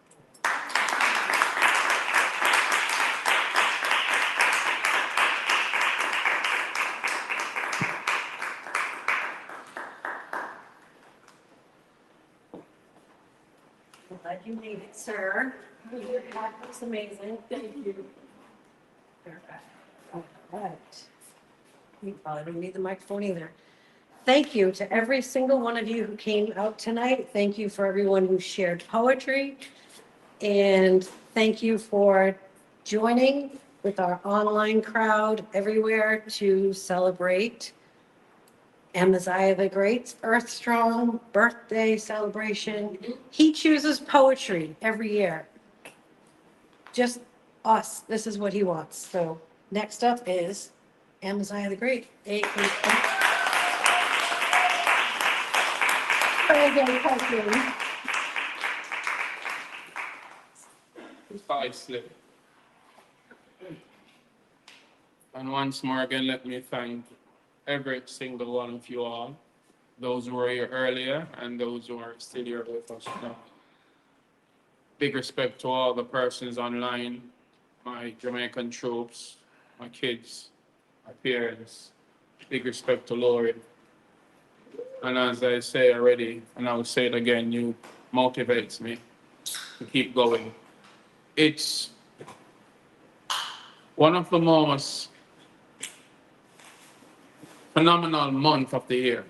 I'm glad you made it, sir. Your talk was amazing. Thank you. Perfect. All right. You probably don't need the microphone either. Thank you to every single one of you who came out tonight. Thank you for everyone who shared poetry. And thank you for joining with our online crowd everywhere to celebrate Amaziyah the Great's Earthstrong birthday celebration. He chooses poetry every year. Just us. This is what he wants. So next up is Amaziyah the Great. Precisely. And once more again, let me thank every single one of you all, those who were here earlier and those who are still here with us now. Big respect to all the persons online, my Jamaican troops, my kids, my parents. Big respect to Lori. And as I say already, and I will say it again, you motivates me to keep going. It's one of the most phenomenal month of the year.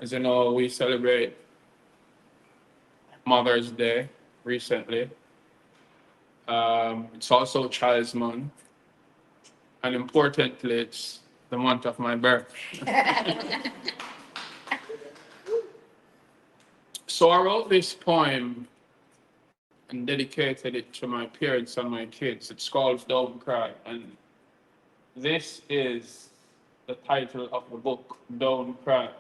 As you know, we celebrate Mother's Day recently. It's also Child's Month. And importantly, it's the month of my birth. So I wrote this poem and dedicated it to my parents and my kids. It's called Don't Cry. And this is the title of the book, Don't Cry.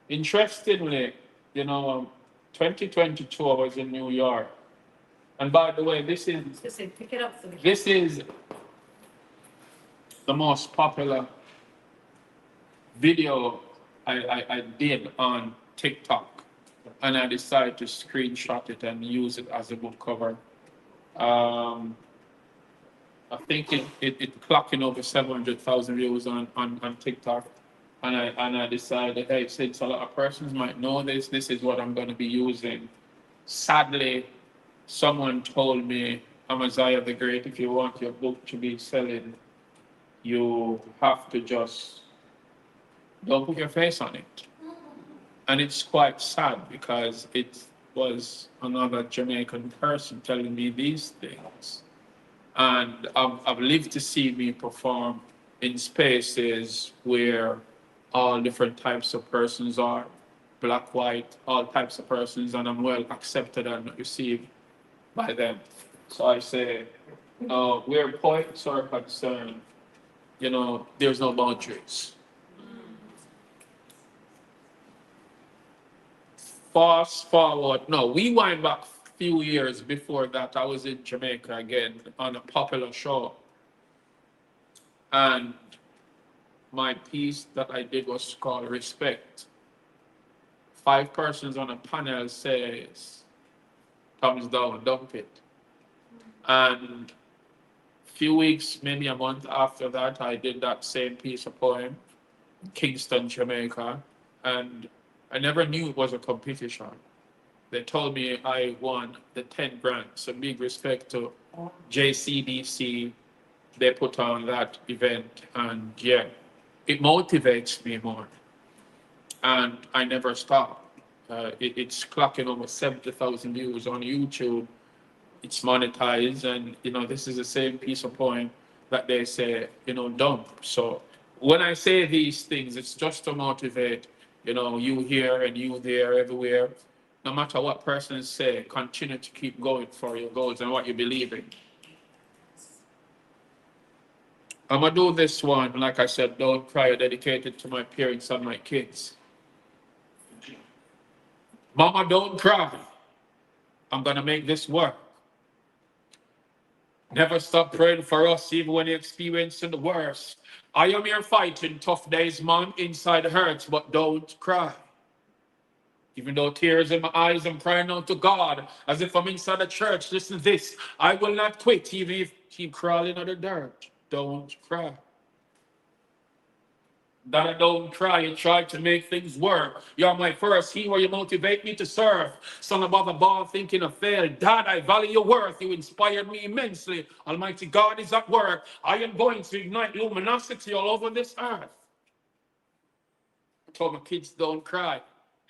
Interestingly, 2022 I was in New York. And by the way, this is the most popular video I did on TikTok. And I decided to screenshot it and use it as a book cover. I think it clocking over 700,000 views on TikTok. And I decided, hey, since a lot of persons might know this is what I'm going to be using. Sadly, someone told me, Amaziyah the Great, if you want your book to be selling, you have to just don't put your face on it. And it's quite sad because it was another Jamaican person telling me these things. And I've lived to see me perform in spaces where all different types of persons are, black, white, all types of persons, and I'm well accepted and received by them. So I say, where poets are concerned, there's no boundaries. Fast forward, no, we wind back a few years before that. I was in Jamaica again on a popular show. And my piece that I did was called Respect. 5 persons on a panel says, thumbs down, dump it. And a few weeks, maybe a month after that, I did that same piece of poem, Kingston, Jamaica. And I never knew it was a competition. They told me I won the 10 grand. So big respect to JCDC. They put on that event, and yeah, it motivates me more. And I never stop. It's clocking over 70,000 views on YouTube. It's monetized, and this is the same piece of poem that they say, dump. So when I say these things, it's just to motivate, you here and you there, everywhere. No matter what persons say, continue to keep going for your goals and what you believe in. I'm gonna do this one, like I said, Don't Cry, dedicated to my parents and my kids. Mama, don't cry. I'm gonna make this work. Never stop praying for us, even when you're experiencing the worst. I am here fighting tough days, Mom. Inside hurts, but don't cry. Even though tears in my eyes, I'm crying out to God, as if I'm inside a church. Listen to this. I will not quit, even if I keep crawling on the dirt. Don't cry. That I don't cry and try to make things work. You're my first hero, you motivate me to serve. Son above the ball, thinking of fail. Dad, I value your worth. You inspired me immensely. Almighty God is at work. I am going to ignite luminosity all over this earth. I told my kids, don't cry.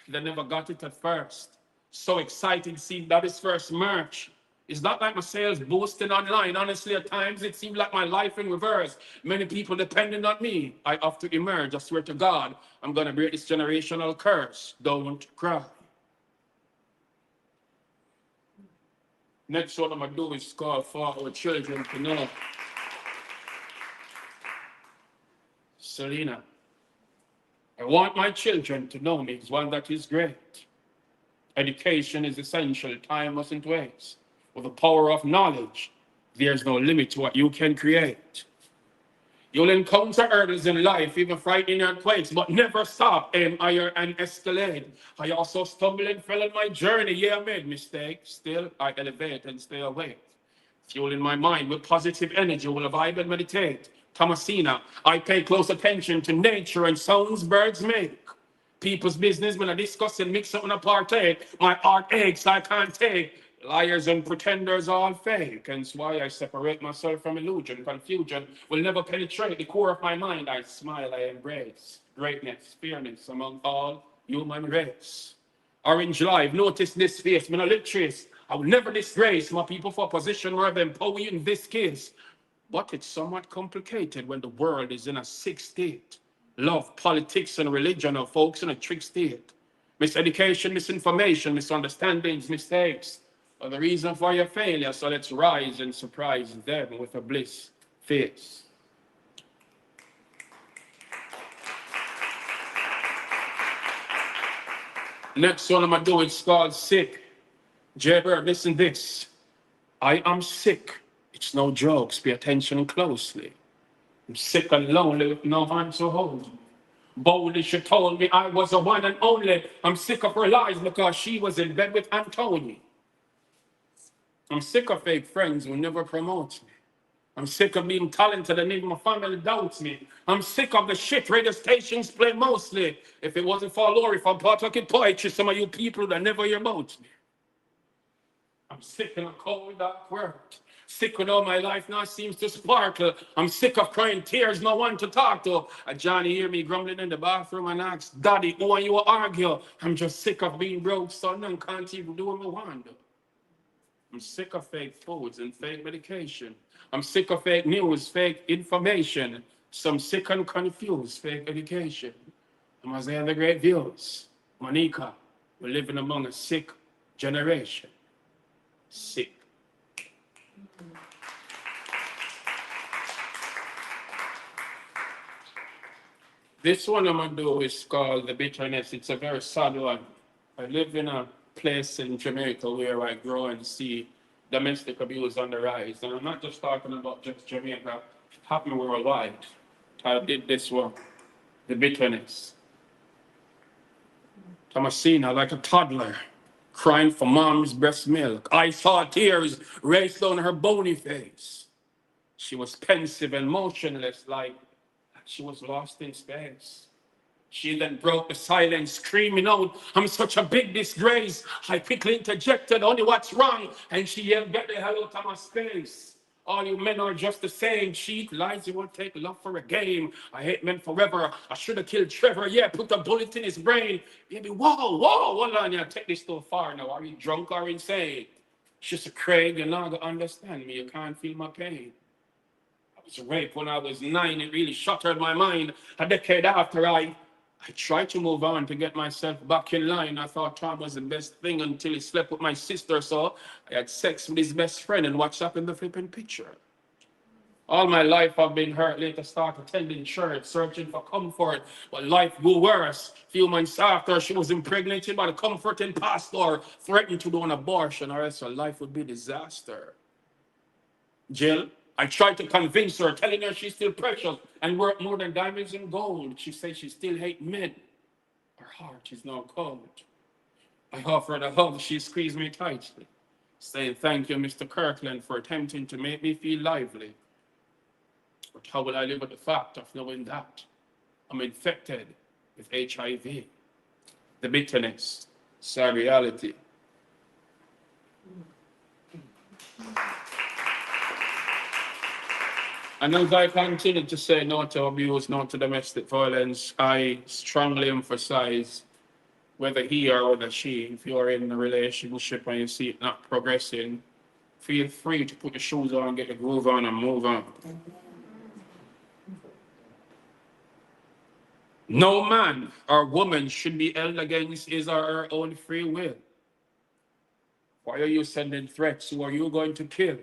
They never got it at first. So exciting seeing that is first merch. It's not like my sales boosting online. Honestly, at times it seemed like my life in reverse. Many people depending on me. I have to emerge. I swear to God, I'm going to break this generational curse. Don't cry. Next one I'm going to do is call for our children to know. Salena. I want my children to know me as one that is great. Education is essential. Time mustn't waste. With the power of knowledge, there's no limit to what you can create. You'll encounter hurdles in life, even frightening earthquakes, but never stop, aim higher and escalate. I also stumbled and fell on my journey. Yeah, I made mistakes. Still, I elevate and stay awake. Fueling my mind with positive energy, will vibe and meditate. Tomasina, I pay close attention to nature and sounds birds make. People's business when I discuss and mix up and I partake. My heart aches, I can't take. Liars and pretenders all fake. Hence why I separate myself from illusion. Confusion will never penetrate the core of my mind. I smile, I embrace greatness, fairness among all human race. Orange Live, notice this face, me no literacy. I will never disgrace my people for a position where them power in this case. But it's somewhat complicated when the world is in a sick state. Love, politics, and religion are folks in a trick state. Miseducation, misinformation, misunderstandings, mistakes are the reason for your failure. So let's rise and surprise them with a bliss face. Next one I'm gonna do is called Sick. Jaybird, listen this. I am sick. It's no jokes. Pay attention closely. I'm sick and lonely with no one to hold me. Boldly she told me I was the one and only. I'm sick of her lies because she was in bed with Anthony. I'm sick of fake friends who never promote me. I'm sick of being talented and even my family doubts me. I'm sick of the shit radio stations play mostly. If it wasn't for Lori from poetic poetry, some of you people that never hear about me. I'm sick in a cold, dark world. Sick with all my life now seems to sparkle. I'm sick of crying tears, no one to talk to. Johnny hear me grumbling in the bathroom and asks, Daddy, who are you argue? I'm just sick of being broke, son, and can't even do what I want. I'm sick of fake foods and fake medication. I'm sick of fake news, fake information. Some sick and confused fake education. Amaziyah the great views. Monica, we're living among a sick generation. Sick. This one I'm gonna do is called The Bitterness. It's a very sad one. I live in a place in Jamaica where I grow and see domestic abuse on the rise. And I'm not just talking about just Jamaica, it happened worldwide. I did this one, The Bitterness. Tomasina, like a toddler, crying for mom's breast milk. I saw tears race down her bony face. She was pensive and motionless, like she was lost in space. She then broke the silence, screaming out, I'm such a big disgrace. I quickly interjected, only what's wrong? And she yelled, get the hell out of my space. All you men are just the same. Cheat, lies, you won't take love for a game. I hate men forever. I should have killed Trevor. Yeah, put a bullet in his brain. Baby, whoa, hold on. Yeah, take this too far now. Are you drunk or insane? She said, Craig, you're not going to understand me. You can't feel my pain. I was raped when I was 9. It really shattered my mind. A decade after, I tried to move on to get myself back in line. I thought Tom was the best thing until he slept with my sister. So I had sex with his best friend and watched up in the flipping picture. All my life I've been hurt. Later start attending church, searching for comfort. But life grew worse. Few months after, she was impregnated by the comforting pastor, threatened to do an abortion or else her life would be a disaster. Jill, I tried to convince her, telling her she's still precious and worth more than diamonds and gold. She said she still hates men. Her heart is now cold. I offered a hug. She squeezed me tightly, saying, thank you, Mr. Kirkland, for attempting to make me feel lively. But how will I live with the fact of knowing that I'm infected with HIV? The bitterness, sad reality. And as I continue to say no to abuse, no to domestic violence, I strongly emphasize whether he or whether she, if you're in a relationship and you see it not progressing, feel free to put your shoes on, get the groove on, and move on. No man or woman should be held against his or her own free will. Why are you sending threats? Who are you going to kill?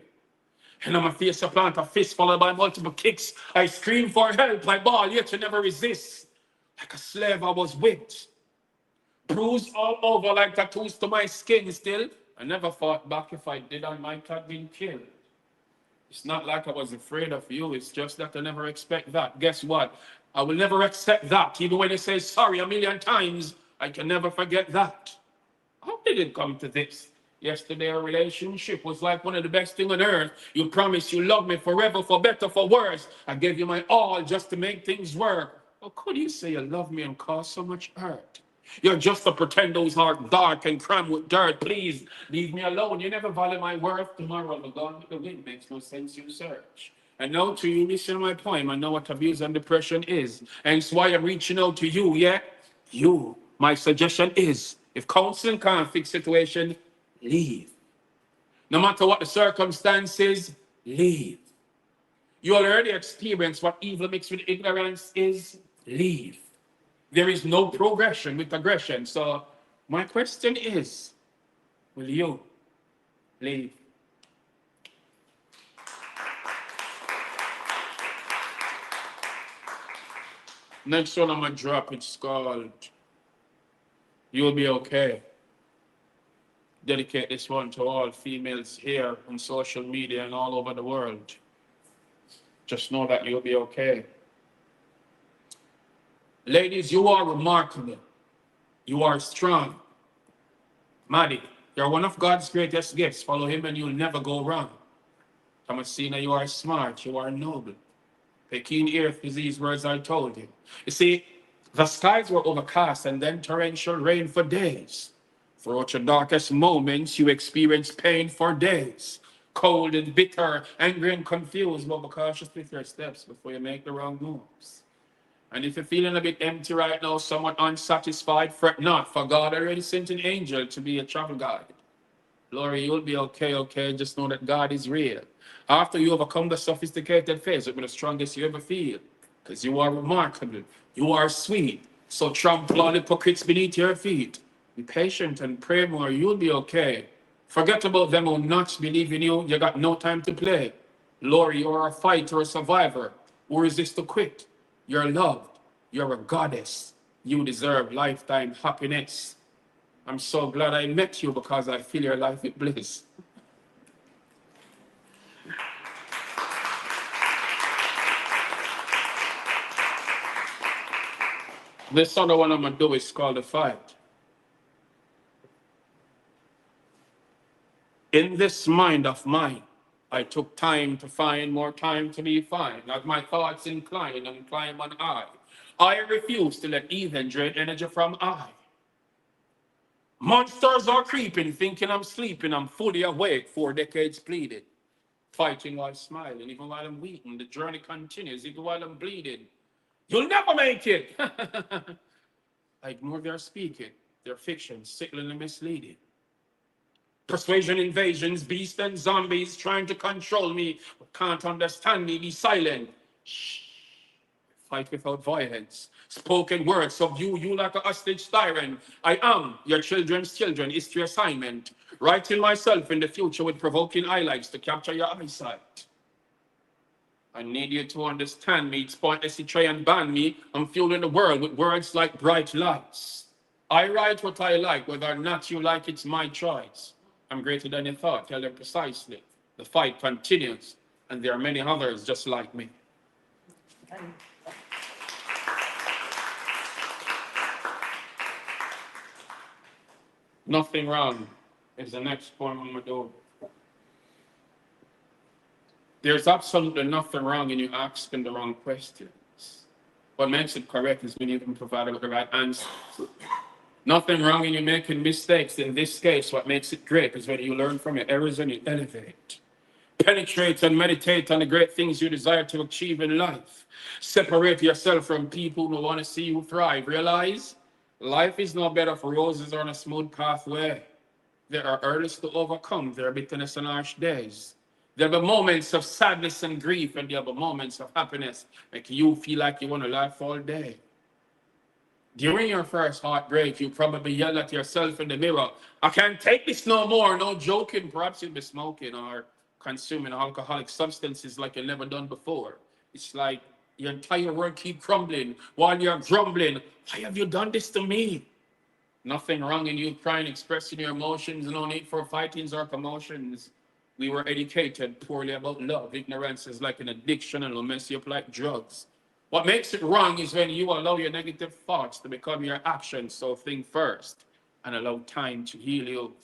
And on my face, I plant a fist followed by multiple kicks. I scream for help, I bawl, yet you never resist. Like a slave, I was whipped. Bruised all over like tattoos to my skin still. I never fought back. If I did, I might have been killed. It's not like I was afraid of you. It's just that I never expect that. Guess what? I will never accept that. Even when they say sorry a million times, I can never forget that. How did it come to this? Yesterday, our relationship was like one of the best things on earth. You promised you love me forever, for better, for worse. I gave you my all just to make things work. How could you say you love me and cause so much hurt? You're just a pretender whose heart dark and crammed with dirt. Please leave me alone. You never value my worth. Tomorrow, the gone with the wind makes no sense. You search. And now to you, listen to my poem. I know what abuse and depression is. And it's why I'm reaching out to you, yeah? You. My suggestion is, if counseling can't fix situation, leave. No matter what the circumstances, leave. You already experienced what evil mixed with ignorance is, leave. There is no progression with aggression. So my question is, will you leave? Next one I'm gonna drop, it's called You'll Be Okay. Dedicate this one to all females here on social media and all over the world. Just know that you'll be okay. Ladies, you are remarkable. You are strong. Maddie, you're one of God's greatest gifts. Follow him and you'll never go wrong. Tomasina, you are smart. You are noble. Pay keen ear to these words I told you. You see, the skies were overcast and then torrential rain for days. Throughout your darkest moments, you experienced pain for days. Cold and bitter, angry and confused, but be cautious with your steps before you make the wrong moves. And if you're feeling a bit empty right now, somewhat unsatisfied, fret not, for God already sent an angel to be a travel guide. Lori, you'll be okay, okay? Just know that God is real. After you overcome the sophisticated phase, it'll be the strongest you ever feel. Because you are remarkable. You are sweet. So trample all the hypocrites beneath your feet. Be patient and pray more. You'll be okay. Forget about them who not believe in you. You got no time to play. Lori, you're a fighter, a survivor who resists to quit. You're loved. You're a goddess. You deserve lifetime happiness. I'm so glad I met you because I fill your life with bliss. This other one I'm going to do is called The Fight. In this mind of mine, I took time to find more time to be fine. As my thoughts incline and climb on high, I refuse to let even drain energy from I. Monsters are creeping, thinking I'm sleeping. I'm fully awake, 4 decades pleaded. Fighting while smiling, even while I'm weeping. The journey continues, even while I'm bleeding. You'll never make it. I ignore their speaking, their fiction, sickeningly misleading. Persuasion, invasions, beasts and zombies trying to control me, but can't understand me, be silent. Shh. Fight without violence. Spoken words subdue you like a hostage tyrant. I am your children's children, is your assignment. Writing myself in the future with provoking highlights to capture your eyesight. I need you to understand me. It's pointless to try and ban me. I'm fueling the world with words like bright lights. I write what I like, whether or not you like it's my choice. I'm greater than you thought, tell them precisely. The fight continues, and there are many others just like me. Nothing wrong is the next poem I'm going to do. There's absolutely nothing wrong in you asking the wrong questions. What makes it correct is when you can provide it with the right answer. Nothing wrong in you making mistakes. In this case, what makes it great is when you learn from your errors and you elevate. Penetrate and meditate on the great things you desire to achieve in life. Separate yourself from people who want to see you thrive. Realize life is no bed of roses or on a smooth pathway. There are hurdles to overcome. There are bitterness and harsh days. There'll be moments of sadness and grief, and there'll be moments of happiness, make you feel like you want to laugh all day. During your first heartbreak, you probably yell at yourself in the mirror, I can't take this no more, no joking. Perhaps you'll be smoking or consuming alcoholic substances like you've never done before. It's like your entire world keep crumbling while you're grumbling. Why have you done this to me? Nothing wrong in you crying, expressing your emotions, no need for fightings or commotions. We were educated poorly about love. Ignorance is like an addiction and will mess you up like drugs. What makes it wrong is when you allow your negative thoughts to become your actions. So think first and allow time to heal you.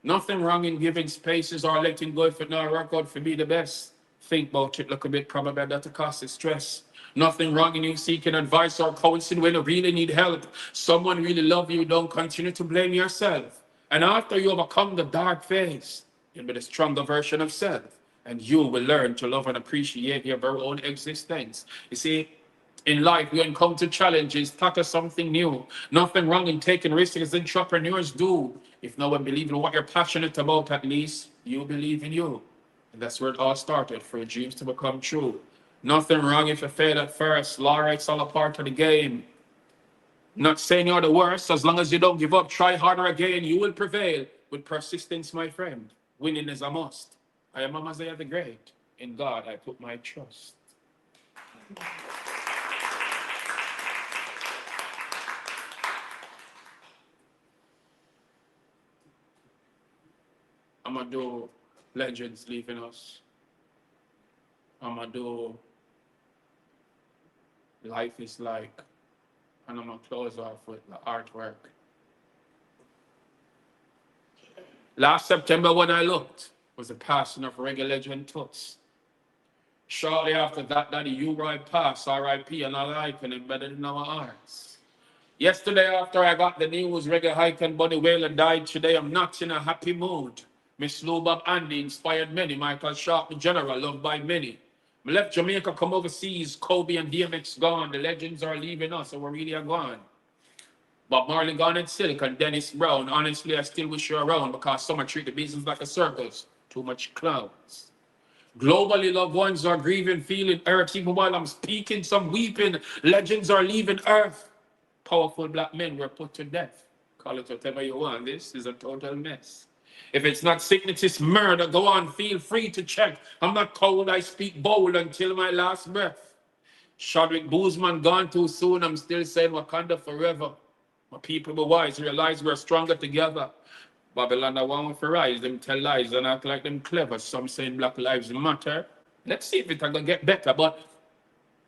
Nothing wrong in giving spaces or letting go if it not work out for be the best. Think about it, look a bit, probably that causes stress. Nothing wrong in you seeking advice or counseling when you really need help. Someone really love you, don't continue to blame yourself. And after you overcome the dark phase, you'll be the stronger version of self. And you will learn to love and appreciate your very own existence. You see, in life, we encounter challenges, tackle something new. Nothing wrong in taking risks as entrepreneurs do. If no one believes in what you're passionate about, at least you believe in you. And that's where it all started, for your dreams to become true. Nothing wrong if you fail at first. Laura, it's all a part of the game. Not saying you're the worst, as long as you don't give up, try harder again, you will prevail. With persistence, my friend, winning is a must. I am Amaziyah the Great. In God, I put my trust. I'm gonna do legends leaving us. I'm gonna do life is like, and I'm gonna close off with the artwork. Last September when I looked was the passing of reggae legend Toots. Shortly after that, Daddy U-Roy passed, R.I.P. and all icon embedded in our hearts. Yesterday after I got the news, reggae icon Bunny Wailer died today, I'm not in a happy mood. Miss Lou Bob Andy inspired many. Michael Sharp, the general, loved by many. We left Jamaica, come overseas. Kobe and DMX gone. The legends are leaving us, so we're really gone. Bob Marley gone in Silicon, Dennis Brown. Honestly, I still wish you around because some treat the business like a circus. Too much clowns. Globally, loved ones are grieving, feeling hurt. Even while I'm speaking, some weeping. Legends are leaving Earth. Powerful black men were put to death. Call it whatever you want. This is a total mess. If it's not sickness, it's murder. Go on, feel free to check. I'm not cold, I speak bold until my last breath. Chadwick Boseman gone too soon. I'm still saying Wakanda forever. My people were wise, realize we're stronger together. Babylon, I want to rise. Them tell lies and act like them clever. Some saying Black Lives Matter. Let's see if it's going to get better. But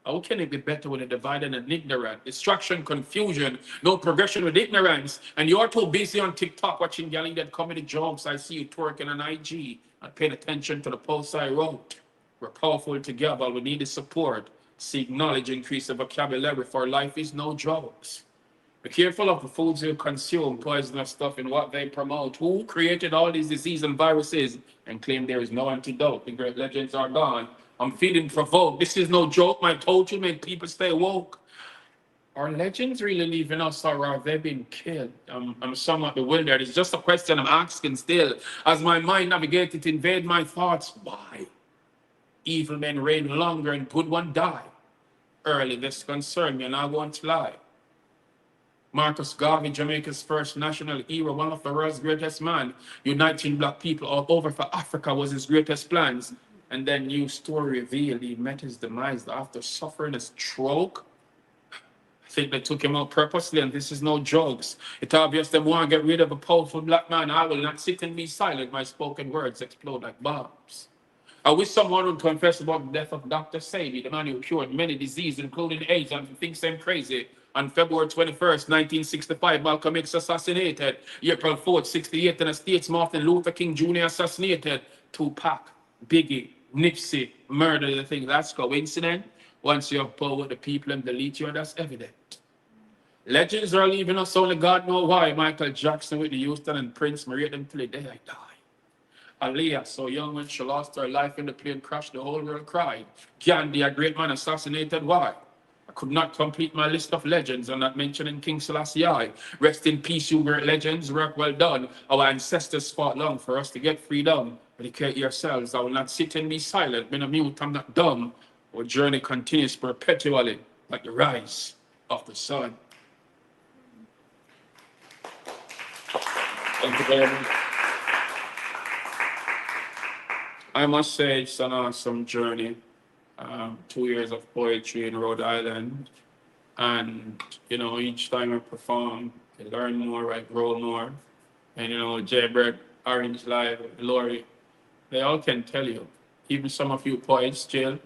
how can it be better with a divided and ignorant? Destruction, confusion, no progression with ignorance. And you're too busy on TikTok watching yelling that comedy jokes. I see you twerking on IG and paying attention to the posts I wrote. We're powerful together. We need the support. Seek knowledge, increase the vocabulary, for life is no jokes. Be careful of the foods you consume, poisonous stuff in what they promote. Who created all these diseases and viruses and claim there is no antidote? The great legends are gone. I'm feeling provoked. This is no joke. My told you make people stay woke. Are legends really leaving us or have they been killed? I'm somewhat bewildered. It's just a question I'm asking still. As my mind navigated to invade my thoughts, why? Evil men reign longer and good one die. Early, this concerned me and I won't lie. Marcus Garvey, Jamaica's first national hero, one of the world's greatest men, uniting black people all over for Africa was his greatest plans. And then new story revealed he met his demise after suffering a stroke. I think they took him out purposely, and this is no jokes. It's obvious they want to get rid of a powerful black man. I will not sit and be silent. My spoken words explode like bombs. I wish someone would confess about the death of Dr. Sebi, the man who cured many diseases, including AIDS, and thinks I'm crazy. On February 21st, 1965, Malcolm X assassinated. April 4th, 68, in the States, Martin Luther King Jr. assassinated. Tupac, Biggie, Nipsey, murder, the thing. That's coincidence. Once you have power with the people and delete you, that's evident. Legends are leaving us, only God know why. Michael Jackson, Whitney Houston, and Prince, married them till the day I die. Aaliyah, so young when she lost her life in the plane crash, the whole world cried. Gandhi, a great man, assassinated. Why? I could not complete my list of legends and not mentioning King Selassie I. Rest in peace, you great legends. Work well done. Our ancestors fought long for us to get freedom. Educate yourselves. I will not sit and be silent. Been a mute, I'm not dumb. Our journey continues perpetually like the rise of the sun. Thank you very much. I must say it's an awesome journey. 2 years of poetry in Rhode Island. And, you know, each time I perform, I learn more, I grow more. And, you know, Jaybird, Orange Live, Lori, they all can tell you. Even some of you poets still.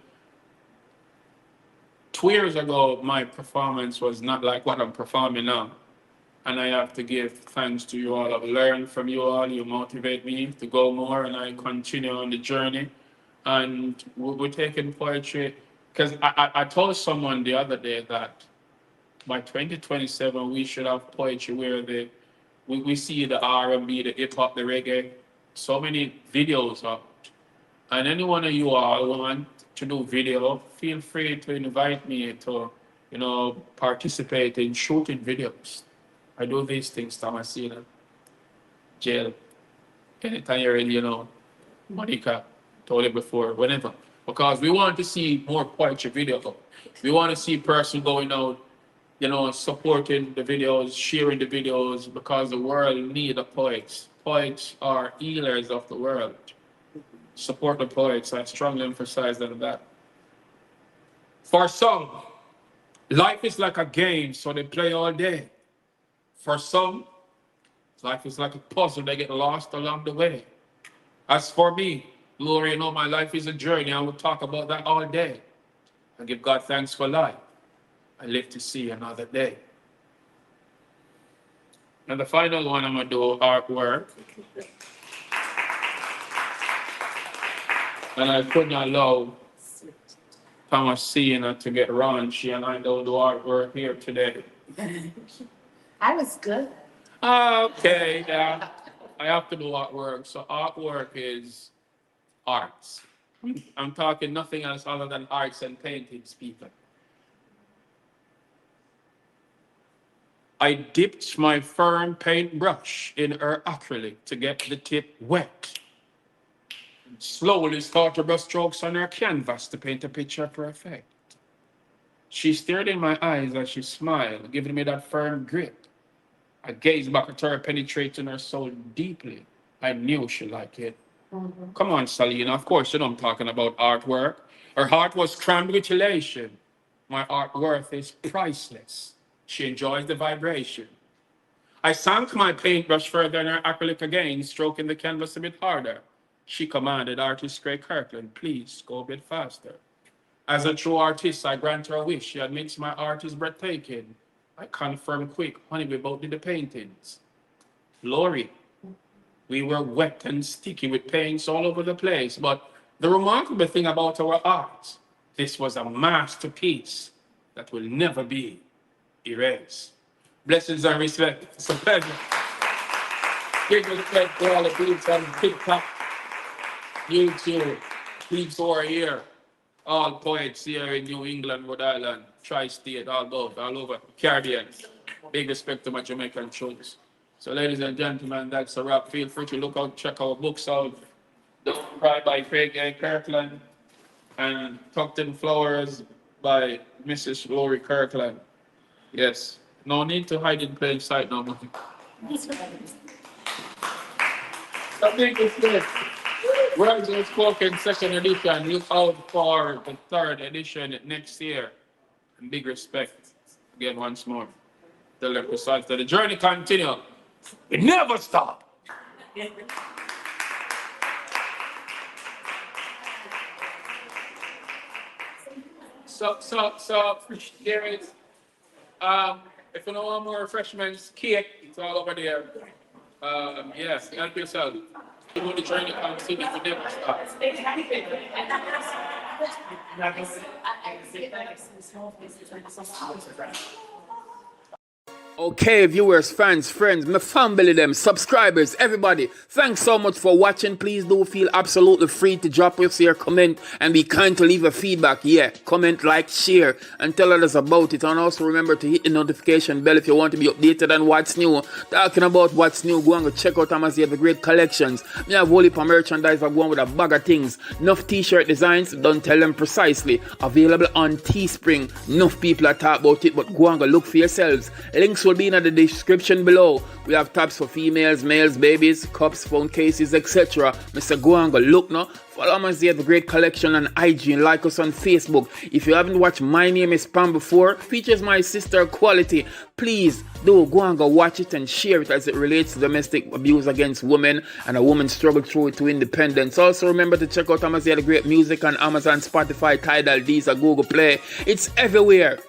2 years ago, my performance was not like what I'm performing now. And I have to give thanks to you all. I've learned from you all. You motivate me to go more, and I continue on the journey. And we're taking poetry, because I told someone the other day that by 2027, we should have poetry where we see the R&B, the hip hop, the reggae, so many videos out. And any one of you all want to do video, feel free to invite me to, participate in shooting videos. I do these things, Tomasina, jail, anytime you're ready, Monica, told it before, whenever. Because we want to see more poetry video. We want to see person going out, supporting the videos, sharing the videos, because the world need the poets. Poets are healers of the world. Support the poets. I strongly emphasize that. For some, life is like a game, so they play all day. For some, life is like a puzzle. They get lost along the way. As for me, Lori, my life is a journey. I will talk about that all day. I give God thanks for life. I live to see another day. And the final one, I'm going to do artwork. And I couldn't allow Tomasina to get raunchy, and I don't do artwork here today. I was good. Okay, yeah. I have to do artwork. So artwork is arts. I'm talking nothing else other than arts and paintings, people. I dipped my firm paintbrush in her acrylic to get the tip wet. Slowly start to brush strokes on her canvas to paint a picture perfect. She stared in my eyes as she smiled, giving me that firm grip. I gazed back at her, penetrating her soul deeply. I knew she liked it. Come on, Salena. Of course, I'm talking about artwork. Her heart was crammed with elation. My art worth is priceless. She enjoys the vibration. I sank my paintbrush further in her acrylic again, stroking the canvas a bit harder. She commanded Artist Lori Kirkland, please go a bit faster. As a true artist, I grant her a wish. She admits my art is breathtaking. I confirm quick, honey, we both did the paintings. Lori, we were wet and sticky with paints all over the place, but the remarkable thing about our art, this was a masterpiece that will never be erased. Blessings and respect. It's a pleasure. Give respect to all the peeps on TikTok, YouTube, peeps who are here, all poets here in New England, Rhode Island, Tri-State, all over, Caribbean. Big respect to my Jamaican troops. So ladies and gentlemen, that's a wrap. Feel free to look out, check our books out. Don't Cry by Craig A. Kirkland and Tucked in Flowers by Mrs. Lori Kirkland. Yes, no need to hide in plain sight no more. So big respect. Words Unspoken second edition. Look out for the third edition next year. And big respect again once more. Tell them precise that the journey continue. It never stop. So there is if you don't want more refreshments, cake, it's all over there. Yes, help yourself. You want the journey continue, it never stop. Okay, viewers, fans, friends, my family, them, subscribers, everybody, thanks so much for watching. Please do feel absolutely free to drop us your comment and be kind to leave a feedback. Yeah, comment, like, share, and tell others about it. And also remember to hit the notification bell if you want to be updated on what's new. Talking about what's new, go and go check out Amaziyah, the great collections. Me have whole heap of merchandise. I'm going with a bag of things. Enough t-shirt designs, don't tell them precisely. Available on Teespring. Enough people are talking about it, but go and go look for yourselves. Links will be in the description below. We have tabs for females, males, babies, cups, phone cases, etc. Mr. Go and go look now. Follow Amaziyah, the great collection on IG, and like us on Facebook. If you haven't watched My Name is Pam before, features my sister Quality. Please do go and go watch it and share it as it relates to domestic abuse against women and a woman's struggle through to independence. Also remember to check out Amaziyah, the great music on Amazon, Spotify, Tidal, Deezer, Google Play. It's everywhere.